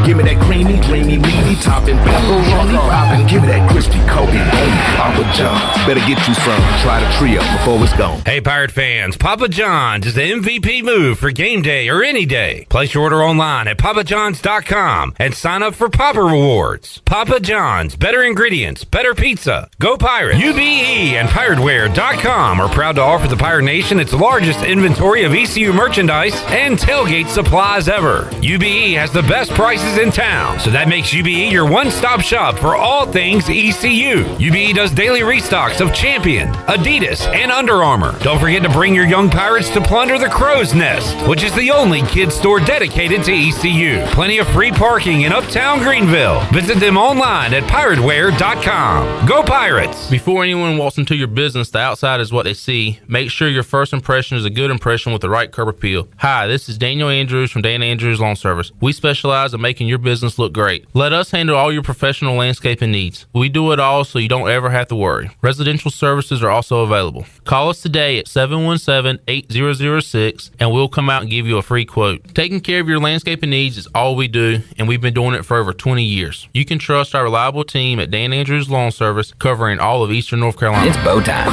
Give me that creamy, dreamy, meaty topping, pepperoni popping. Give me that crispy, Kobe, bone, Papa John's. Better get you some. Try the trio before it's gone. Hey, Pirate fans, Papa John's is the MVP move for game day or any day. Place your order online at papajohns.com and sign up for Papa Rewards. Papa John's, better ingredients, better pizza. Go Pirate! UBE and PirateWear.com are proud to offer the Pirate Nation its largest inventory of ECU merchandise and tailgate supplies ever. UBE has the best prices in town, so that makes UBE your one-stop shop for all things ECU. UBE does daily restocks of Champion, Adidas, and Under Armour. Don't forget to bring your young Pirates to plunder the Crow's Nest, which is the only kids store dedicated to ECU. Plenty of free parking in Uptown Greenville. Visit them online at PirateWear.com. Go Pirates! Before anyone walks into your business, the outside is what they see. Make sure your first impression is a good impression with the right curb appeal. Hi, this is Daniel Andrews from Dan Andrews Lawn Service. We specialize in making your business look great. Let us handle all your professional landscaping needs. We do it all so you don't ever have to worry. Residential services are also available. Call us today at 717-8006 and we'll come out and give you a free quote. Taking care of your landscaping needs is all we do, and we've been doing it for over 20 years. You can trust our reliable team at Dan Andrews Lawn Service, covering all of Eastern North Carolina. It's bow time.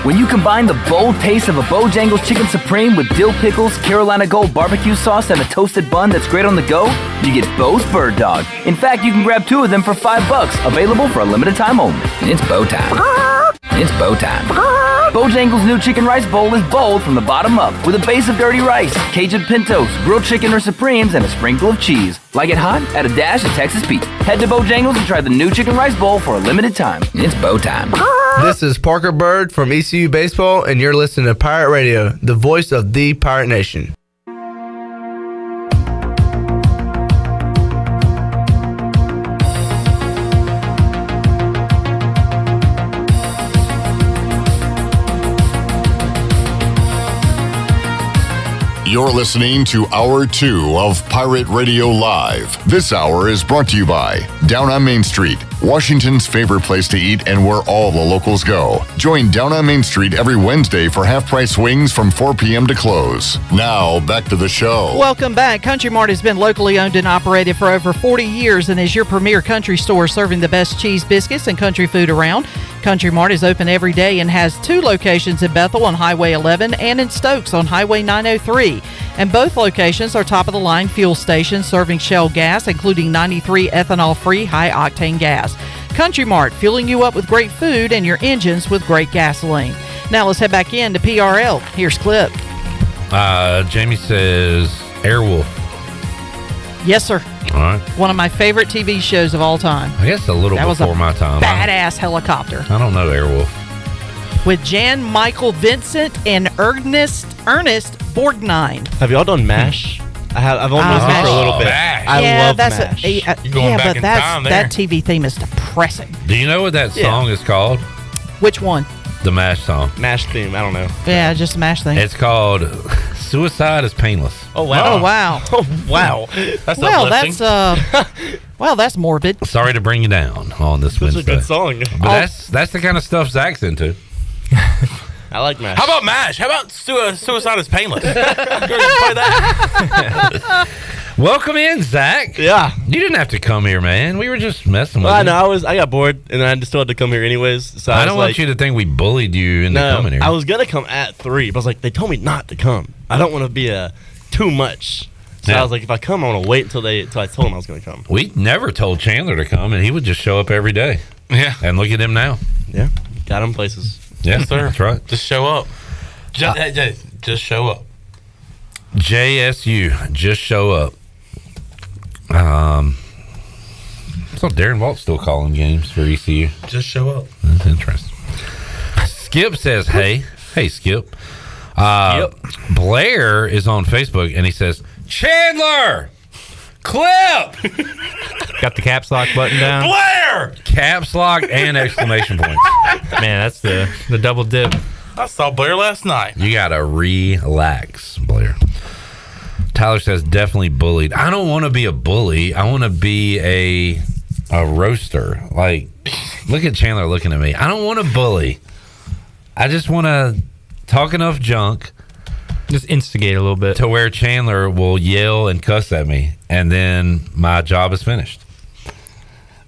When you combine the bold taste of a Bojangles Chicken Supreme with dill pickles, Carolina Gold barbecue sauce, and a toasted bun that's great on the go, you get Bo's Bird Dog. In fact, you can grab 2 of them for $5, available for a limited time only. It's bow time. It's bow time. Bojangles' new chicken rice bowl is bold from the bottom up, with a base of dirty rice, Cajun pintos, grilled chicken or supremes, and a sprinkle of cheese. Like it hot? Add a dash of Texas Pete. Head to Bojangles and try the new chicken rice bowl for a limited time. It's bow time. This is Parker Bird from ECU Baseball, and you're listening to Pirate Radio, the voice of the Pirate Nation. You're listening to Hour 2 of Pirate Radio Live. This hour is brought to you by Down on Main Street, Washington's favorite place to eat and where all the locals go. Join Down on Main Street every Wednesday for half-price wings from 4 p.m. to close. Now, back to the show. Welcome back. Country Mart has been locally owned and operated for over 40 years and is your premier country store serving the best cheese, biscuits, and country food around. Country Mart is open every day and has 2 locations in Bethel on Highway 11 and in Stokes on Highway 903. And both locations are top-of-the-line fuel stations serving Shell gas, including 93 ethanol-free high-octane gas. Country Mart, fueling you up with great food and your engines with great gasoline. Now let's head back in to PRL. Here's Clip. Jamie says Airwolf. Yes, sir. All right. One of my favorite TV shows of all time. I guess a little before my time. Badass helicopter. I don't know Airwolf. With Jan Michael Vincent and Ernest Borgnine. Have y'all done MASH? I've only listened for a little bit. I love MASH. You're going back in time there. That TV theme is depressing. Do you know what that song is called? Which one? The MASH song. MASH theme. I don't know. Yeah, just MASH theme. It's called Suicide is Painless. Oh wow! Oh wow! Oh wow! That's that's morbid. Sorry to bring you down on this Wednesday. That's a good song. But that's the kind of stuff Zach's into. I like MASH. How about MASH? How about Suicide is Painless? Play that. Welcome in, Zach. Yeah. You didn't have to come here, man. We were just messing with you. I know. I got bored, and I just still had to come here anyways. So I don't want you to think we bullied you into coming here. I was gonna come at 3, but I was like, they told me not to come. I don't want to be too much. So I was like, if I come, I want to wait until I told him I was gonna come. We never told Chandler to come, and he would just show up every day. Yeah. And look at him now. Yeah. Got him places. Yeah, yes, sir. That's right. Just show up. Just show up. JSU, just show up. So Darren Walt's still calling games for ECU. Just show up. That's interesting. Skip says, hey, Skip. Blair is on Facebook and he says, Chandler, Clip. Got the caps lock button down. Blair, caps lock and exclamation points. Man, that's the double dip. I saw Blair last night. You gotta relax, Blair. Tyler says definitely bullied. I don't want to be a bully. I want to be a roaster. Like, look at Chandler looking at me. I don't want to bully. I just want to talk enough junk Just instigate a little bit. To where Chandler will yell and cuss at me, and then my job is finished.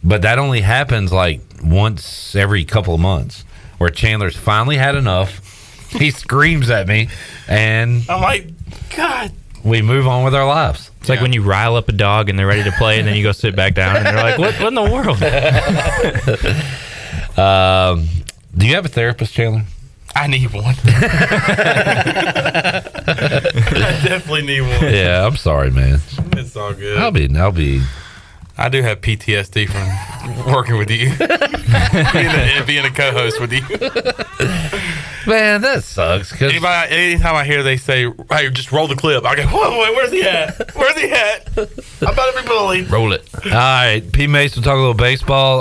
But that only happens like once every couple of months, where Chandler's finally had enough. He screams at me, and I'm like, God. We move on with our lives. It's like when you rile up a dog and they're ready to play, and then you go sit back down, and they're like, "What in the world?" Do you have a therapist, Chandler? I need one. I definitely need one. Yeah, I'm sorry, man. It's all good. I'll be. I do have PTSD from working with you, being a co-host with you. Man, that sucks. Anytime I hear they say, "Hey, just roll the clip," I go, "Whoa, wait, where's he at? Where's he at? I'm about to be bullied." Roll it. All right, P. Mase will talk a little baseball.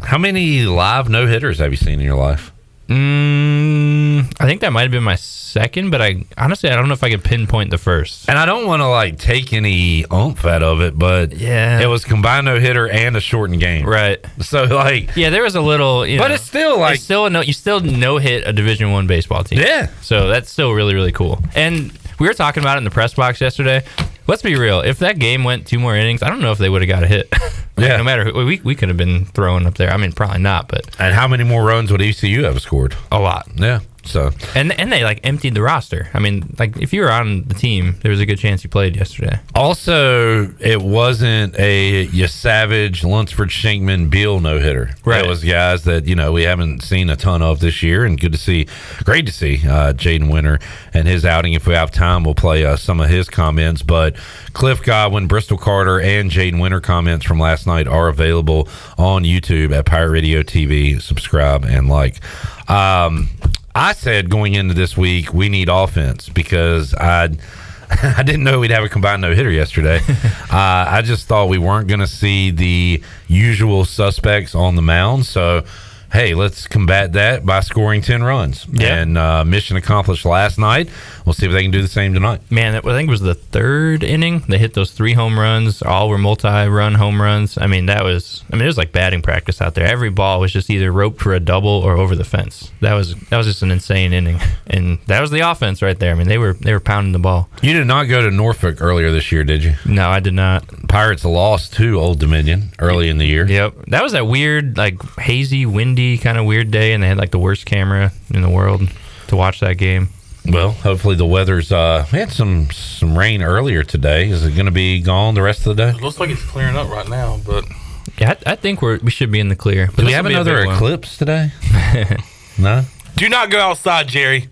How many live no-hitters have you seen in your life? I think that might have been my second, but I don't know if I can pinpoint the first. And I don't want to like take any oomph out of it, but yeah, it was combined no-hitter and a shortened game, right? So like, yeah, there was a little, but it's still like you still no-hit a Division I baseball team. Yeah, so that's still really, really cool. And we were talking about it in the press box yesterday. Let's be real. If that game went 2 more innings, I don't know if they would have got a hit. Yeah. No matter who, we could have been throwing up there. I mean, probably not, but. And how many more runs would ECU have scored? A lot. Yeah. So. And they like emptied the roster. I mean, like if you were on the team, there was a good chance you played yesterday. Also, it wasn't a Savage, Lunsford, Shankman, Beal no-hitter. Right. It was guys that, we haven't seen a ton of this year, and great to see Jaden Winter and his outing. If we have time, we'll play some of his comments. But Cliff Godwin, Bristol Carter, and Jaden Winter comments from last night are available on YouTube at Pirate Radio TV. Subscribe and like. I said going into this week, we need offense because I didn't know we'd have a combined no-hitter yesterday. I just thought we weren't going to see the usual suspects on the mound. So, hey, let's combat that by scoring 10 runs. Yeah. And mission accomplished last night. We'll see if they can do the same tonight. Man, I think it was the 3rd inning. They hit those 3 home runs. All were multi-run home runs. I mean, it was like batting practice out there. Every ball was just either roped for a double or over the fence. That was just an insane inning. And that was the offense right there. I mean, they were pounding the ball. You did not go to Norfolk earlier this year, did you? No, I did not. Pirates lost to Old Dominion early in the year. Yep. That was that weird, like hazy, windy, kind of weird day, and they had like the worst camera in the world to watch that game. Well, hopefully the weather's we had some rain earlier today. Is it going to be gone the rest of the day? It looks like it's clearing up right now, but yeah, I think we should be in the clear. But do we have another eclipse today? No. Do not go outside, Jerry.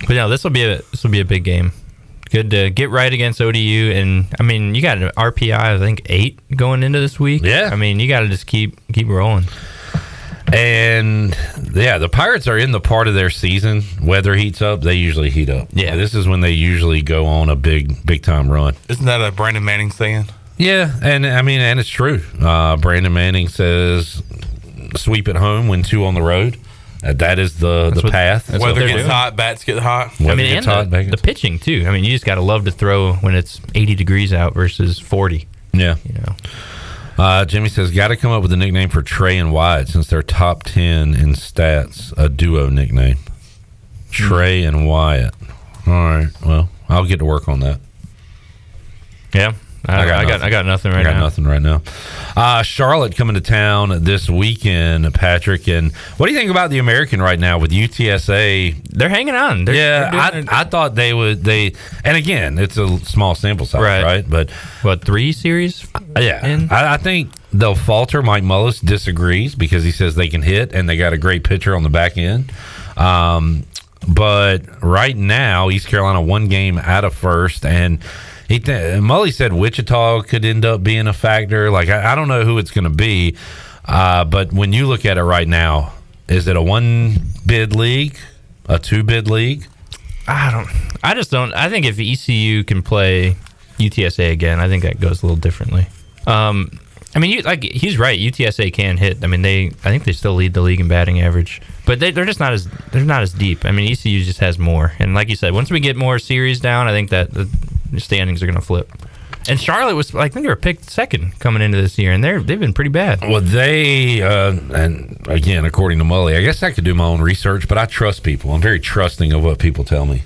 But no, this will be a big game. Good to get right against ODU, and I mean you got an RPI I think 8 going into this week. Yeah, I mean you got to just keep rolling. And yeah, the Pirates are in the part of their season. Weather heats up, they usually heat up. Yeah, this is when they usually go on a big time run. Isn't that a Brandon Manning saying? Yeah, and I mean, and it's true. Brandon Manning says, "Sweep at home, win 2 on the road." That is the path. Weather gets hot, bats get hot. Weather gets hot, the pitching too. I mean, you just got to love to throw when it's 80 degrees out versus 40. Yeah, Jimmy says, got to come up with a nickname for Trey and Wyatt since they're top 10 in stats. A duo nickname. Trey and Wyatt. All right. Well, I'll get to work on that. Yeah. I got nothing right now. Nothing right now. Charlotte coming to town this weekend, Patrick. And what do you think about the American right now with UTSA? They're hanging on. I thought they would. And again, it's a small sample size, right? But what, 3 series? Yeah, I think they'll falter. Mike Mullis disagrees because he says they can hit and they got a great pitcher on the back end. But right now, East Carolina 1 game out of first, and Mully said Wichita could end up being a factor. Like, I don't know who it's going to be, but when you look at it right now, is it a 1-bid league, a 2-bid league? I just don't. I think if ECU can play UTSA again, I think that goes a little differently. I mean, he's right. UTSA can hit. I mean, I think they still lead the league in batting average, but they're just not as deep. I mean, ECU just has more. And like you said, once we get more series down, I think that the standings are going to flip. And Charlotte was, I think they were picked second coming into this year, and they've been pretty bad. Well, they, and again, according to Mully, I guess I could do my own research, but I trust people. I'm very trusting of what people tell me.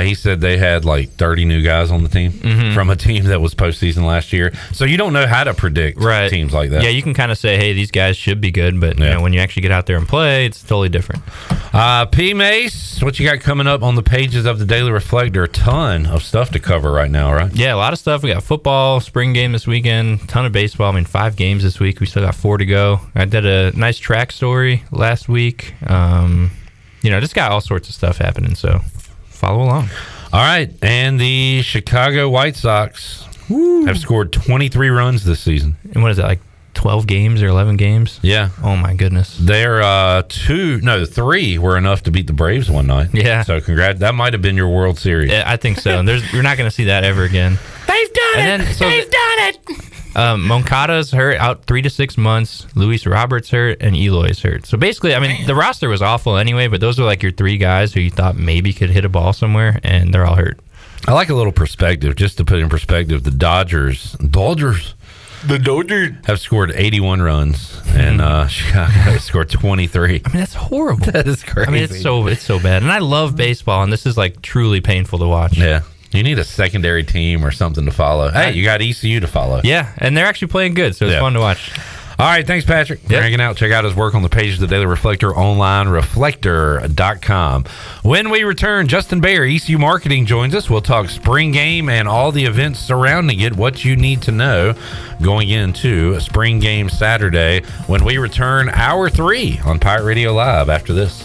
He said they had like 30 new guys on the team from a team that was postseason last year. So you don't know how to predict teams like that. Yeah, you can kind of say, hey, these guys should be good, but you know, when you actually get out there and play, it's totally different. P. Mase, what you got coming up on the pages of the Daily Reflector? A ton of stuff to cover right now, right? Yeah, a lot of stuff. We got football, spring game this weekend, ton of baseball. I mean, 5 games this week. We still got 4 to go. I did a nice track story last week. Just got all sorts of stuff happening, so follow along. All right, and the Chicago White Sox have scored 23 runs this season. And what is that, like 12 games or 11 games? Yeah. Oh, my goodness. They're 3 were enough to beat the Braves one night. Yeah. So congrats. That might have been your World Series. Yeah, I think so. You're not going to see that ever again. They've done it. They've done it. Moncada's hurt, out 3 to 6 months. Luis Roberts hurt, and Eloy's hurt. So basically, I mean, the roster was awful anyway, but those were like your 3 guys who you thought maybe could hit a ball somewhere, and they're all hurt. I like a little perspective, just to put in perspective. The Dodgers have scored 81 runs, and Chicago has scored 23. I mean, that's horrible. That is crazy. I mean, it's so bad. And I love baseball, and this is like truly painful to watch. Yeah. You need a secondary team or something to follow. Hey, you got ECU to follow. Yeah, and they're actually playing good, so it's fun to watch. All right, thanks, Patrick, for hanging out. Check out his work on the page of the Daily Reflector online, reflector.com. When we return, Justin Behr, ECU Marketing, joins us. We'll talk spring game and all the events surrounding it, what you need to know going into a spring game Saturday. When we return, Hour 3 on Pirate Radio Live after this.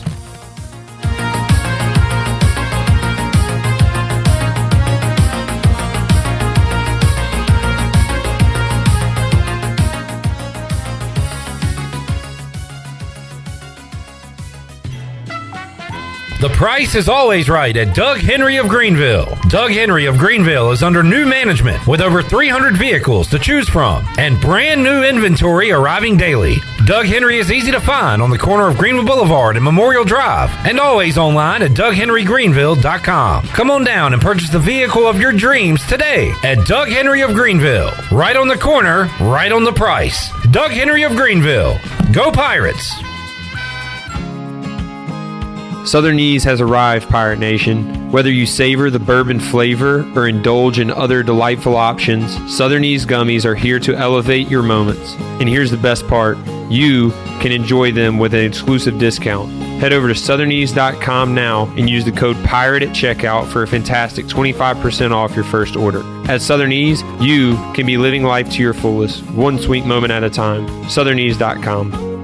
The price is always right at Doug Henry of Greenville. Doug Henry of Greenville is under new management with over 300 vehicles to choose from and brand new inventory arriving daily. Doug Henry is easy to find on the corner of Greenville Boulevard and Memorial Drive and always online at DougHenryGreenville.com. Come on down and purchase the vehicle of your dreams today at Doug Henry of Greenville. Right on the corner, right on the price. Doug Henry of Greenville. Go Pirates! Southern Ease has arrived, Pirate Nation. Whether you savor the bourbon flavor or indulge in other delightful options, Southern Ease gummies are here to elevate your moments. And here's the best part. You can enjoy them with an exclusive discount. Head over to southernease.com now and use the code PIRATE at checkout for a fantastic 25% off your first order. At Southern Ease, you can be living life to your fullest, one sweet moment at a time. southernease.com.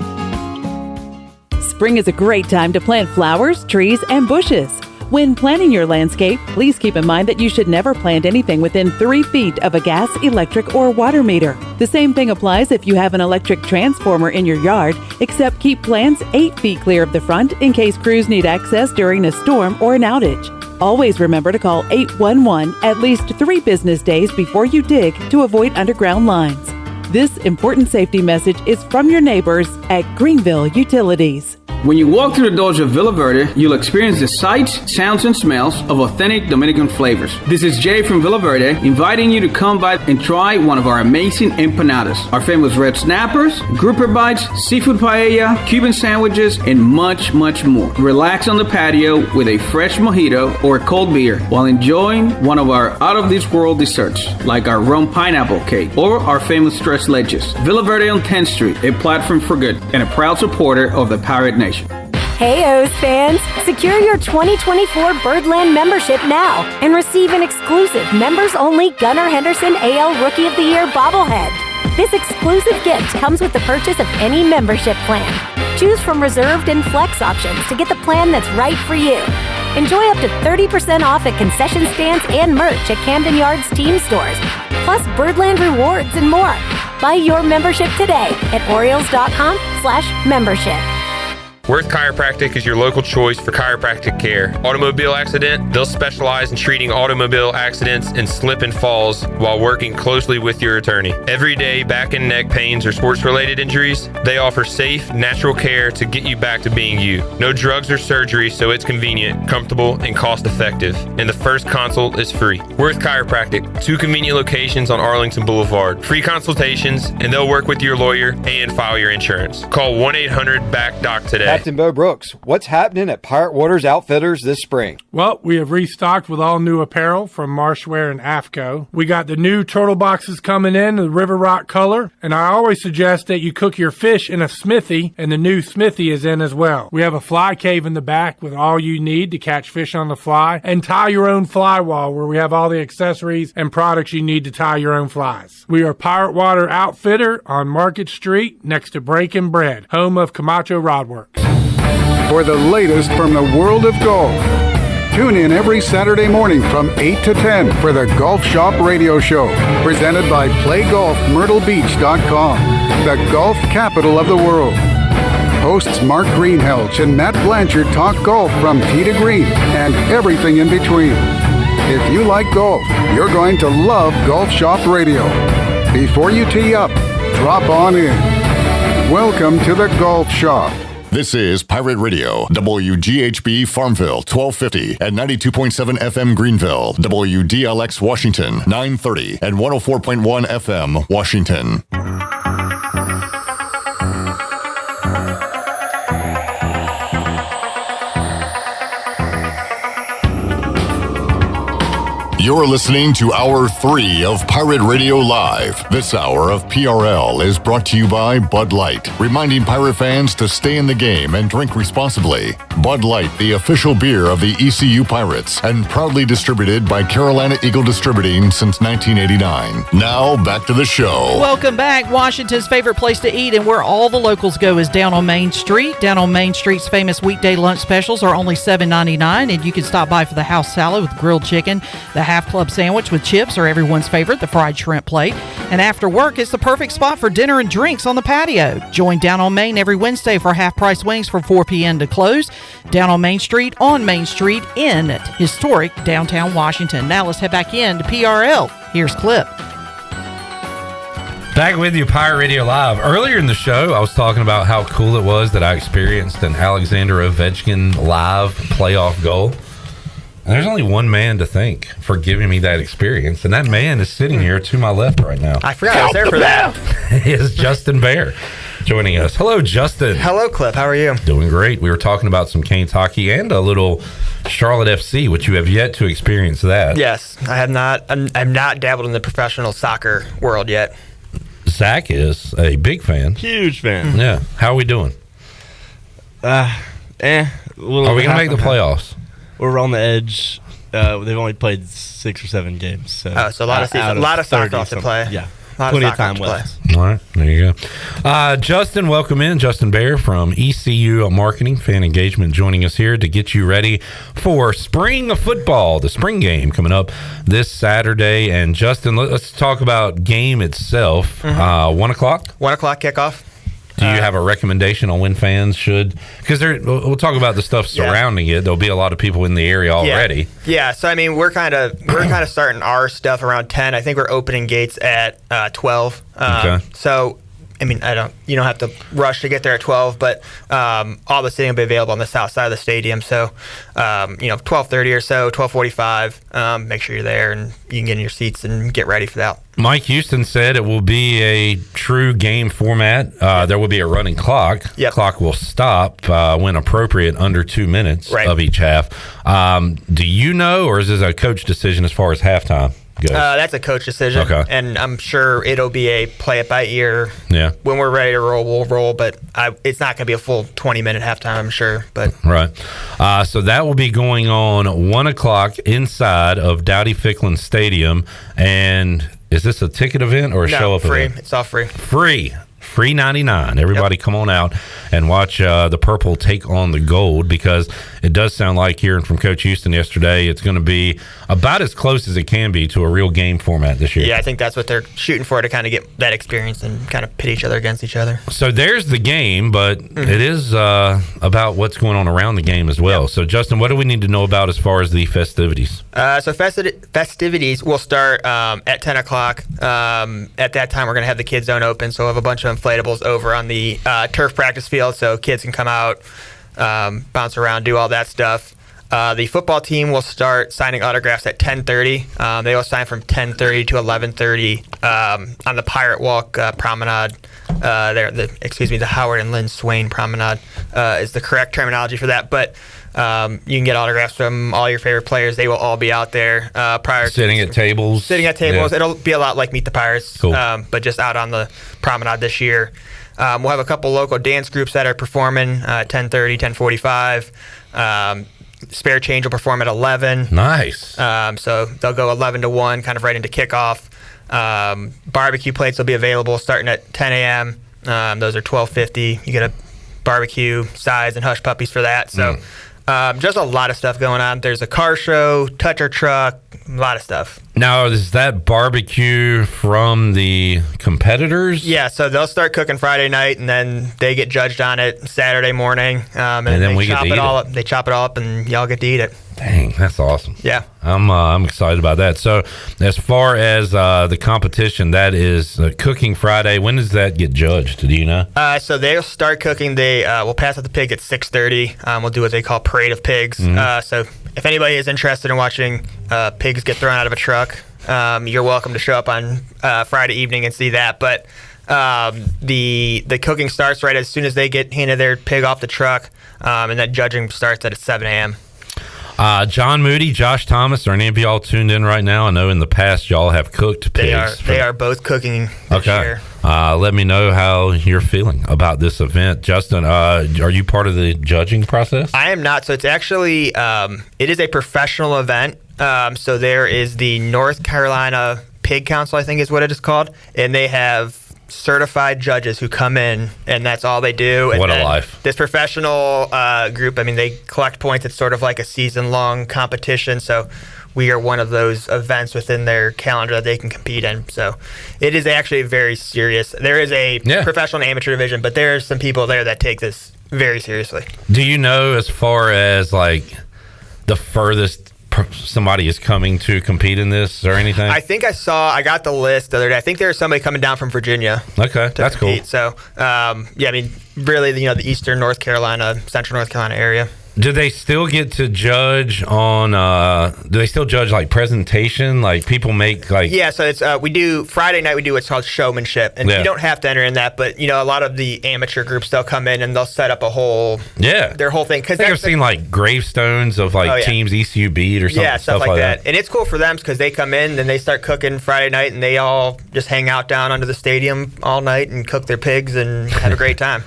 Spring is a great time to plant flowers, trees, and bushes. When planning your landscape, please keep in mind that you should never plant anything within 3 feet of a gas, electric, or water meter. The same thing applies if you have an electric transformer in your yard, except keep plants 8 feet clear of the front in case crews need access during a storm or an outage. Always remember to call 811 at least 3 business days before you dig to avoid underground lines. This important safety message is from your neighbors at Greenville Utilities. When you walk through the doors of Villa Verde, you'll experience the sights, sounds, and smells of authentic Dominican flavors. This is Jay from Villa Verde, inviting you to come by and try one of our amazing empanadas. Our famous red snappers, grouper bites, seafood paella, Cuban sandwiches, and much, much more. Relax on the patio with a fresh mojito or a cold beer while enjoying one of our out-of-this-world desserts, like our rum pineapple cake or our famous tres leches. Villa Verde on 10th Street, a platform for good, and a proud supporter of the Pirate Nation. Hey O's fans, secure your 2024 Birdland membership now and receive an exclusive members-only Gunnar Henderson AL Rookie of the Year bobblehead. This exclusive gift comes with the purchase of any membership plan. Choose from reserved and flex options to get the plan that's right for you. Enjoy up to 30% off at concession stands and merch at Camden Yards team stores, plus Birdland rewards and more. Buy your membership today at Orioles.com/membership. Worth Chiropractic is your local choice for chiropractic care. Automobile accident, they'll specialize in treating automobile accidents and slip and falls while working closely with your attorney. Everyday back and neck pains or sports-related injuries, they offer safe, natural care to get you back to being you. No drugs or surgery, so it's convenient, comfortable, and cost-effective. And the first consult is free. Worth Chiropractic, 2 convenient locations on Arlington Boulevard. Free consultations, and they'll work with your lawyer and file your insurance. Call 1-800-BACK-DOC today. Captain Bo Brooks, what's happening at Pirate Waters Outfitters this spring? Well, we have restocked with all new apparel from Marshwear and AFCO. We got the new turtle boxes coming in, the River Rock color, and I always suggest that you cook your fish in a smithy, and the new smithy is in as well. We have a fly cave in the back with all you need to catch fish on the fly, and tie your own fly wall where we have all the accessories and products you need to tie your own flies. We are Pirate Water Outfitter on Market Street next to Breaking Bread, home of Camacho Rodworks. For the latest from the world of golf, tune in every Saturday morning from 8 to 10 for the Golf Shop Radio Show, presented by PlayGolfMyrtleBeach.com, the golf capital of the world. Hosts Mark Greenhelch and Matt Blanchard talk golf from tee to green and everything in between. If you like golf, you're going to love Golf Shop Radio. Before you tee up, drop on in. Welcome to the Golf Shop. This is Pirate Radio, WGHB Farmville, 1250 and 92.7 FM Greenville, WDLX Washington, 930 and 104.1 FM Washington. You're listening to Hour 3 of Pirate Radio Live. This hour of PRL is brought to you by Bud Light, reminding Pirate fans to stay in the game and drink responsibly. Bud Light, the official beer of the ECU Pirates, and proudly distributed by Carolina Eagle Distributing since 1989. Now, back to the show. Welcome back. Washington's favorite place to eat and where all the locals go is down on Main Street. Down on Main Street's famous weekday lunch specials are only $7.99, and you can stop by for the house salad with grilled chicken, the half club sandwich with chips, or everyone's favorite, the fried shrimp plate. And after work, it's the perfect spot for dinner and drinks on the patio. Join Down on Main every Wednesday for half-price wings from 4 p.m. to close. Down on Main Street in historic downtown Washington. Now let's head back in to PRL. Here's Clip. Back with you, Pirate Radio Live. Earlier in the show, I was talking about how cool it was that I experienced an Alexander Ovechkin live playoff goal. And there's only one man to thank for giving me that experience, and that man is sitting here to my left right now. I forgot I was there for that. Is Justin Behr joining us. Hello, Justin. Hello, Clip. How are you? Doing great. We were talking about some Canes hockey and a little Charlotte FC, which you have yet to experience that. Yes, I have not. I'm not dabbled in the professional soccer world yet. Zach is a big fan. Huge fan. Yeah. How are we doing? Are we going to make the playoffs? We're on the edge. They've only played 6 or 7 games. So, so a lot of season, a lot of soccer off to play. Yeah. Plenty of time left. All right, there you go. Justin, welcome in. Justin Behr from ECU Marketing, Fan Engagement, joining us here to get you ready for spring football, the spring game coming up this Saturday. And Justin, let's talk about game itself. 1 o'clock? 1 o'clock kickoff. Do you have a recommendation on when fans should? Because we'll talk about the stuff surrounding it. There'll be a lot of people in the area already. Yeah. So I mean, we're kind of starting our stuff around 10. I think we're opening gates at 12. Okay. So I mean, you don't have to rush to get there at 12, but all the seating will be available on the south side of the stadium. So 12:30 or so, 12:45. Make sure you're there and you can get in your seats and get ready for that. Mike Houston said it will be a true game format. There will be a running clock. Yep. Clock will stop when appropriate, under 2 minutes of each half. Do you know, or is this a coach decision as far as halftime goes? That's a coach decision. Okay. And I'm sure it'll be a play it by ear. Yeah. When we're ready to roll, we'll roll. But it's not going to be a full 20-minute halftime, I'm sure. But right. So that will be going on 1 o'clock inside of Dowdy Ficklin Stadium. And is this a ticket event or a show-up free. event? It's all free. Free. Free 99. Everybody come on out and watch the purple take on the gold, because it does sound like, hearing from Coach Houston yesterday, it's going to be about as close as it can be to a real game format this year. Yeah, I think that's what they're shooting for, to kind of get that experience and kind of pit each other against each other. So there's the game, but it is about what's going on around the game as well. So, Justin, what do we need to know about as far as the festivities? So festivities will start at 10 o'clock. At that time, we're going to have the kids zone open, so we'll have a bunch of inflatables over on the turf practice field, so kids can come out, bounce around, do all that stuff. The football team will start signing autographs at 10:30. They will sign from 10:30 to 11:30 on the Pirate Walk promenade. The Howard and Lynn Swain promenade is the correct terminology for that. But you can get autographs from all your favorite players. They will all be out there sitting at tables. Yeah. It'll be a lot like Meet the Pirates, cool. But just out on the promenade this year. We'll have a couple local dance groups that are performing 10:30, 10:45. Spare Change will perform at 11. Nice. So they'll go 11 to 1, kind of right into kickoff. Barbecue plates will be available starting at 10 a.m. Those are $12.50. You get a barbecue, sides, and hush puppies for that. So just a lot of stuff going on. There's a car show, touch our truck, a lot of stuff. Now, is that barbecue from the competitors? Yeah, so they'll start cooking Friday night, and then they get judged on it Saturday morning. And then we get to eat up. They chop it all up, and y'all get to eat it. Dang, that's awesome. Yeah. I'm excited about that. So, as far as the competition, that is Cooking Friday. When does that get judged? Do you know? So they'll start cooking. They will pass out the pig at 6:30. We'll do what they call Parade of Pigs. So if anybody is interested in watching pigs get thrown out of a truck, you're welcome to show up on Friday evening and see that. But the cooking starts right as soon as they get handed their pig off the truck, and that judging starts at 7 a.m. John Moody, Josh Thomas, are any of y'all tuned in right now? I know in the past y'all have cooked pigs. They are both cooking this year. Let me know how you're feeling about this event. Justin, are you part of the judging process? I am not. So it's actually, it is a professional event. So there is the North Carolina Pig Council, I think is what it is called. And they have certified judges who come in, and that's all they do. And what a life. This professional group, I mean, they collect points. It's sort of like a season-long competition, so we are one of those events within their calendar that they can compete in. So it is actually very serious. There is a professional and amateur division, but there are some people there that take this very seriously. Do you know, as far as like the furthest somebody is coming to compete in this or anything? I think I got the list the other day. I think there's somebody coming down from Virginia. Okay, that's compete. cool. So, I mean, really, the eastern North Carolina, central North Carolina area. Do they still get to judge on, do they still judge like presentation? Like people make like... Yeah, so it's, Friday night we do what's called showmanship. And you don't have to enter in that, but, a lot of the amateur groups, they'll come in and they'll set up a whole... Yeah. Their whole thing. I think I've seen like gravestones of like teams ECU beat or something. Yeah, stuff like that. And it's cool for them because they come in and they start cooking Friday night and they all just hang out down under the stadium all night and cook their pigs and have a great time.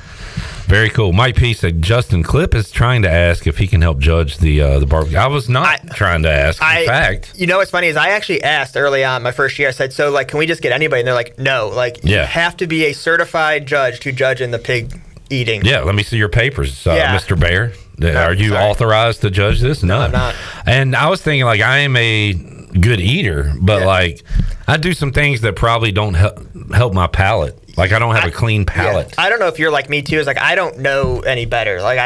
Very cool. Mike P said Justin Clip is trying to ask if he can help judge the barbecue. I was not trying to ask. In fact, what's funny is I actually asked early on my first year. I said, "So, like, can we just get anybody?" And they're like, "No, you have to be a certified judge to judge in the pig eating." Yeah, let me see your papers, Mr. Behr. Are you authorized to judge this? No, I'm not. And I was thinking, like, I am a good eater, but like, I do some things that probably don't help my palate. Like, I don't have a clean palate. Yeah. I don't know if you're like me too. It's like I don't know any better. Like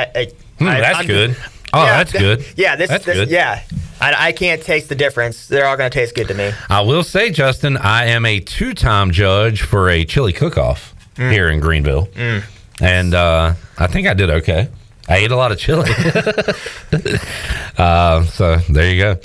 that's good. That's good. Yeah, that's good. Yeah, I can't taste the difference. They're all going to taste good to me. I will say, Justin, I am a 2-time judge for a chili cook-off here in Greenville, and I think I did okay. I ate a lot of chili. So there you go.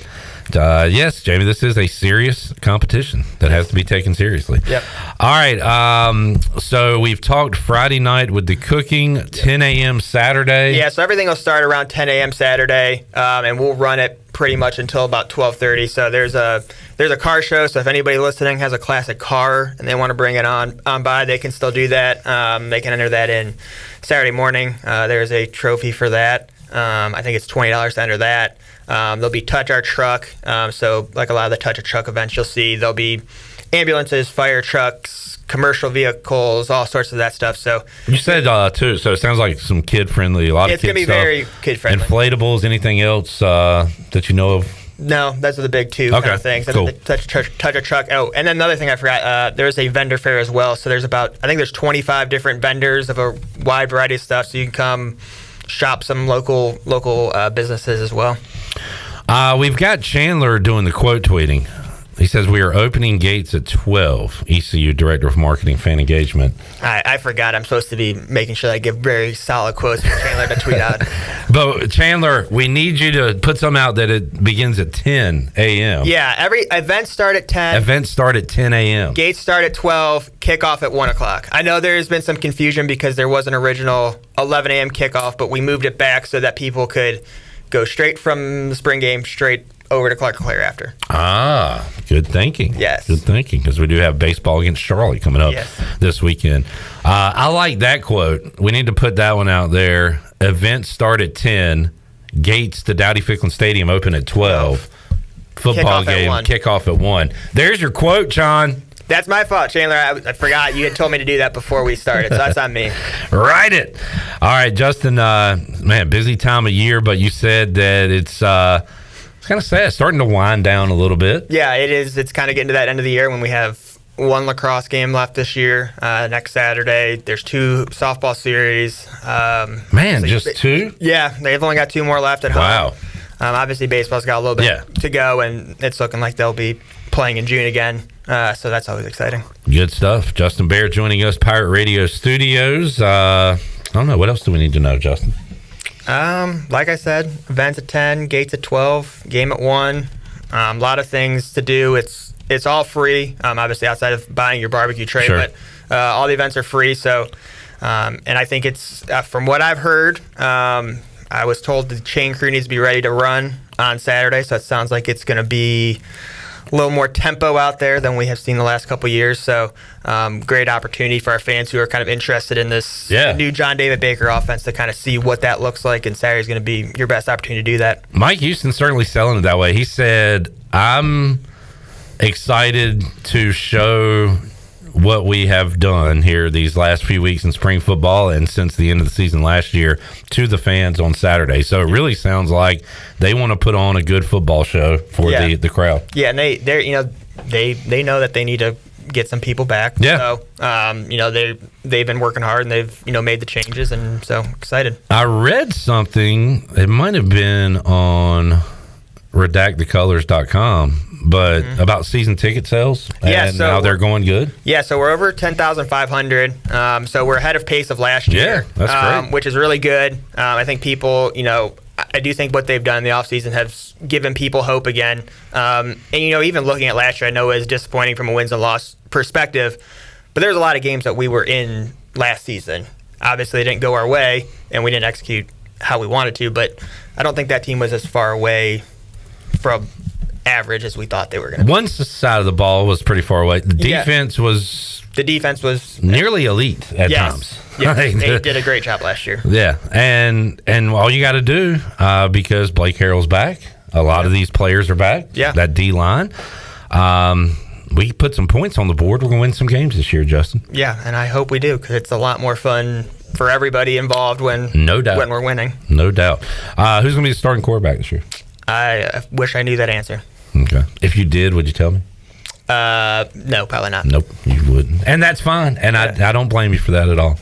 Yes, Jamie, this is a serious competition that has to be taken seriously. Yep. All right. So we've talked Friday night with the cooking, 10 a.m. Saturday. Yeah, so everything will start around 10 a.m. Saturday, and we'll run it pretty much until about 12:30. So there's a car show. So if anybody listening has a classic car and they want to bring it on by, they can still do that. They can enter that in Saturday morning. There's a trophy for that. I think it's $20 to enter that. There'll be Touch Our Truck. So like a lot of the Touch Our Truck events you'll see, there'll be ambulances, fire trucks, commercial vehicles, all sorts of that stuff. So you said too, so it sounds like some kid friendly. A lot of it's going to be very kid friendly. Inflatables, anything else that you know of? No, those are the big two kind of things. Cool. Touch a truck. Oh, and then another thing I forgot, there's a vendor fair as well. So there's I think there's 25 different vendors of a wide variety of stuff. So you can come shop some local businesses as well. We've got Chandler doing the quote tweeting. He says we are opening gates at 12. ECU Director of Marketing Fan Engagement. I forgot. I'm supposed to be making sure I give very solid quotes for Chandler to tweet out. But Chandler, we need you to put something out that it begins at 10 a.m. Yeah, every event start at 10. Events start at 10 a.m. Gates start at 12. Kickoff at 1 o'clock. I know there's been some confusion because there was an original 11 a.m. kickoff, but we moved it back so that people could go straight from the spring game straight over to Clark LeClaire after. Ah, good thinking. Yes. Good thinking, because we do have baseball against Charlotte coming up this weekend. I like that quote. We need to put that one out there. Events start at 10. Gates to Dowdy Ficklin Stadium open at 12. Football game, kickoff at 1. There's your quote, John. That's my fault, Chandler. I forgot. You had told me to do that before we started, so that's on me. Write it. All right, Justin, man, busy time of year, but you said that it's kind of sad, starting to wind down a little bit. Yeah, it is. It's kind of getting to that end of the year when we have one lacrosse game left this year. Next Saturday, there's 2 softball series. Just 2? Yeah, they've only got 2 more left at home. Wow. Obviously, baseball's got a little bit to go, and it's looking like they'll be playing in June again. So that's always exciting. Good stuff. Justin Behr joining us, Pirate Radio Studios. I don't know. What else do we need to know, Justin? Like I said, events at 10, gates at 12, game at 1. A lot of things to do. It's all free, obviously outside of buying your barbecue tray, but all the events are free. So, and I think it's from what I've heard. I was told the chain crew needs to be ready to run on Saturday, so it sounds like it's going to be a little more tempo out there than we have seen the last couple of years. So great opportunity for our fans who are kind of interested in this new John David Baker offense to kind of see what that looks like, and Saturday's going to be your best opportunity to do that. Mike Houston's certainly selling it that way. He said, I'm excited to show what we have done here these last few weeks in spring football and since the end of the season last year to the fans on Saturday. So it really sounds like they want to put on a good football show for the crowd. Yeah, and they know that they need to get some people back. Yeah. So they've been working hard and they've made the changes, and so excited. I read something, it might have been on redactthecolors.com, but about season ticket sales and how they're going good. Yeah, so we're over 10,500. So we're ahead of pace of last year. Yeah, that's great. Which is really good. I think people, I do think what they've done in the offseason has given people hope again. And, even looking at last year, I know it was disappointing from a wins and loss perspective, but there's a lot of games that we were in last season. Obviously, it didn't go our way, and we didn't execute how we wanted to, but I don't think that team was as far away from average as we thought they were going to be. One side of the ball was pretty far away. The defense was nearly elite at times. Yeah, they did a great job last year. Yeah, and all you got to do, because Blake Harrell's back, a lot of these players are back. Yeah, that D line. We put some points on the board. We're going to win some games this year, Justin. Yeah, and I hope we do, because it's a lot more fun for everybody involved when we're winning. No doubt. Who's going to be the starting quarterback this year? I wish I knew that answer. Okay. If you did, would you tell me? No, probably not. Nope, you wouldn't. And that's fine. And I don't blame you for that at all.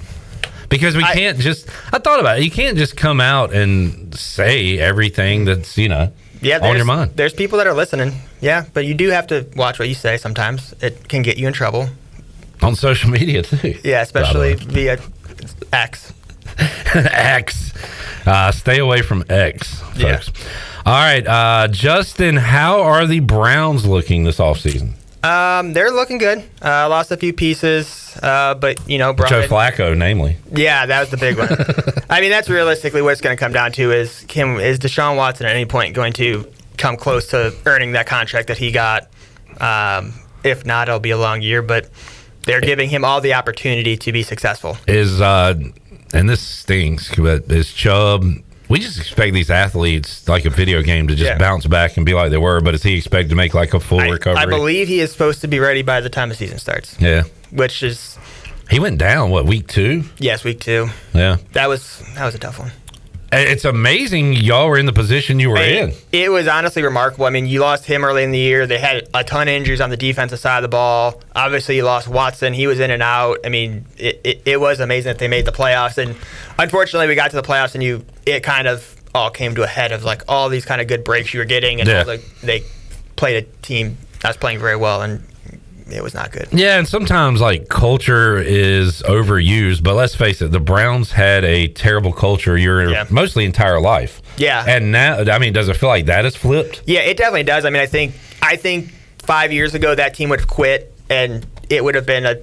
Because we can't just, I thought about it, you can't just come out and say everything that's, on your mind. There's people that are listening. Yeah, but you do have to watch what you say sometimes. It can get you in trouble. On social media, too. Yeah, especially via X. X. Stay away from X, folks. Yeah. All right, Justin, how are the Browns looking this offseason? They're looking good. Lost a few pieces, but Joe Flacco, namely. Yeah, that was the big one. I mean, that's realistically what it's going to come down to is Deshaun Watson at any point going to come close to earning that contract that he got? If not, it'll be a long year, but they're giving him all the opportunity to be successful. And this stinks, but is Chubb We just expect these athletes, like a video game, to just bounce back and be like they were. But is he expected to make like a full recovery? I believe he is supposed to be ready by the time the season starts. Yeah. Which is... He went down, week 2? Yes, week 2. Yeah. That was a tough one. It's amazing y'all were in the position you were in. It was honestly remarkable. I mean, you lost him early in the year. They had a ton of injuries on the defensive side of the ball. Obviously, you lost Watson. He was in and out. I mean, it was amazing that they made the playoffs. And unfortunately, we got to the playoffs, and it kind of all came to a head of like all these kind of good breaks you were getting. And they played a team that was playing very well, and it was not good. Yeah, and sometimes like culture is overused, but let's face it, the Browns had a terrible culture your mostly entire life. Yeah. And now, I mean, does it feel like that has flipped? Yeah, it definitely does. I mean, I think 5 years ago that team would have quit, and it would have been a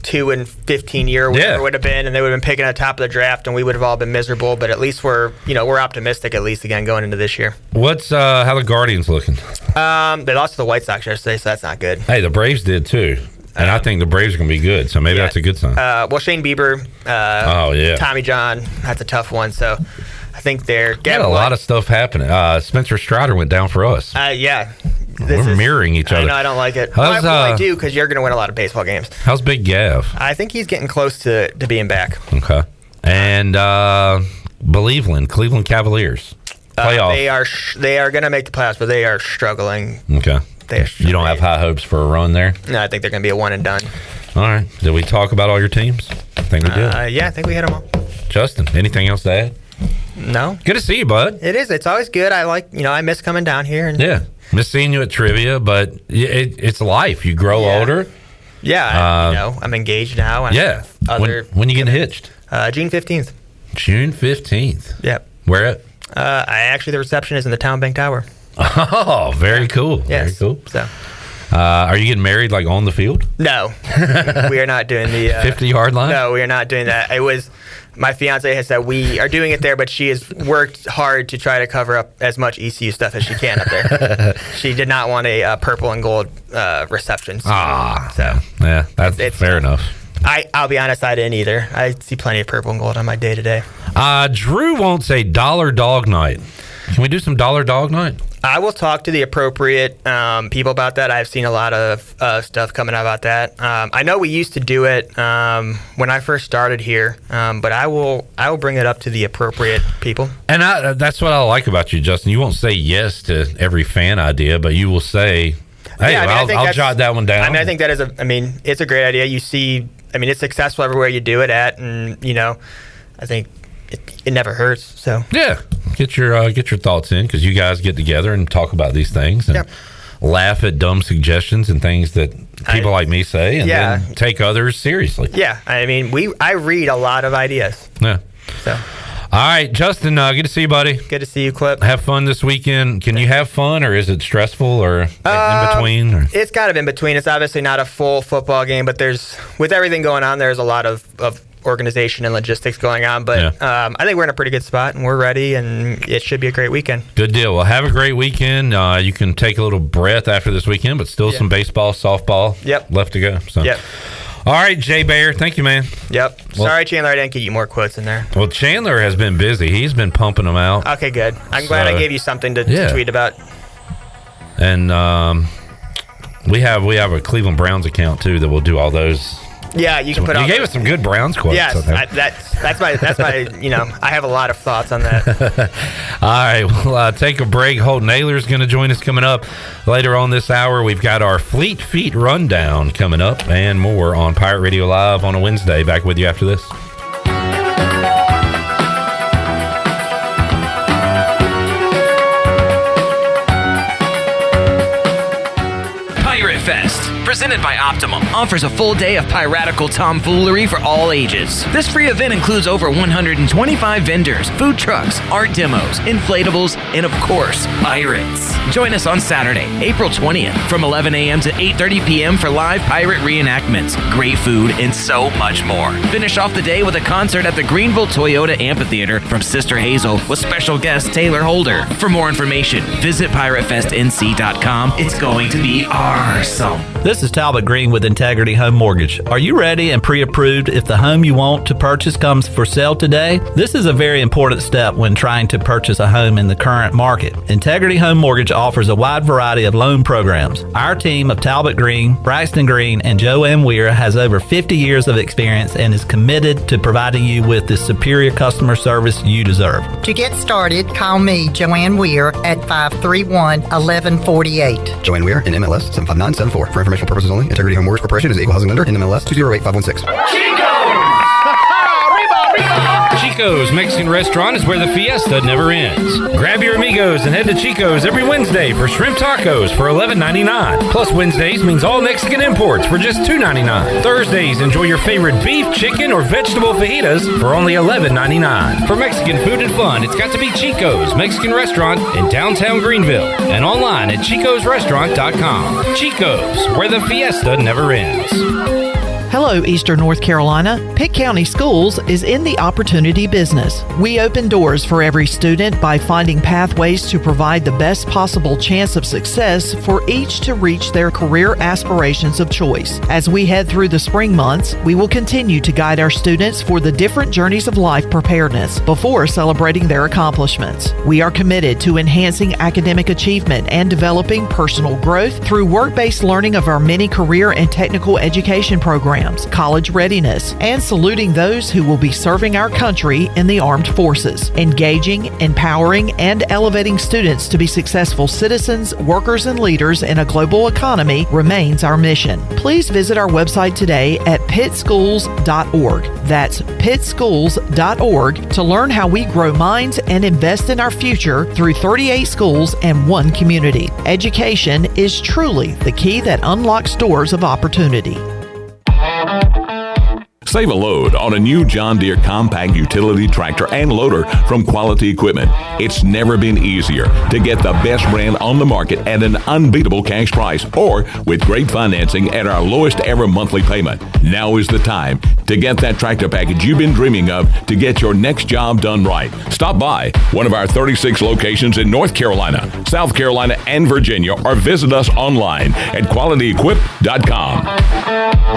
2-15 year or whatever it would have been, and they would have been picking at the top of the draft, and we would have all been miserable. But at least we're optimistic at least again going into this year. What's how the Guardians looking? They lost to the White Sox yesterday, so that's not good. Hey, the Braves did too, and I think the Braves are going to be good. So maybe that's a good sign. Well, Shane Bieber, Tommy John, that's a tough one. So I think they're getting a lot of stuff happening. Spencer Strider went down for us. Yeah. We're mirroring each other. I know, I don't like it. How's, I do, because you're going to win a lot of baseball games. How's Big Gav? I think he's getting close to being back. Okay. And Cleveland Cavaliers. Playoff. They are going to make the playoffs, but they are struggling. Okay. You don't have high hopes for a run there? No, I think they're going to be a one and done. All right. Did we talk about all your teams? I think we did. Yeah, I think we hit them all. Justin, anything else to add? No. Good to see you, bud. It is. It's always good. I miss coming down here. And miss seeing you at trivia, but it's life. You grow older. Yeah, I'm engaged now. And when you getting hitched? June 15th. June 15th. Yep. Where at? The reception is in the Town Bank Tower. Oh, very cool. Yes. Very cool. So, are you getting married like on the field? No, we are not doing the 50-yard line. No, we are not doing that. It was. My fiance has said we are doing it there, but she has worked hard to try to cover up as much ECU stuff as she can up there. She did not want a purple and gold reception. Yeah, that's fair enough. I'll be honest, I didn't either. I see plenty of purple and gold on my day-to-day. Drew wants a dollar dog night. Can we do some dollar dog night? I will talk to the appropriate people about that. I've seen a lot of stuff coming out about that. I know we used to do it when I first started here, but I will bring it up to the appropriate people. And that's what I like about you, Justin. You won't say yes to every fan idea, but you will say, "Hey, I'll jot that one down." I mean, I think that is it's a great idea. You see, it's successful everywhere you do it at, and I think it never hurts. So yeah. Get your thoughts in, because you guys get together and talk about these things and laugh at dumb suggestions and things that people like me say, and then take others seriously. Yeah, I read a lot of ideas. Yeah. So. All right, Justin, good to see you, buddy. Good to see you, Clip. Have fun this weekend. Can you have fun, or is it stressful, or in between? Or? It's kind of in between. It's obviously not a full football game, but with everything going on, there's a lot of organization and logistics going on, but I think we're in a pretty good spot, and we're ready, and it should be a great weekend. Good deal. Well, have a great weekend. You can take a little breath after this weekend, but still some baseball, softball left to go. So. Yep. All right, Jay Behr, thank you, man. Yep. Sorry, Chandler, I didn't get you more quotes in there. Well, Chandler has been busy. He's been pumping them out. Okay, good. I'm glad I gave you something to tweet about. And we have a Cleveland Browns account too that will do all those. Yeah, you can put. You gave us some good Browns quotes. Yes, that's my. I have a lot of thoughts on that. All right, we'll take a break. Holton Ahlers is going to join us coming up later on this hour. We've got our Fleet Feet rundown coming up and more on Pirate Radio Live on a Wednesday. Back with you after this. Presented by Optimum, offers a full day of piratical tomfoolery for all ages. This free event includes over 125 vendors, food trucks, art demos, inflatables, and of course, pirates. Join us on Saturday, April 20th from 11 a.m. to 8:30 p.m. for live pirate reenactments, great food, and so much more. Finish off the day with a concert at the Greenville Toyota Amphitheater from Sister Hazel with special guest Taylor Holder. For more information, visit piratefestnc.com. It's going to be awesome. This is Talbot Green with Integrity Home Mortgage. Are you ready and pre-approved if the home you want to purchase comes for sale today? This is a very important step when trying to purchase a home in the current market. Integrity Home Mortgage offers a wide variety of loan programs. Our team of Talbot Green, Braxton Green, and Joanne Weir has over 50 years of experience and is committed to providing you with the superior customer service you deserve. To get started, call me, Joanne Weir, at 531-1148. Joanne Weir, in MLS 75974. For informational purposes only, Integrity Home Mortgage Corporation is an equal housing lender in MLS 2085116. Chico's Mexican Restaurant is where the fiesta never ends. Grab your amigos and head to Chico's every Wednesday for shrimp tacos for $11.99. Plus Wednesdays means all Mexican imports for just $2.99. Thursdays, enjoy your favorite beef, chicken, or vegetable fajitas for only $11.99. For Mexican food and fun, it's got to be Chico's Mexican Restaurant in downtown Greenville and online at chicosrestaurant.com. Chico's, where the fiesta never ends. Hello, Eastern North Carolina. Pitt County Schools is in the opportunity business. We open doors for every student by finding pathways to provide the best possible chance of success for each to reach their career aspirations of choice. As we head through the spring months, we will continue to guide our students for the different journeys of life preparedness before celebrating their accomplishments. We are committed to enhancing academic achievement and developing personal growth through work-based learning of our many career and technical education programs, college readiness, and saluting those who will be serving our country in the armed forces. Engaging, empowering, and elevating students to be successful citizens, workers, and leaders in a global economy remains our mission. Please visit our website today at pittschools.org. That's pittschools.org to learn how we grow minds and invest in our future through 38 schools and 1 community. Education is truly the key that unlocks doors of opportunity. Save a load on a new John Deere compact utility tractor and loader from Quality Equipment. It's never been easier to get the best brand on the market at an unbeatable cash price or with great financing at our lowest ever monthly payment. Now is the time to get that tractor package you've been dreaming of to get your next job done right. Stop by one of our 36 locations in North Carolina, South Carolina, and Virginia, or visit us online at qualityequip.com.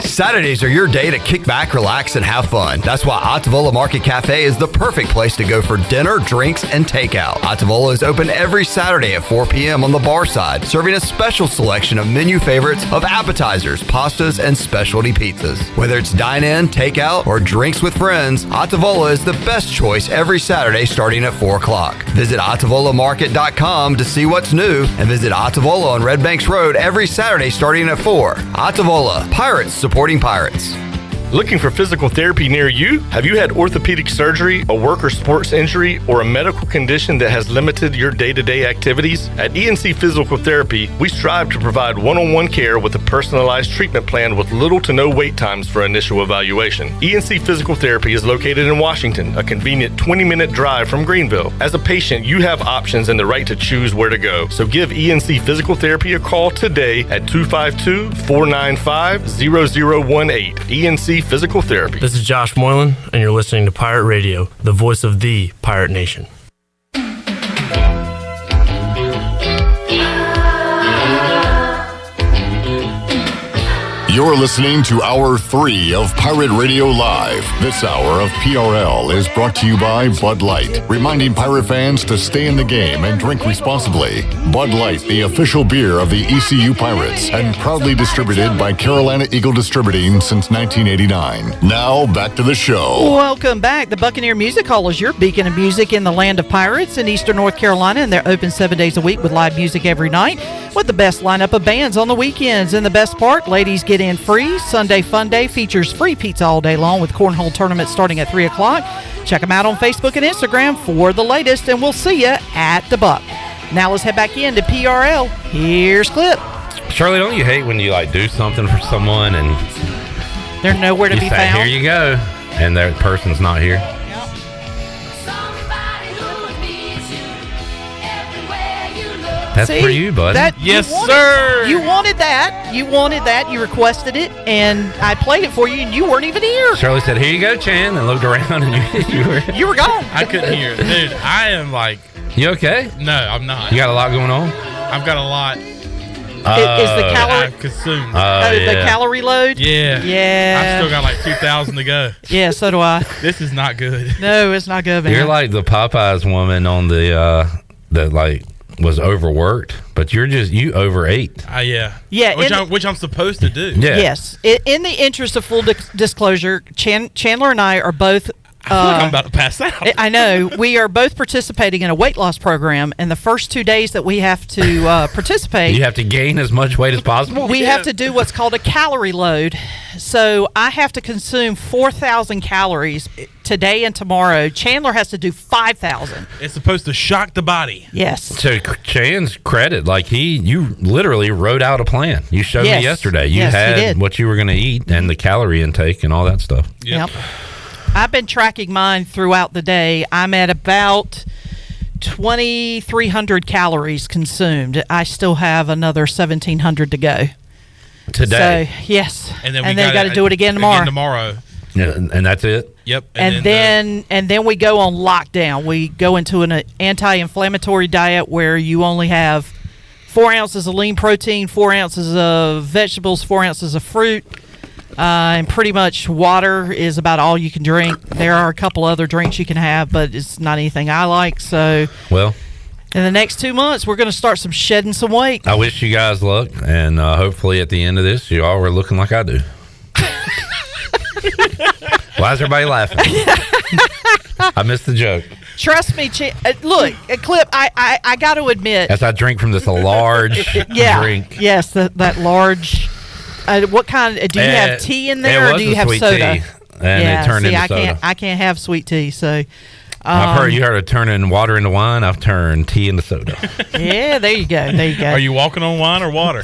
Saturdays are your day to kick back, relax, and have fun. That's why Ottavola Market Cafe is the perfect place to go for dinner, drinks, and takeout. Ottavola is open every Saturday at 4 p.m. on the bar side, serving a special selection of menu favorites of appetizers, pastas, and specialty pizzas. Whether it's dine-in, takeout, or drinks with friends, Ottavola is the best choice every Saturday starting at 4 o'clock. Visit OttavolaMarket.com to see what's new, and visit Ottavola on Red Banks Road every Saturday starting at 4. Ottavola, Pirates supporting Pirates. Looking for physical therapy near you? Have you had orthopedic surgery, a work or sports injury, or a medical condition that has limited your day-to-day activities? At ENC Physical Therapy, we strive to provide one-on-one care with a personalized treatment plan with little to no wait times for initial evaluation. ENC Physical Therapy is located in Washington, a convenient 20-minute drive from Greenville. As a patient, you have options and the right to choose where to go. So give ENC Physical Therapy a call today at 252-495-0018. ENC Physical Therapy. This is Josh Moylan, and you're listening to Pirate Radio, the voice of the Pirate Nation. You're listening to Hour 3 of Pirate Radio Live. This hour of PRL is brought to you by Bud Light, reminding pirate fans to stay in the game and drink responsibly. Bud Light, the official beer of the ECU Pirates, and proudly distributed by Carolina Eagle Distributing since 1989. Now, back to the show. Welcome back. The Buccaneer Music Hall is your beacon of music in the land of pirates in Eastern North Carolina, and they're open 7 days a week with live music every night with the best lineup of bands on the weekends. And the best part, ladies get in free. Sunday Fun Day features free pizza all day long with cornhole tournaments starting at 3 o'clock. Check them out on Facebook and Instagram for the latest, and we'll see you at the Buck. Now let's head back into PRL. Here's Clip. Shirley, don't you hate when you do something for someone and they're nowhere to be found? Here you go, and that person's not here. That's for you, bud. Yes, sir. You wanted that. You wanted that. You requested it, and I played it for you, and you weren't even here. Shirley said, "Here you go, Chan," and looked around, and you were gone. I couldn't hear it. Dude, I am You okay? No, I'm not. You got a lot going on? I've got a lot Is the calorie consumed? The calorie load? Yeah. I've still got like 2,000 to go. Yeah, so do I. This is not good. No, it's not good, man. You're like the Popeyes woman on the that like was overworked, but you overate. Yeah. Yeah. Which I'm supposed to do. Yeah. Yes. In the interest of full disclosure, Chandler and I are both. I feel like I'm about to pass out. I know. We are both participating in a weight loss program, and the first 2 days that we have to participate, You have to gain as much weight as possible. we have to do what's called a calorie load. So I have to consume 4,000 calories today and tomorrow. Chandler has to do 5,000. It's supposed to shock the body. Yes. To Chan's credit, like you literally wrote out a plan. You showed me yesterday. You had what you were going to eat and the calorie intake and all that stuff. Yep. I've been tracking mine throughout the day. I'm at about 2,300 calories consumed. I still have another 1,700 to go. Today. So, yes. And then we got to do it again tomorrow. Yeah, and that's it? Yep. And then we go on lockdown. We go into an anti-inflammatory diet where you only have 4 ounces of lean protein, 4 ounces of vegetables, 4 ounces of fruit. And pretty much water is about all you can drink. There are a couple other drinks you can have, but it's not anything I like. So, well, in the next 2 months, we're going to start shedding some weight. I wish you guys luck, and hopefully at the end of this, you all were looking like I do. Why is everybody laughing? I missed the joke. Trust me, look, Clip, I got to admit. As I drink from this large drink. Yes, that large. What kind? Do you have tea in there, or do you have soda? Tea, and it turned into soda. I can't have sweet tea, so. I've heard you heard of turning water into wine. I've turned tea into soda. Yeah, there you go. Are you walking on wine or water?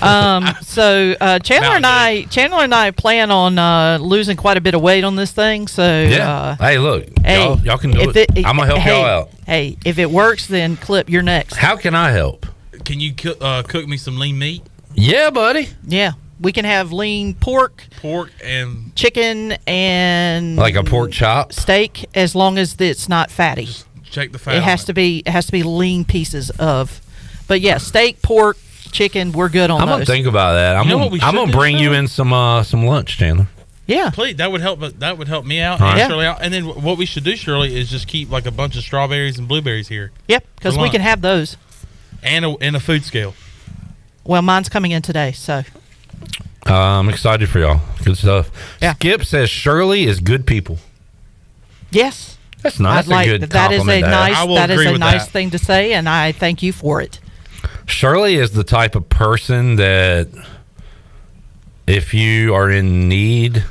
So Chandler and I plan on losing quite a bit of weight on this thing. So yeah. Hey, look, y'all can do it. I'm gonna help y'all out. Hey, if it works, then Clip, you're next. How can I help? Can you cook me some lean meat? Yeah, buddy. Yeah. We can have lean pork and chicken and like a pork chop steak, as long as it's not fatty. Just check the fat. It has to be lean pieces of. But yeah, steak, pork, chicken, we're good on those. I'm gonna think about that. I'm gonna bring you in some lunch, Chandler. Yeah, please. That would help. That would help me out, and Shirley out. And then what we should do, Shirley, is just keep like a bunch of strawberries and blueberries here. Yep, because we can have those. And a food scale. Well, mine's coming in today, so. I'm excited for y'all. Good stuff. Yeah. Skip says Shirley is good people. Yes. That's nice. That is a nice thing to say, and I thank you for it. Shirley is the type of person that if you are in need,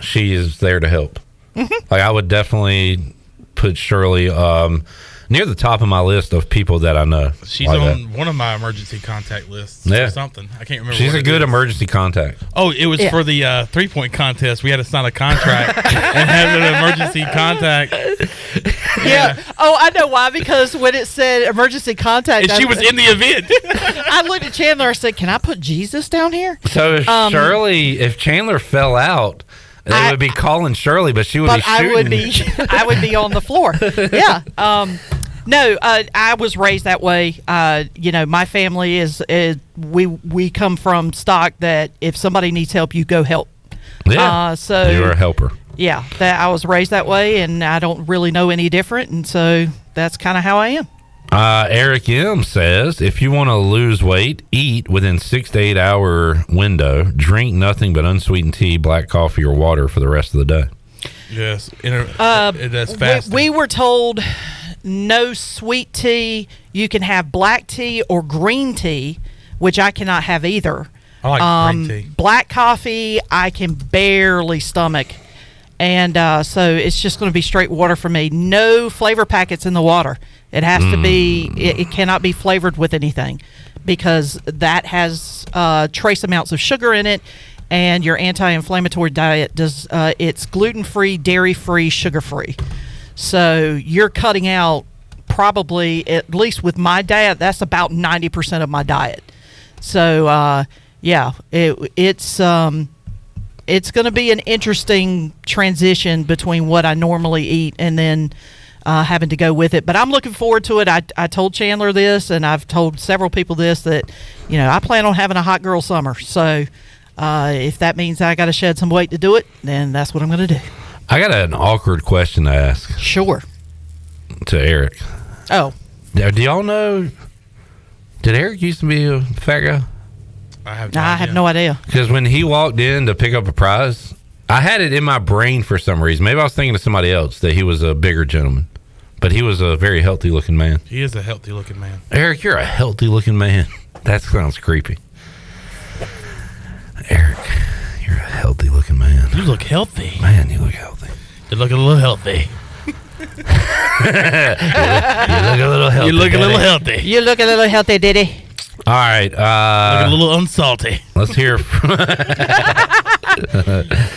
she is there to help. Mm-hmm. Like I would definitely put Shirley near the top of my list of people that I know. She's on one of my emergency contact lists or something. I can't remember. She's a good emergency contact. Oh, it was for the 3-point contest. We had to sign a contract and have an emergency contact. Yeah. Oh, I know why. Because when it said emergency contact, and she was in the event. I looked at Chandler and said, "Can I put Jesus down here?" So Shirley, if Chandler fell out, they would be calling Shirley, but she would be shooting. I would be on the floor. Yeah. No, I was raised that way. My family is we come from stock that if somebody needs help, you go help. Yeah. So you're a helper. Yeah, that I was raised that way, and I don't really know any different, and so that's kind of how I am. Eric M says, if you want to lose weight, eat within 6 to 8 hour window. Drink nothing but unsweetened tea, black coffee, or water for the rest of the day. Yes, that's fasting. We were told no sweet tea. You can have black tea or green tea, which I cannot have either. I like green tea. Black coffee, I can barely stomach. And so it's just going to be straight water for me. No flavor packets in the water. It has to be, it cannot be flavored with anything because that has trace amounts of sugar in it. And your anti-inflammatory diet does, it's gluten-free, dairy-free, sugar-free. So you're cutting out probably, at least with my diet, that's about 90% of my diet. So, it's going to be an interesting transition between what I normally eat and then having to go with it. But I'm looking forward to it. I told Chandler this, and I've told several people this, that, I plan on having a hot girl summer. So if that means I got to shed some weight to do it, then that's what I'm going to do. I got an awkward question to ask. Sure. To Eric. Oh. Do y'all know, did Eric used to be a fat guy? I have no idea. Because when he walked in to pick up a prize, I had it in my brain for some reason. Maybe I was thinking of somebody else, that he was a bigger gentleman. But he was a very healthy looking man. He is a healthy looking man. Eric, you're a healthy looking man. That sounds creepy. Eric, you're a healthy looking man. You look healthy. Man, you look healthy. You look a little healthy. You look a little healthy. You look a little healthy. You look a little healthy, Diddy. All right. Look a little unsalty. Let's hear from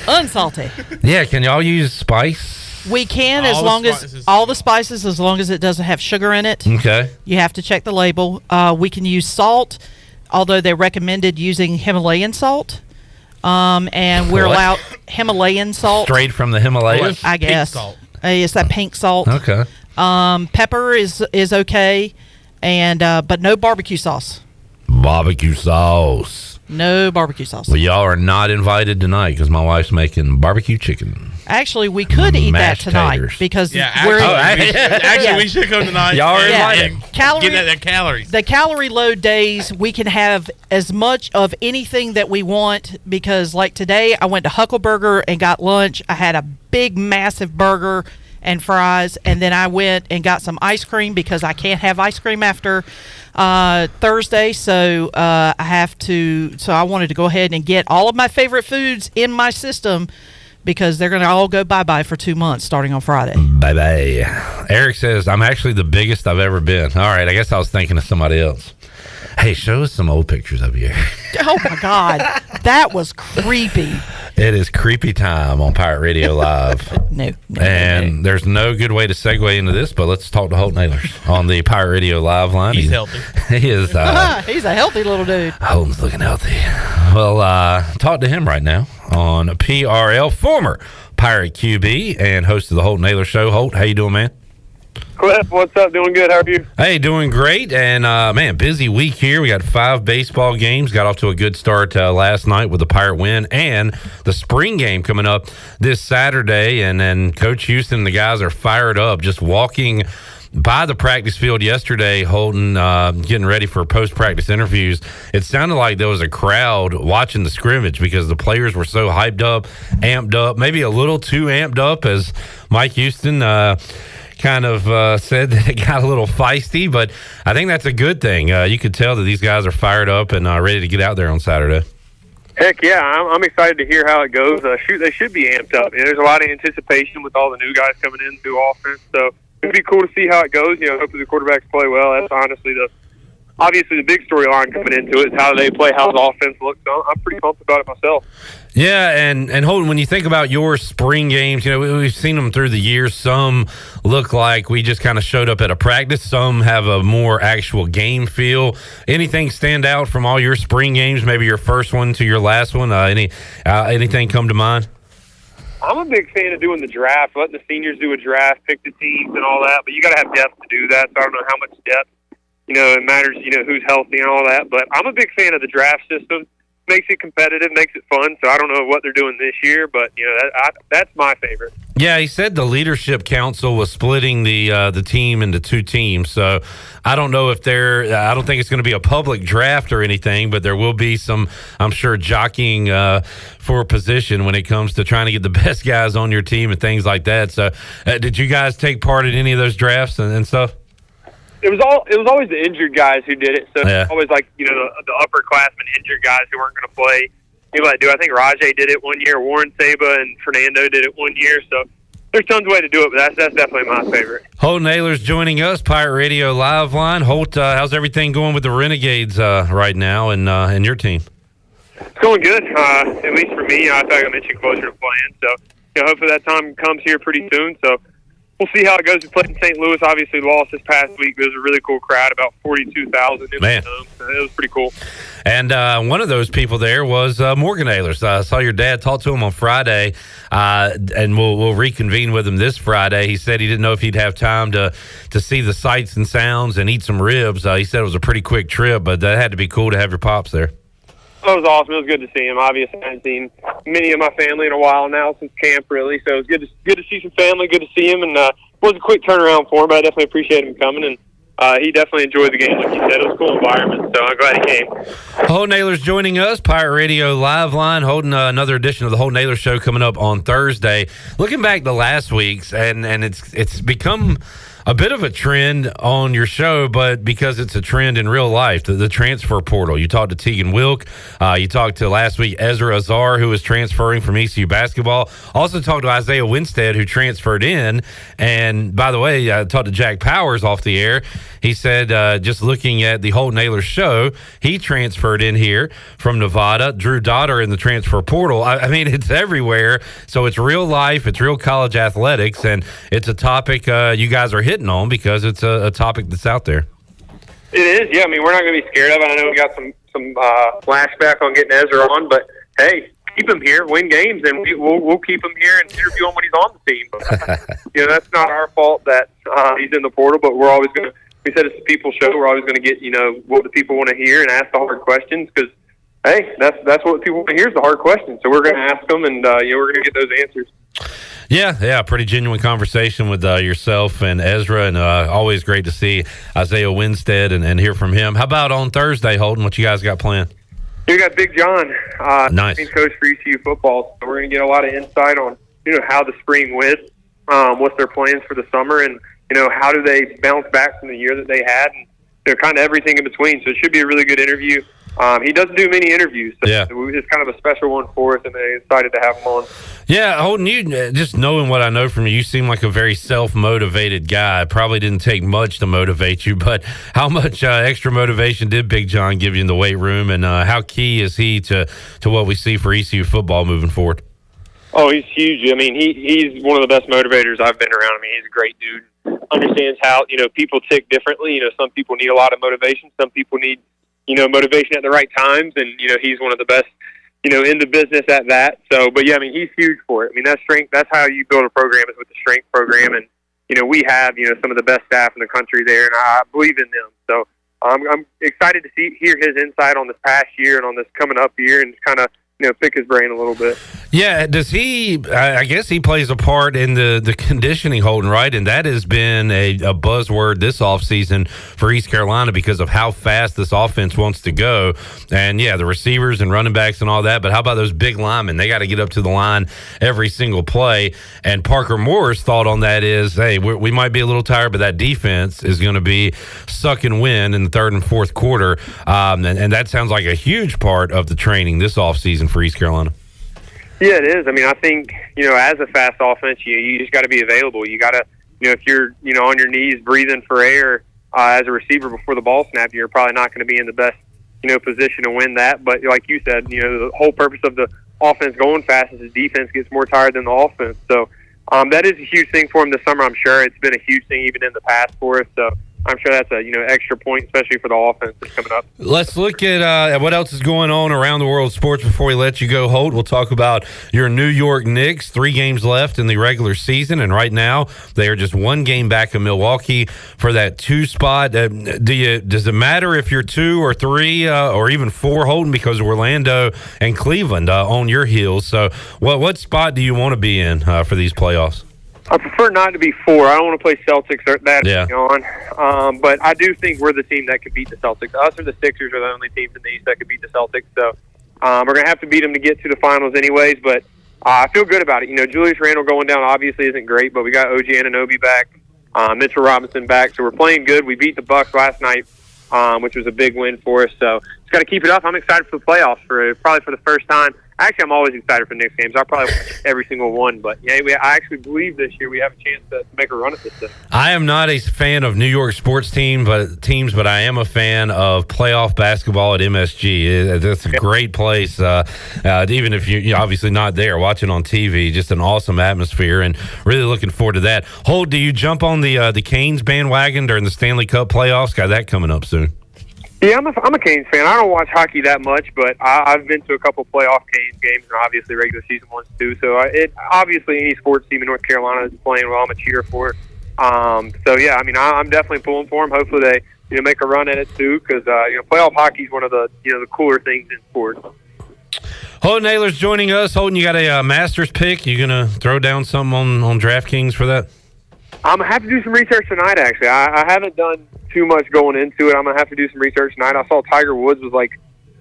Unsalty. Yeah, can y'all use spice? We can, All as the long spices. as all the spices, as long as it doesn't have sugar in it. Okay. You have to check the label. We can use salt, although they recommended using Himalayan salt. And we're What? allowed Himalayan salt. Straight from the Himalayas? I guess. Pink salt. It's that pink salt. Okay. Pepper is okay, and but no barbecue sauce. Barbecue sauce. No barbecue sauce. Well, y'all are not invited tonight because my wife's making barbecue chicken. Actually, we could eat that Mashed tonight taters. because Actually, we should go tonight. Y'all are and invited. get that calories. The calorie load days, we can have as much of anything that we want because, like today, I went to Huckleburger and got lunch. I had a big, massive burger and fries, and then I went and got some ice cream because I can't have ice cream after Thursday, so I have to. So I wanted to go ahead and get all of my favorite foods in my system because they're going to all go bye-bye for 2 months starting on Friday. Bye-bye. Eric says, I'm actually the biggest I've ever been. All right, I guess I was thinking of somebody else. Hey, show us some old pictures of you. Oh, my God. That was creepy. It is creepy time on Pirate Radio Live. No. And there's no good way to segue into this, but let's talk to Holton Ahlers on the Pirate Radio Live line. He's healthy. He is. He's a healthy little dude. Holton's looking healthy. Well, talk to him right now on PRL, former Pirate QB and host of the Holton Ahlers Show. Holt, how you doing, man? Cliff, what's up? Doing good. How are you? Hey, doing great. And, man, busy week here. We got 5 baseball games. Got off to a good start last night with the Pirate win and the spring game coming up this Saturday. And then Coach Houston and the guys are fired up, just walking by the practice field yesterday, Holton, getting ready for post-practice interviews. It sounded like there was a crowd watching the scrimmage because the players were so hyped up, amped up, maybe a little too amped up, as Mike Houston kind of said that it got a little feisty, but I think that's a good thing. You could tell that these guys are fired up and ready to get out there on Saturday. Heck yeah, I'm excited to hear how it goes. They should be amped up. There's a lot of anticipation with all the new guys coming in, new offense, so it'd be cool to see how it goes. Hopefully the quarterbacks play well. That's honestly obviously the big storyline coming into it is how they play, how the offense looks. So I'm pretty pumped about it myself. Yeah, and Holton, when you think about your spring games, we've seen them through the years. Some look like we just kind of showed up at a practice. Some have a more actual game feel. Anything stand out from all your spring games, maybe your first one to your last one? Anything come to mind? I'm a big fan of doing the draft, letting the seniors do a draft, pick the teams and all that, but you got to have depth to do that, so I don't know how much depth, it matters, who's healthy and all that, but I'm a big fan of the draft system. Makes it competitive, makes it fun, so I don't know what they're doing this year, but, that's my favorite. Yeah, he said the leadership council was splitting the team into 2 teams, so I don't know if I don't think it's going to be a public draft or anything, but there will be some, I'm sure, jockeying for a position when it comes to trying to get the best guys on your team and things like that. So did you guys take part in any of those drafts and stuff? It was always the injured guys who did it, so yeah. It's always like, the upperclassmen injured guys who weren't going to play. I think Rajay did it one year, Warren Saba and Fernando did it one year, so there's tons of way to do it, but that's definitely my favorite. Holton Ahlers joining us, Pirate Radio Live Line. Holt, how's everything going with the Renegades right now and your team? It's going good, at least for me. I feel like I'm inching closer to playing, so hopefully that time comes here pretty soon. So we'll see how it goes. We played in St. Louis. Obviously, lost this past week. It was a really cool crowd, about 42,000. Man. So it was pretty cool. And one of those people there was Morgan Ahlers. I saw your dad, talk to him on Friday, and we'll reconvene with him this Friday. He said he didn't know if he'd have time to see the sights and sounds and eat some ribs. He said it was a pretty quick trip, but that had to be cool to have your pops there. Oh, it was awesome. It was good to see him. Obviously, I haven't seen many of my family in a while now since camp, really. So it was good to see some family, good to see him, and it was a quick turnaround for him, but I definitely appreciate him coming, and he definitely enjoyed the game, like he said. It was a cool environment, so I'm glad he came. Holton Ahlers joining us, Pirate Radio Live Line. Holton, another edition of the Holton Ahlers Show coming up on Thursday. Looking back to last week's, and it's become a bit of a trend on your show, but because it's a trend in real life, the transfer portal. You talked to Tegan Wilk. You talked to last week Ezra Azar, who was transferring from ECU basketball. Also talked to Isaiah Winstead, who transferred in. And by the way, I talked to Jack Powers off the air. He said, just looking at the Holton Ahlers show, he transferred in here from Nevada. Drew Dotter in the transfer portal. I mean, it's everywhere. So it's real life. It's real college athletics. And it's a topic you guys are hitting on because it's a topic that's out there. It is, yeah. I mean, we're not going to be scared of it. I know we got some flashback on getting Ezra on, but hey, keep him here, win games, and we'll keep him here and interview him when he's on the team. But, that's not our fault that he's in the portal, but we're always going to. We said it's a people show. We're always going to get what the people want to hear and ask the hard questions because, hey, that's what people want to hear is the hard questions. So we're going to ask them, and we're going to get those answers. Yeah, pretty genuine conversation with yourself and Ezra, and always great to see Isaiah Winstead and hear from him. How about on Thursday, Holton? What you guys got planned? We got Big John, nice coach for ECU football. So we're going to get a lot of insight on how the spring went, what's their plans for the summer, and how do they bounce back from the year that they had, and kind of everything in between. So it should be a really good interview. He doesn't do many interviews, so it's kind of a special one for us, and they're excited to have him on. Yeah, Holton, you just knowing what I know from you seem like a very self-motivated guy. Probably didn't take much to motivate you, but how much extra motivation did Big John give you in the weight room, and how key is he to what we see for ECU football moving forward? Oh, he's huge. I mean, he's one of the best motivators I've been around. I mean, he's a great dude. Understands how, people tick differently. Some people need a lot of motivation. Some people need, motivation at the right times. And, he's one of the best, in the business at that. So, but yeah, I mean, he's huge for it. I mean, that's how you build a program is with the strength program. And, we have, some of the best staff in the country there, and I believe in them. So I'm excited to hear his insight on this past year and on this coming up year and kind of, pick his brain a little bit. Yeah, does he, I guess he plays a part in the conditioning, Holton, right? And that has been a buzzword this offseason for East Carolina because of how fast this offense wants to go. And, yeah, the receivers and running backs and all that, but how about those big linemen? They got to get up to the line every single play. And Parker Moore's thought on that is, hey, we might be a little tired, but that defense is going to be suck and win in the third and fourth quarter. And that sounds like a huge part of the training this offseason for East Carolina. Yeah, it is. I mean, I think, as a fast offense, you just got to be available. You got to, if you're, on your knees breathing for air as a receiver before the ball snap, you're probably not going to be in the best, position to win that. But like you said, the whole purpose of the offense going fast is the defense gets more tired than the offense. So that is a huge thing for him this summer, I'm sure. It's been a huge thing even in the past for us. So I'm sure that's a extra point, especially for the offense that's coming up. Let's look at what else is going on around the world of sports before we let you go, Holt. We'll talk about your New York Knicks. 3 games left in the regular season, and right now they are just 1 game back of Milwaukee for that 2 spot. Does it matter if you're 2 or 3 or even 4, Holton, because Orlando and Cleveland on your heels? So what spot do you want to be in for these playoffs? I prefer not to be 4. I don't want to play Celtics that early on. But I do think we're the team that could beat the Celtics. Us or the Sixers are the only teams in the East that could beat the Celtics. So we're going to have to beat them to get to the finals anyways. But I feel good about it. Julius Randle going down obviously isn't great, but we got OG Anunoby back, Mitchell Robinson back. So we're playing good. We beat the Bucks last night, which was a big win for us. So just got to keep it up. I'm excited for the playoffs probably for the first time Actually, I'm always excited for Knicks games. I'll probably watch every single one. But yeah, I actually believe this year we have a chance to make a run at this thing. I am not a fan of New York sports teams, but I am a fan of playoff basketball at MSG. It's a great place. Even if you're obviously not there, watching on TV, just an awesome atmosphere, and really looking forward to that. Holt, do you jump on the Canes bandwagon during the Stanley Cup playoffs? Got that coming up soon. Yeah, I'm a Canes fan. I don't watch hockey that much, but I've been to a couple playoff Canes games and obviously regular season ones too. So obviously any sports team in North Carolina is playing well, I'm a cheer for. So yeah, I mean I'm definitely pulling for them. Hopefully they make a run at it too, because playoff hockey is one of the the cooler things in sports. Holton Ahlers joining us. Holton, you got a Masters pick? You gonna throw down something on DraftKings for that? I'm gonna have to do some research tonight. Actually, I haven't done too much going into it. I'm gonna have to do some research tonight. I saw Tiger Woods was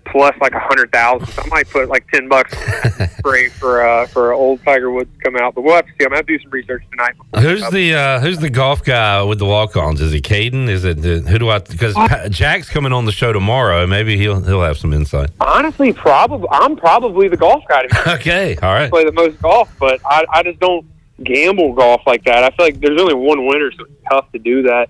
plus 100,000. So I might put $10 for old Tiger Woods to come out. But we'll have to see. I'm gonna have to do some research tonight. Who's the golf guy with the walk-ons? Is it Caden? Is it who do I? Because Jack's coming on the show tomorrow. Maybe he'll have some insight. Honestly, I'm probably the golf guy. Okay, all right. I play the most golf, but I just don't gamble golf like that. I feel like there's only one winner, so it's tough to do that.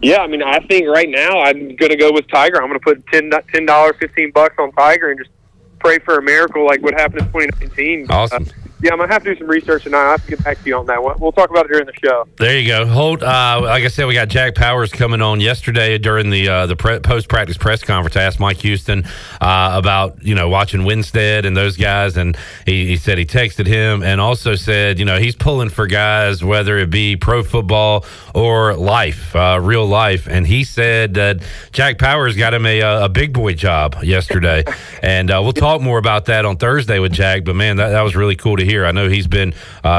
Yeah, I mean, I think right now I'm going to go with Tiger. I'm going to put $10, $15 on Tiger and just pray for a miracle like what happened in 2019. Awesome. Yeah, I'm going to have to do some research tonight. I'll have to get back to you on that one. We'll talk about it during the show. There you go. Holt, like I said, we got Jack Powers coming on yesterday during the post-practice press conference. I asked Mike Houston about, watching Winstead and those guys, and he said he texted him and also said, he's pulling for guys, whether it be pro football or life, real life. And he said that Jack Powers got him a big boy job yesterday. And we'll talk more about that on Thursday with Jack. But, man, that was really cool to hear. I know he's been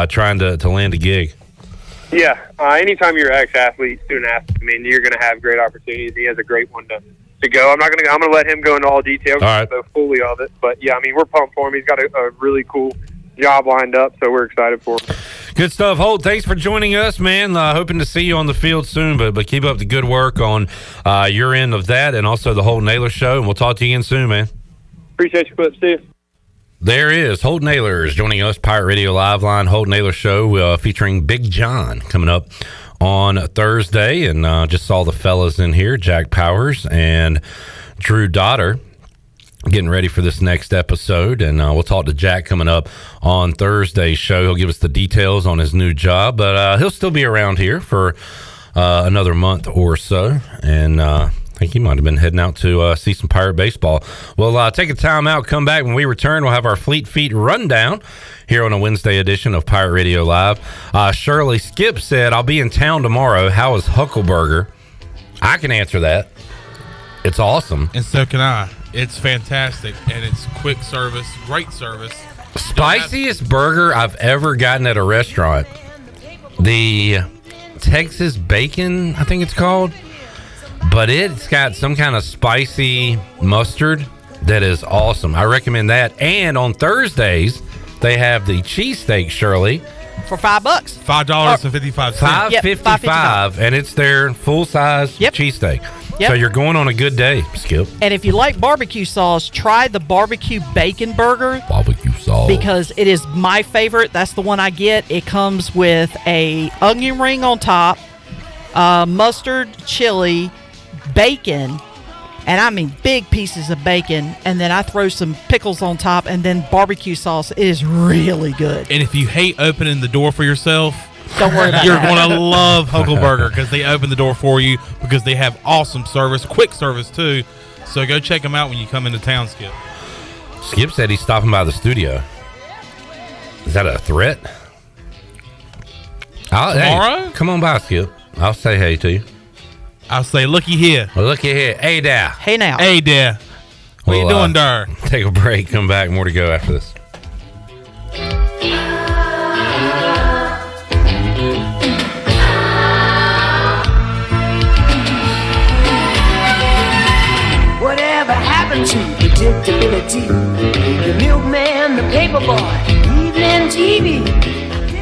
trying to land a gig. Yeah, anytime you're an ex-athlete, student athlete, I mean, you're going to have great opportunities. He has a great one to go. I'm going to let him go into all details, so fully of it. But yeah, I mean, we're pumped for him. He's got a really cool job lined up, so we're excited for him. Good stuff, Holt. Thanks for joining us, man. Hoping to see you on the field soon, but keep up the good work on your end of that, and also the Holton Ahlers Show. And we'll talk to you again soon, man. Appreciate you, Clip. See you. There is Holton Ahlers joining us, Pirate Radio Live Line, Holton Ahlers Show, featuring Big John coming up on Thursday. And just saw the fellas in here, Jack Powers and Drew Dotter, getting ready for this next episode. And we'll talk to Jack coming up on Thursday's show. He'll give us the details on his new job, but he'll still be around here for another month or so. And I think he might have been heading out to see some Pirate baseball. We'll take a time out, come back. When we return, we'll have our Fleet Feet rundown here on a Wednesday edition of Pirate Radio Live. Shirley Skip said, I'll be in town tomorrow. How is Huckleburger? I can answer that. It's awesome. And so can I. It's fantastic, and it's quick service, great service. Spiciest burger I've ever gotten at a restaurant. The Texas Bacon, I think it's called. But it's got some kind of spicy mustard that is awesome. I recommend that. And on Thursdays, they have the cheesesteak, Shirley. For $5. $5.55. $5.55, and it's their full-size cheesesteak. Yep. So you're going on a good day, Skip. And if you like barbecue sauce, try the barbecue bacon burger. Barbecue sauce. Because it is my favorite. That's the one I get. It comes with a onion ring on top, mustard, chili, bacon, and I mean big pieces of bacon, and then I throw some pickles on top and then barbecue sauce. It is really good. And if you hate opening the door for yourself, don't worry about you're that. going to love Huckleburger because they open the door for you, because they have awesome service, quick service too. So go check them out when you come into town, Skip. Skip said he's stopping by the studio. Is that a threat? Tomorrow? Hey, come on by, Skip. I'll say hey to you. I'll say, looky here. Well, looky here. Hey there. Hey now. Hey there. What you doing there? Take a break. Come back. More to go after this. Whatever happened to predictability? The milkman, the paperboy, evening TV.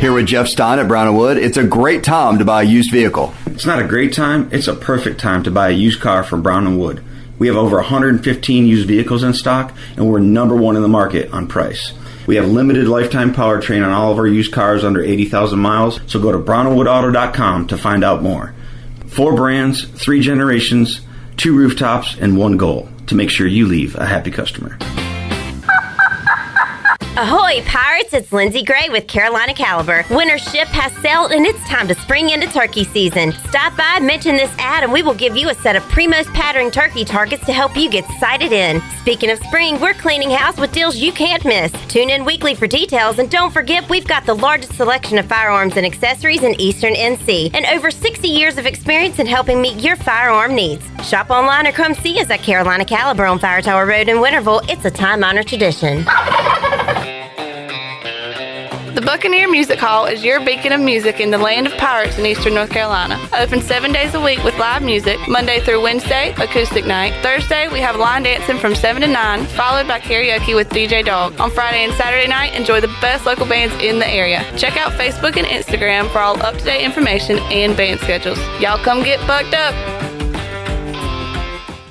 Here with Jeff Stein at Brown & Wood, it's a great time to buy a used vehicle. It's not a great time, it's a perfect time to buy a used car from Brown & Wood. We have over 115 used vehicles in stock, and we're number one in the market on price. We have limited lifetime powertrain on all of our used cars under 80,000 miles, so go to brownwoodauto.com to find out more. 4 brands, 3 generations, 2 rooftops, and 1 goal: to make sure you leave a happy customer. Ahoy, Pirates! It's Lindsay Gray with Carolina Caliber. Winter ship has sailed and it's time to spring into turkey season. Stop by, mention this ad, and we will give you a set of Primos Pattern turkey targets to help you get sighted in. Speaking of spring, we're cleaning house with deals you can't miss. Tune in weekly for details, and don't forget we've got the largest selection of firearms and accessories in Eastern NC and over 60 years of experience in helping meet your firearm needs. Shop online or come see us at Carolina Caliber on Fire Tower Road in Winterville. It's a time-honored tradition. The Buccaneer Music Hall is your beacon of music in the land of pirates in Eastern North Carolina. Open 7 days a week with live music, Monday through Wednesday, acoustic night. Thursday, we have line dancing from 7 to 9, followed by karaoke with DJ Dog. On Friday and Saturday night, enjoy the best local bands in the area. Check out Facebook and Instagram for all up-to-date information and band schedules. Y'all come get bucked up.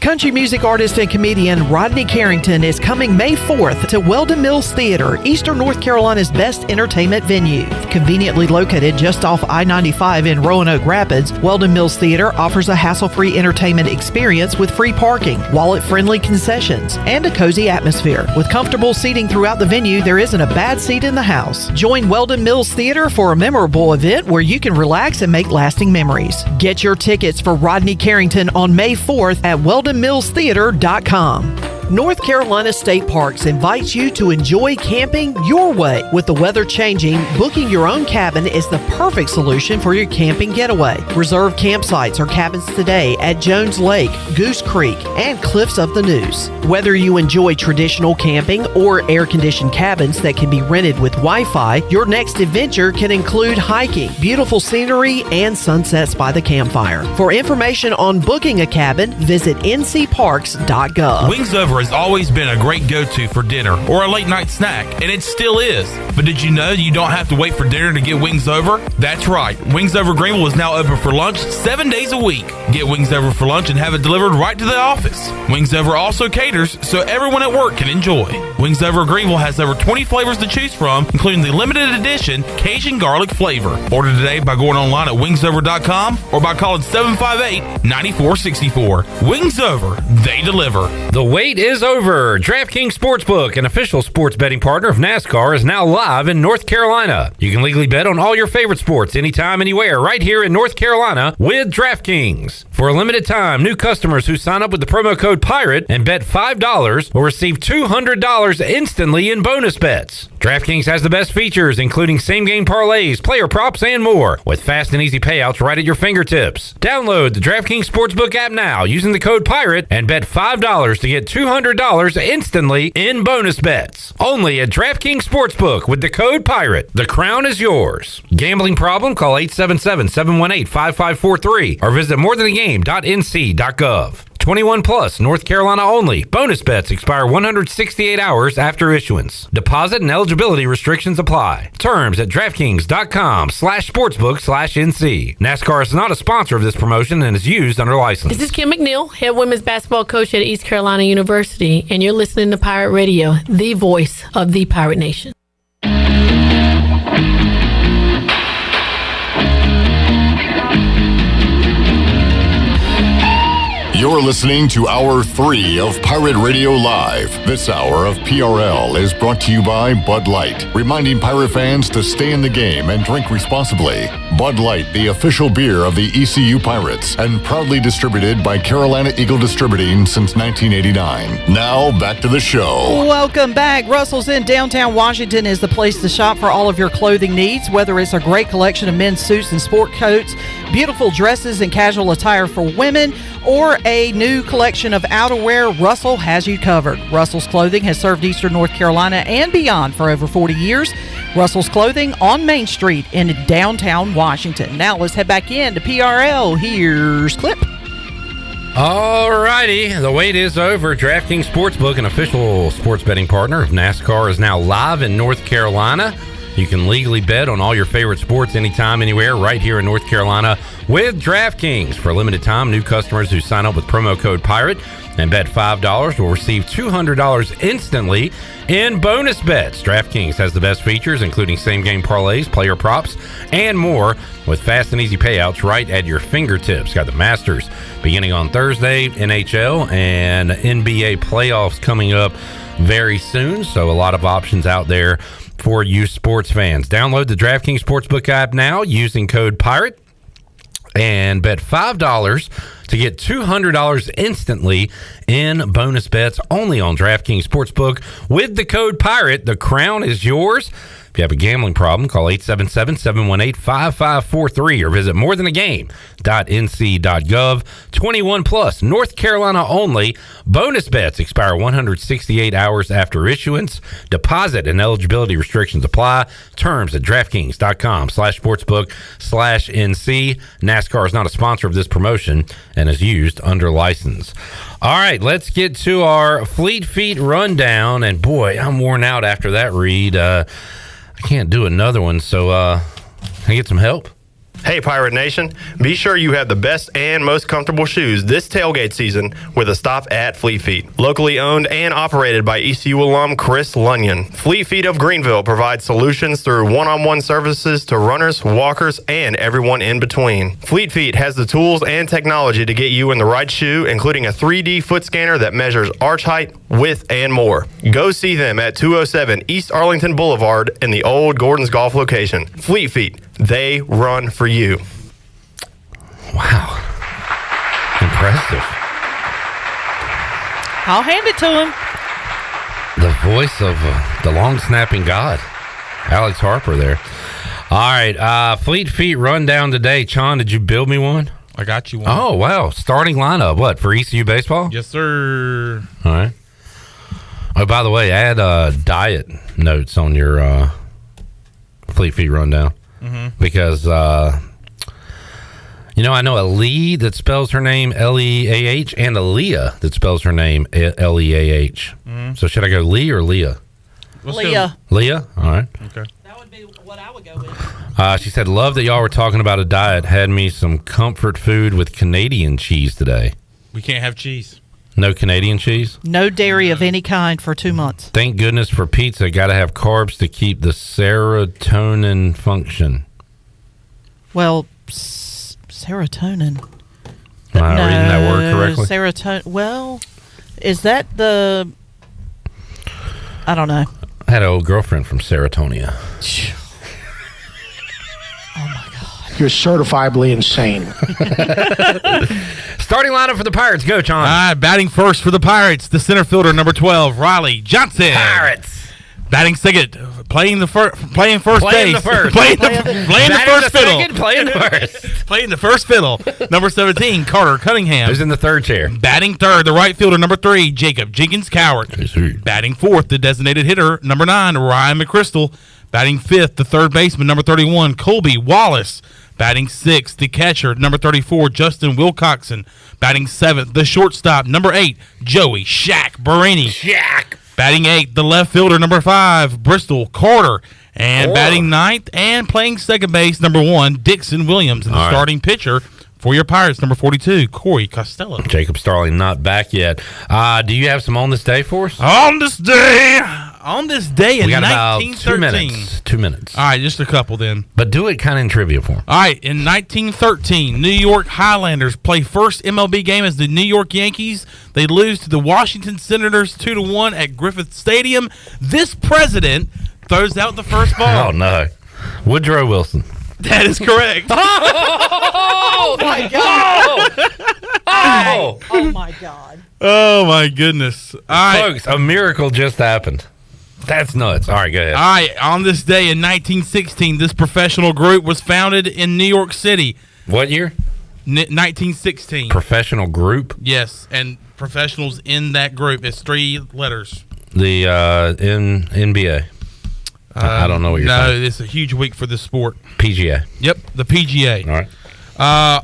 Country music artist and comedian Rodney Carrington is coming May 4th to Weldon Mills Theater, Eastern North Carolina's best entertainment venue. Conveniently located just off I-95 in Roanoke Rapids, Weldon Mills Theater offers a hassle-free entertainment experience with free parking, wallet-friendly concessions, and a cozy atmosphere. With comfortable seating throughout the venue, there isn't a bad seat in the house. Join Weldon Mills Theater for a memorable event where you can relax and make lasting memories. Get your tickets for Rodney Carrington on May 4th at WeldonMillsTheater.com. North Carolina State Parks invites you to enjoy camping your way. With the weather changing, booking your own cabin is the perfect solution for your camping getaway. Reserve campsites or cabins today at Jones Lake, Goose Creek, and Cliffs of the Neuse. Whether you enjoy traditional camping or air-conditioned cabins that can be rented with Wi-Fi, your next adventure can include hiking, beautiful scenery, and sunsets by the campfire. For information on booking a cabin, visit ncparks.gov. Wings Over has always been a great go-to for dinner or a late night snack, and it still is. But did you know you don't have to wait for dinner to get Wings Over? That's right. Wings Over Greenville is now open for lunch 7 days a week. Get Wings Over for lunch and have it delivered right to the office. Wings Over also caters so everyone at work can enjoy. Wings Over Greenville has over 20 flavors to choose from, including the limited edition Cajun garlic flavor. Order today by going online at wingsover.com or by calling 758-9464. Wings Over, they deliver. The wait is over. DraftKings Sportsbook, an official sports betting partner of NASCAR, is now live in North Carolina. You can legally bet on all your favorite sports anytime, anywhere, right here in North Carolina with DraftKings. For a limited time, new customers who sign up with the promo code PIRATE and bet $5 will receive $200 instantly in bonus bets. DraftKings has the best features, including same-game parlays, player props, and more, with fast and easy payouts right at your fingertips. Download the DraftKings Sportsbook app now using the code PIRATE and bet $5 to get $200 instantly in bonus bets. Only at DraftKings Sportsbook with the code PIRATE. The crown is yours. Gambling problem? Call 877-718-5543 or visit morethanagame.nc.gov. 21 plus, North Carolina only. Bonus bets expire 168 hours after issuance. Deposit and eligibility restrictions apply. Terms at DraftKings.com/sportsbook/NC. NASCAR is not a sponsor of this promotion and is used under license. This is Kim McNeil, head women's basketball coach at East Carolina University, and you're listening to Pirate Radio, the voice of the Pirate Nation. You're listening to Hour 3 of Pirate Radio Live. This hour of PRL is brought to you by Bud Light, reminding Pirate fans to stay in the game and drink responsibly. Bud Light, the official beer of the ECU Pirates, and proudly distributed by Carolina Eagle Distributing since 1989. Now, back to the show. Welcome back. Russell's in downtown Washington is the place to shop for all of your clothing needs, whether it's a great collection of men's suits and sport coats, beautiful dresses and casual attire for women, or a new collection of outerwear, Russell has you covered. Russell's Clothing has served Eastern North Carolina and beyond for over 40 years. Russell's Clothing on Main Street in downtown Washington. Now let's head back in to PRL. Here's Clip. All righty, the wait is over. DraftKings Sportsbook, an official sports betting partner of NASCAR, is now live in North Carolina. You can legally bet on all your favorite sports anytime, anywhere, right here in North Carolina with DraftKings. For a limited time, new customers who sign up with promo code PIRATE and bet $5 will receive $200 instantly in bonus bets. DraftKings has the best features, including same-game parlays, player props, and more, with fast and easy payouts right at your fingertips. Got the Masters beginning on Thursday, NHL, and NBA playoffs coming up very soon, so a lot of options out there for you sports fans. Download the DraftKings Sportsbook app now using code PIRATE and bet $5 to get $200 instantly in bonus bets only on DraftKings Sportsbook with the code PIRATE. The crown is yours. If you have a gambling problem, call 877-718-5543 or visit morethanagame.nc.gov. 21 plus, North Carolina only. Bonus bets expire 168 hours after issuance. Deposit and eligibility restrictions apply. Terms at DraftKings.com/sportsbook/NC. NASCAR is not a sponsor of this promotion and is used under license. All right, let's get to our Fleet Feet rundown. And boy, I'm worn out after that read. I can't do another one, so can I get some help? Hey, Pirate Nation. Be sure you have the best and most comfortable shoes this tailgate season with a stop at Fleet Feet. Locally owned and operated by ECU alum Chris Lunyon. Fleet Feet of Greenville provides solutions through one-on-one services to runners, walkers, and everyone in between. Fleet Feet has the tools and technology to get you in the right shoe, including a 3D foot scanner that measures arch height, width, and more. Go see them at 207 East Arlington Boulevard in the old Gordon's Golf location. Fleet Feet. They run for you. Wow. Impressive. I'll hand it to him. The voice of the long snapping god, Alex Harper there. All right. Fleet Feet rundown today. Chon, did you build me one? I got you one. Oh, wow. Starting lineup. What, for ECU baseball? Yes, sir. All right. Oh, by the way, add diet notes on your Fleet Feet rundown. Because, I know a Lee that spells her name Leah and a Leah that spells her name Leah. So should I go Lee or Leah? Leah. Leah? All right. Okay. That would be what I would go with. She said, love that y'all were talking about a diet. Had me some comfort food with Canadian cheese today. We can't have cheese. No Canadian cheese? No dairy of any kind for 2 months. Thank goodness for pizza. Got to have carbs to keep the serotonin function. Well, serotonin. Am I reading that word correctly? Serotonin. Well, is that the... I don't know. I had an old girlfriend from Serotonia. You're certifiably insane. Starting lineup for the Pirates. Go, John. All right, batting first for the Pirates, the center fielder, number 12, Riley Johnson. Pirates. Batting second, playing first base. Playing the first. Playing the first fiddle. Second, playing the first. Playing the first fiddle. Number 17, Carter Cunningham. Who's in the third chair? Batting third, the right fielder, number 3, Jacob Jenkins Cowart. Batting fourth, the designated hitter, number 9, Ryan McChrystal. Batting fifth, the third baseman, number 31, Colby Wallace. Batting sixth, the catcher, number 34, Justin Wilcoxon. Batting seventh, the shortstop, number 8, Joey Shaq Barini. Shaq. Batting eighth, the left fielder, number 5, Bristol Carter. And batting ninth and playing second base, number 1, Dixon Williams. And the starting pitcher for your Pirates, number 42, Corey Costello. Jacob Starling not back yet. Do you have some on this day for us? On this day in we got about 1913. 2 minutes. All right, just a couple then. But do it kind of in trivia for him. All right, in 1913, New York Highlanders play first MLB game as the New York Yankees. They lose to the Washington Senators 2-1 at Griffith Stadium. This president throws out the first ball. Oh, no. Woodrow Wilson. That is correct. Oh, my God. Oh, my God. Oh, my goodness. All right. Folks, a miracle just happened. That's nuts. All right, go ahead. All right, on this day in 1916, this professional group was founded in New York City. What year? 1916. Professional group? Yes, and professionals in that group. It's 3 letters. The NBA. I don't know what you're saying. No, it's a huge week for this sport. PGA. Yep, the PGA. All right.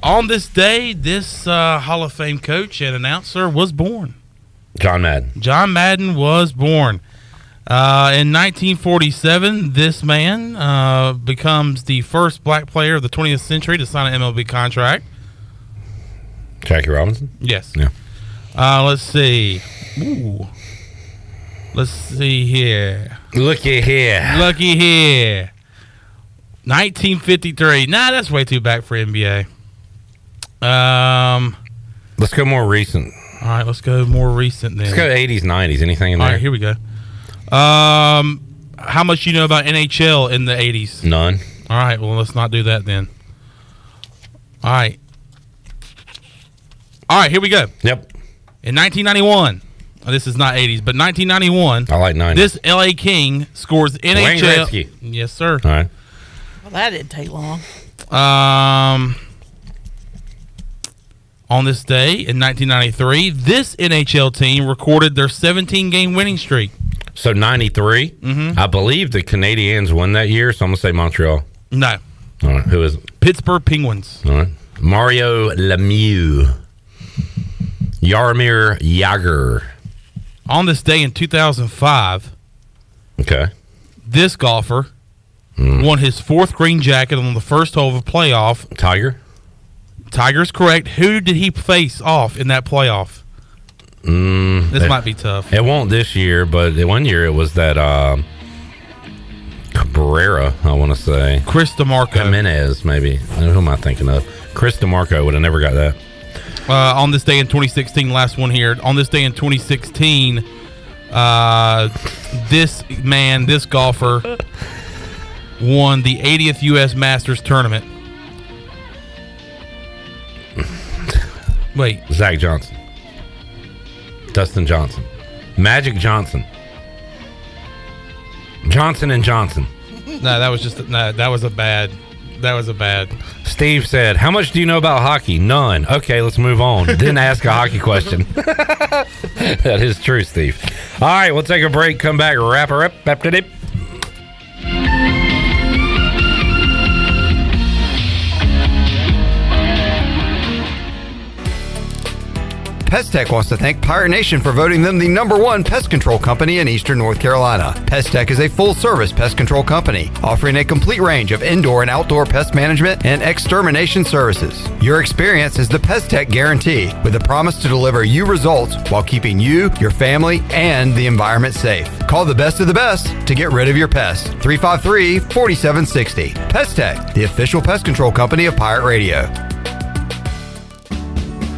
On this day, this Hall of Fame coach and announcer was born. John Madden. John Madden was born. In 1947, this man becomes the first black player of the 20th century to sign an MLB contract. Jackie Robinson? Yes. Yeah. Let's see. Ooh. Let's see here. Looky here. 1953. Nah, that's way too back for NBA. Let's go more recent. All right, let's go more recent then. Let's go 80s, 90s. Anything in there? All right, here we go. How much you know about NHL in the 80s? None. All right, well, let's not do that then. All right, here we go. Yep. In 1991, this is not 80s, but 1991. I like 90s. This LA King scores NHL. Wayne Gretzky. Yes, sir. All right. Well, that didn't take long. On this day in 1993, this NHL team recorded their 17-game winning streak. So 93. Mm-hmm. I believe the Canadiens won that year, so I'm gonna say Montreal. No. All right. Who is it? Pittsburgh Penguins. All right. Mario Lemieux. Jaromir Jagr. On this day in 2005, okay, this golfer won his fourth green jacket on the first hole of a playoff. Tiger's correct. Who did he face off in that playoff? This might be tough. It won't this year, but one year it was that Cabrera, I want to say. Chris DeMarco. Jimenez, maybe. Who am I thinking of? Chris DeMarco would have never got that. On this day in 2016, last one here. On this day in 2016, this golfer won the 80th U.S. Masters tournament. Wait. Zach Johnson. Dustin Johnson. Magic Johnson. Johnson and Johnson. No, that was a bad. Steve said, "How much do you know about hockey?" None. Okay, let's move on. Didn't ask a hockey question. That is true, Steve. All right, we'll take a break. Come back. Wrap her up. Pest Tech wants to thank Pirate Nation for voting them the #1 pest control company in Eastern North Carolina. Pest Tech is a full-service pest control company offering a complete range of indoor and outdoor pest management and extermination services. Your experience is the Pest Tech guarantee, with a promise to deliver you results while keeping you, your family, and the environment safe. Call the best of the best to get rid of your pests. 353-4760. Pest Tech, the official pest control company of Pirate Radio.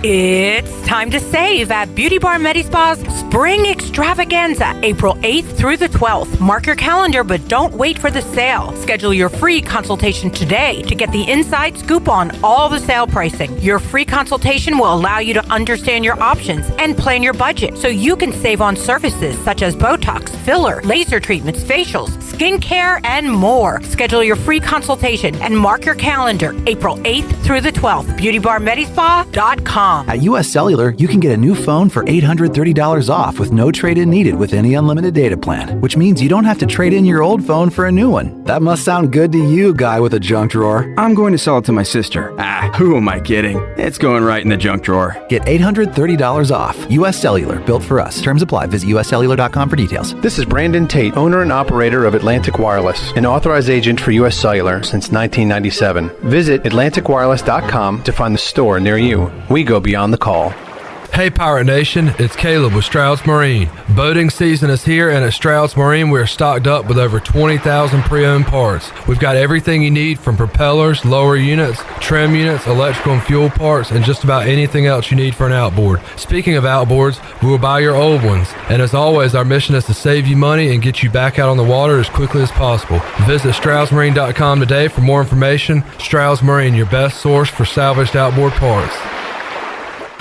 It's time to save at Beauty Bar Medispa's Spring Extravaganza, April 8th through the 12th. Mark your calendar, but don't wait for the sale. Schedule your free consultation today to get the inside scoop on all the sale pricing. Your free consultation will allow you to understand your options and plan your budget so you can save on services such as Botox, filler, laser treatments, facials, skincare, and more. Schedule your free consultation and mark your calendar, April 8th through the 12th. BeautyBarMedispa.com. At US Cellular, you can get a new phone for $830 off with no trade-in needed with any unlimited data plan, which means you don't have to trade in your old phone for a new one. That must sound good to you, guy with a junk drawer. I'm going to sell it to my sister. Who am I kidding? It's going right in the junk drawer. Get $830 off. US Cellular, built for us. Terms apply. Visit uscellular.com for details. This is Brandon Tate, owner and operator of Atlantic Wireless, an authorized agent for US Cellular since 1997. Visit atlanticwireless.com to find the store near you. We go beyond the call. Hey Pirate Nation, it's Caleb with Stroud's Marine. Boating season is here, and at Stroud's Marine we are stocked up with over 20,000 pre-owned parts. We've got everything you need from propellers, lower units, trim units, electrical and fuel parts, and just about anything else you need for an outboard. Speaking of outboards, we will buy your old ones. And as always, our mission is to save you money and get you back out on the water as quickly as possible. Visit StroudsMarine.com today for more information. Stroud's Marine, your best source for salvaged outboard parts.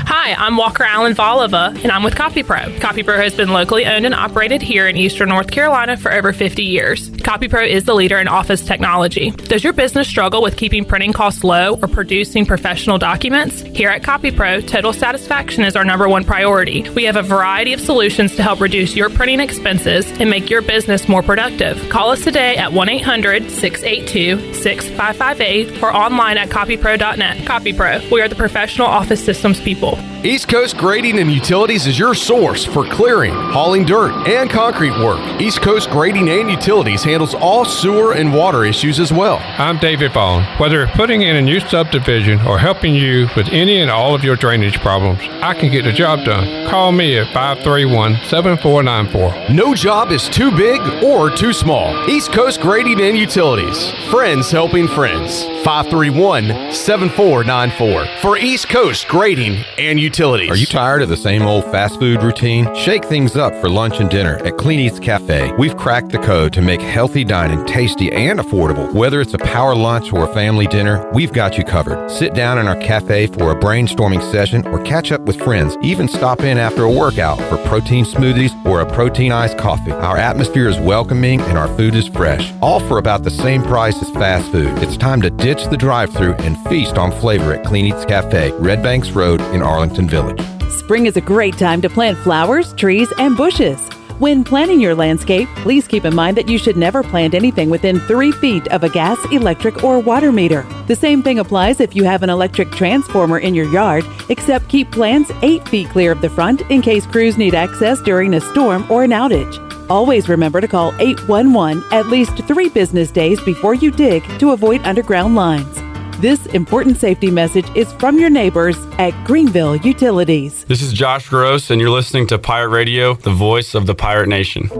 Hi, I'm Walker Allen Volova, and I'm with CopyPro. CopyPro has been locally owned and operated here in Eastern North Carolina for over 50 years. CopyPro is the leader in office technology. Does your business struggle with keeping printing costs low or producing professional documents? Here at CopyPro, total satisfaction is our #1 priority. We have a variety of solutions to help reduce your printing expenses and make your business more productive. Call us today at 1-800-682-6558 or online at copypro.net. CopyPro, we are the professional office systems people. East Coast Grading and Utilities is your source for clearing, hauling dirt, and concrete work. East Coast Grading and Utilities handles all sewer and water issues as well. I'm David Vaughn. Whether putting in a new subdivision or helping you with any and all of your drainage problems, I can get the job done. Call me at 531-7494. No job is too big or too small. East Coast Grading and Utilities. Friends helping friends. 531-7494 for East Coast Grading and Utilities. Are you tired of the same old fast food routine? Shake things up for lunch and dinner at Clean Eats Cafe. We've cracked the code to make healthy dining tasty and affordable. Whether it's a power lunch or a family dinner, we've got you covered. Sit down in our cafe for a brainstorming session or catch up with friends. Even stop in after a workout for protein smoothies or a protein iced coffee. Our atmosphere is welcoming and our food is fresh. All for about the same price as fast food. It's time to ditch the drive-thru and feast on flavor at Clean Eats Cafe, Red Banks Road in Arlington Village. Spring is a great time to plant flowers, trees, and bushes. When planning your landscape, please keep in mind that you should never plant anything within 3 feet of a gas, electric, or water meter. The same thing applies if you have an electric transformer in your yard, except keep plants 8 feet clear of the front in case crews need access during a storm or an outage. Always remember to call 811 at least 3 business days before you dig to avoid underground lines. This important safety message is from your neighbors at Greenville Utilities. This is Josh Gross, and you're listening to Pirate Radio, the voice of the Pirate Nation.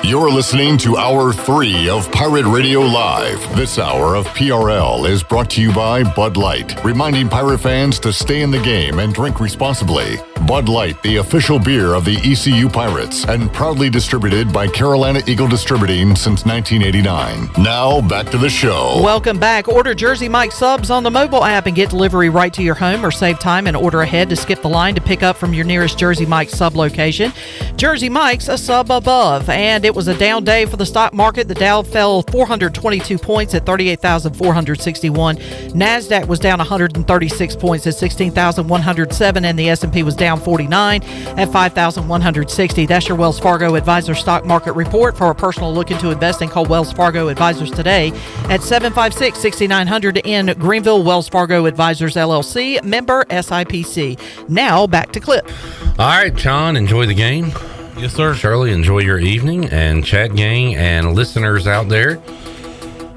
You're listening to Hour 3 of Pirate Radio Live. This hour of PRL is brought to you by Bud Light, reminding Pirate fans to stay in the game and drink responsibly. Bud Light, the official beer of the ECU Pirates, and proudly distributed by Carolina Eagle Distributing since 1989. Now, back to the show. Welcome back. Order Jersey Mike's subs on the mobile app and get delivery right to your home, or save time and order ahead to skip the line to pick up from your nearest Jersey Mike's sub location. Jersey Mike's, a sub above. And it was a down day for the stock market. The Dow fell 422 points at 38,461. NASDAQ was down 136 points at 16,107, and the S&P was down 49 at 5,160. That's your Wells Fargo Advisor Stock Market Report. For a personal look into investing, call Wells Fargo Advisors today at 756-6900 in Greenville. Wells Fargo Advisors, LLC, member SIPC. Now, back to Clip. All right, John, enjoy the game. Yes, sir. Shirley, enjoy your evening. And chat gang and listeners out there,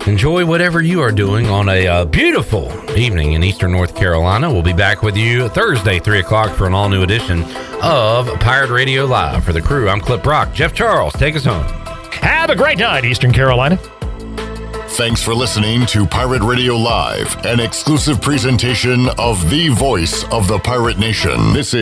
enjoy whatever you are doing on a beautiful evening in Eastern North Carolina. We'll be back with you Thursday, 3 o'clock for an all-new edition of Pirate Radio Live. For the crew, I'm Clip Brock. Jeff Charles, take us home. Have a great night, Eastern Carolina. Thanks for listening to Pirate Radio Live, an exclusive presentation of the voice of the Pirate Nation. This is